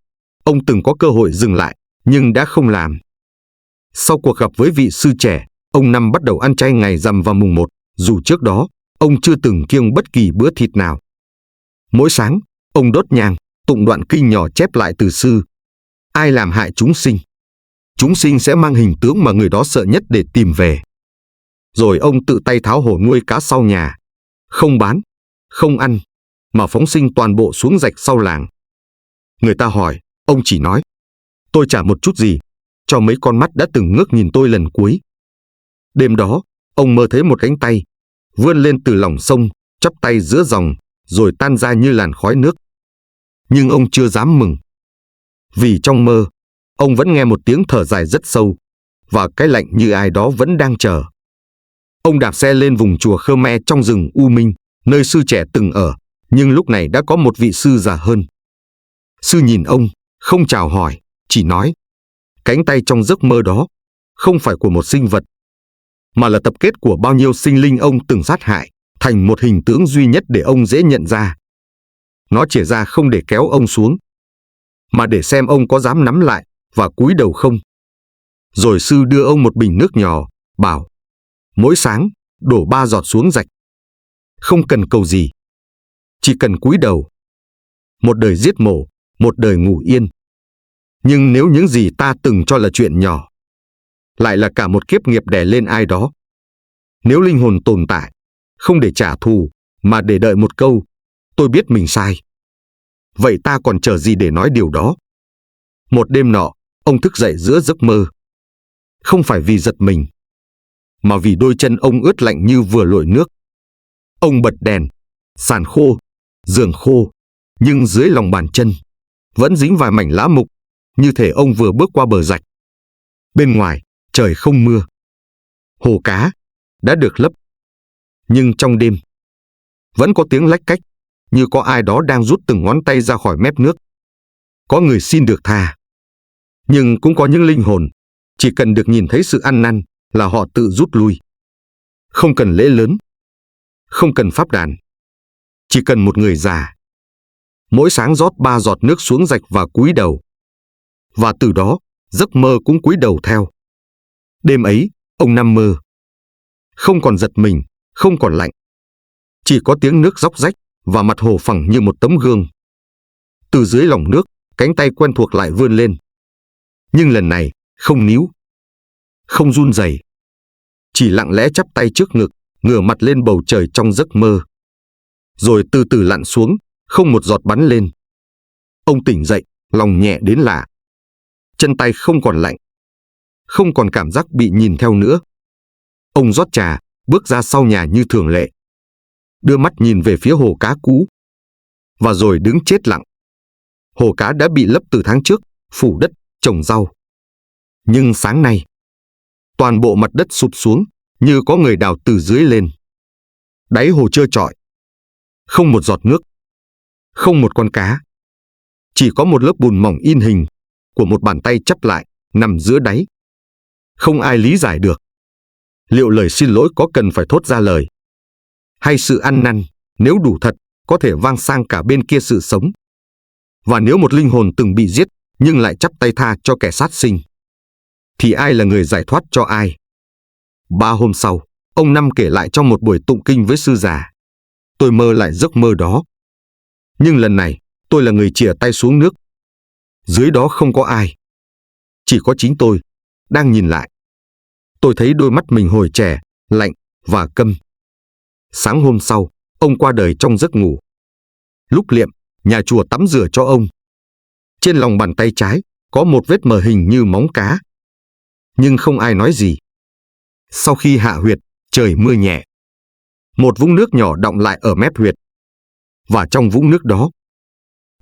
ông từng có cơ hội dừng lại, nhưng đã không làm. Sau cuộc gặp với vị sư trẻ, ông Năm bắt đầu ăn chay ngày rằm và mùng 1, dù trước đó ông chưa từng kiêng bất kỳ bữa thịt nào. Mỗi sáng, ông đốt nhang, tụng đoạn kinh nhỏ chép lại từ sư: ai làm hại chúng sinh sẽ mang hình tướng mà người đó sợ nhất để tìm về. Rồi ông tự tay tháo hồ nuôi cá sau nhà, không bán, không ăn, mà phóng sinh toàn bộ xuống rạch sau làng. Người ta hỏi, ông chỉ nói: tôi chả một chút gì, cho mấy con mắt đã từng ngước nhìn tôi lần cuối. Đêm đó, ông mơ thấy một cánh tay vươn lên từ lòng sông, chắp tay giữa dòng, rồi tan ra như làn khói nước. Nhưng ông chưa dám mừng, vì trong mơ, ông vẫn nghe một tiếng thở dài rất sâu, và cái lạnh như ai đó vẫn đang chờ. Ông đạp xe lên vùng chùa Khmer trong rừng U Minh, nơi sư trẻ từng ở, nhưng lúc này đã có một vị sư già hơn. Sư nhìn ông, không chào hỏi, chỉ nói: cánh tay trong giấc mơ đó không phải của một sinh vật, mà là tập kết của bao nhiêu sinh linh ông từng sát hại, thành một hình tướng duy nhất để ông dễ nhận ra. Nó chìa ra không để kéo ông xuống, mà để xem ông có dám nắm lại và cúi đầu không. Rồi sư đưa ông một bình nước nhỏ, bảo: mỗi sáng đổ 3 giọt xuống rạch. Không cần cầu gì, chỉ cần cúi đầu. Một đời giết mổ, một đời ngủ yên. Nhưng nếu những gì ta từng cho là chuyện nhỏ, lại là cả một kiếp nghiệp đè lên ai đó. Nếu linh hồn tồn tại, không để trả thù, mà để đợi một câu: tôi biết mình sai. Vậy ta còn chờ gì để nói điều đó? Một đêm nọ, ông thức dậy giữa giấc mơ. Không phải vì giật mình, mà vì đôi chân ông ướt lạnh như vừa lội nước. Ông bật đèn, sàn khô, giường khô, nhưng dưới lòng bàn chân vẫn dính vài mảnh lá mục, như thể ông vừa bước qua bờ rạch. Bên ngoài, trời không mưa. Hồ cá đã được lấp. Nhưng trong đêm, vẫn có tiếng lách cách, như có ai đó đang rút từng ngón tay ra khỏi mép nước. Có người xin được tha. Nhưng cũng có những linh hồn, chỉ cần được nhìn thấy sự ăn năn là họ tự rút lui. Không cần lễ lớn, không cần pháp đàn, chỉ cần một người già. Mỗi sáng rót 3 giọt nước xuống rạch và cúi đầu. Và từ đó, giấc mơ cũng cúi đầu theo. Đêm ấy, ông Năm mơ. Không còn giật mình, không còn lạnh. Chỉ có tiếng nước róc rách và mặt hồ phẳng như một tấm gương. Từ dưới lòng nước, cánh tay quen thuộc lại vươn lên. Nhưng lần này, không níu, không run rẩy, chỉ lặng lẽ chắp tay trước ngực, ngửa mặt lên bầu trời trong giấc mơ. Rồi từ từ lặn xuống, không một giọt bắn lên. Ông tỉnh dậy, lòng nhẹ đến lạ. Chân tay không còn lạnh, không còn cảm giác bị nhìn theo nữa. Ông rót trà, bước ra sau nhà như thường lệ. Đưa mắt nhìn về phía hồ cá cũ. Và rồi đứng chết lặng. Hồ cá đã bị lấp từ tháng trước, phủ đất, trồng rau. Nhưng sáng nay, toàn bộ mặt đất sụp xuống, như có người đào từ dưới lên. Đáy hồ trơ trọi. Không một giọt nước. Không một con cá. Chỉ có một lớp bùn mỏng in hình của một bàn tay chắp lại, nằm giữa đáy. Không ai lý giải được. Liệu lời xin lỗi có cần phải thốt ra lời? Hay sự ăn năn, nếu đủ thật, có thể vang sang cả bên kia sự sống? Và nếu một linh hồn từng bị giết, nhưng lại chắp tay tha cho kẻ sát sinh, thì ai là người giải thoát cho ai? 3 hôm sau, ông Năm kể lại trong một buổi tụng kinh với sư già. Tôi mơ lại giấc mơ đó. Nhưng lần này, tôi là người chìa tay xuống nước. Dưới đó không có ai. Chỉ có chính tôi, đang nhìn lại. Tôi thấy đôi mắt mình hồi trẻ, lạnh và câm. Sáng hôm sau, ông qua đời trong giấc ngủ. Lúc liệm, nhà chùa tắm rửa cho ông. Trên lòng bàn tay trái, có một vết mờ hình như móng cá. Nhưng không ai nói gì. Sau khi hạ huyệt, trời mưa nhẹ. Một vũng nước nhỏ đọng lại ở mép huyệt. Và trong vũng nước đó,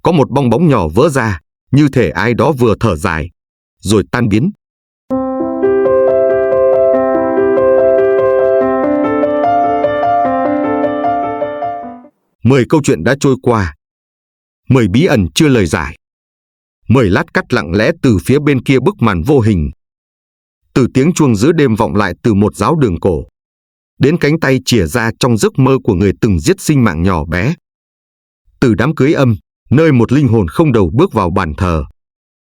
có một bong bóng nhỏ vỡ ra, như thể ai đó vừa thở dài, rồi tan biến. Mười câu chuyện đã trôi qua. 10 bí ẩn chưa lời giải. 10 lát cắt lặng lẽ từ phía bên kia bức màn vô hình. Từ tiếng chuông giữa đêm vọng lại từ một giáo đường cổ, đến cánh tay chìa ra trong giấc mơ của người từng giết sinh mạng nhỏ bé. Từ đám cưới âm, nơi một linh hồn không đầu bước vào bàn thờ,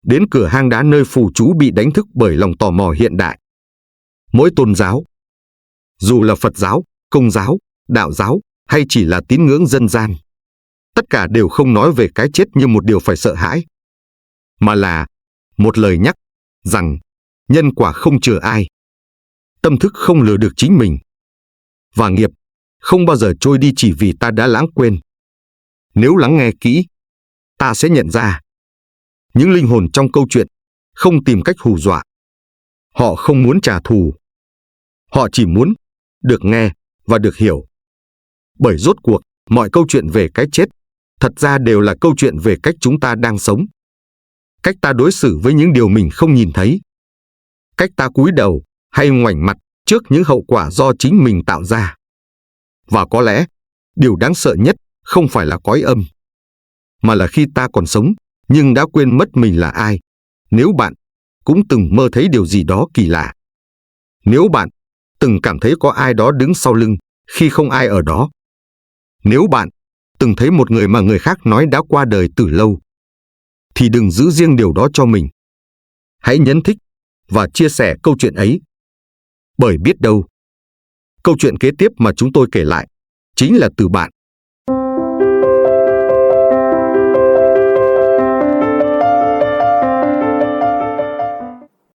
đến cửa hang đá nơi phù chú bị đánh thức bởi lòng tò mò hiện đại. Mỗi tôn giáo, dù là Phật giáo, Công giáo, Đạo giáo hay chỉ là tín ngưỡng dân gian, tất cả đều không nói về cái chết như một điều phải sợ hãi, mà là một lời nhắc rằng nhân quả không chừa ai, tâm thức không lừa được chính mình, và nghiệp không bao giờ trôi đi chỉ vì ta đã lãng quên. Nếu lắng nghe kỹ, ta sẽ nhận ra những linh hồn trong câu chuyện không tìm cách hù dọa. Họ không muốn trả thù. Họ chỉ muốn được nghe và được hiểu. Bởi rốt cuộc, mọi câu chuyện về cái chết thật ra đều là câu chuyện về cách chúng ta đang sống. Cách ta đối xử với những điều mình không nhìn thấy. Cách ta cúi đầu hay ngoảnh mặt trước những hậu quả do chính mình tạo ra. Và có lẽ, điều đáng sợ nhất không phải là cõi âm, mà là khi ta còn sống, nhưng đã quên mất mình là ai. Nếu bạn cũng từng mơ thấy điều gì đó kỳ lạ. Nếu bạn từng cảm thấy có ai đó đứng sau lưng khi không ai ở đó. Nếu bạn từng thấy một người mà người khác nói đã qua đời từ lâu, thì đừng giữ riêng điều đó cho mình. Hãy nhấn thích và chia sẻ câu chuyện ấy. Bởi biết đâu, câu chuyện kế tiếp mà chúng tôi kể lại chính là từ bạn.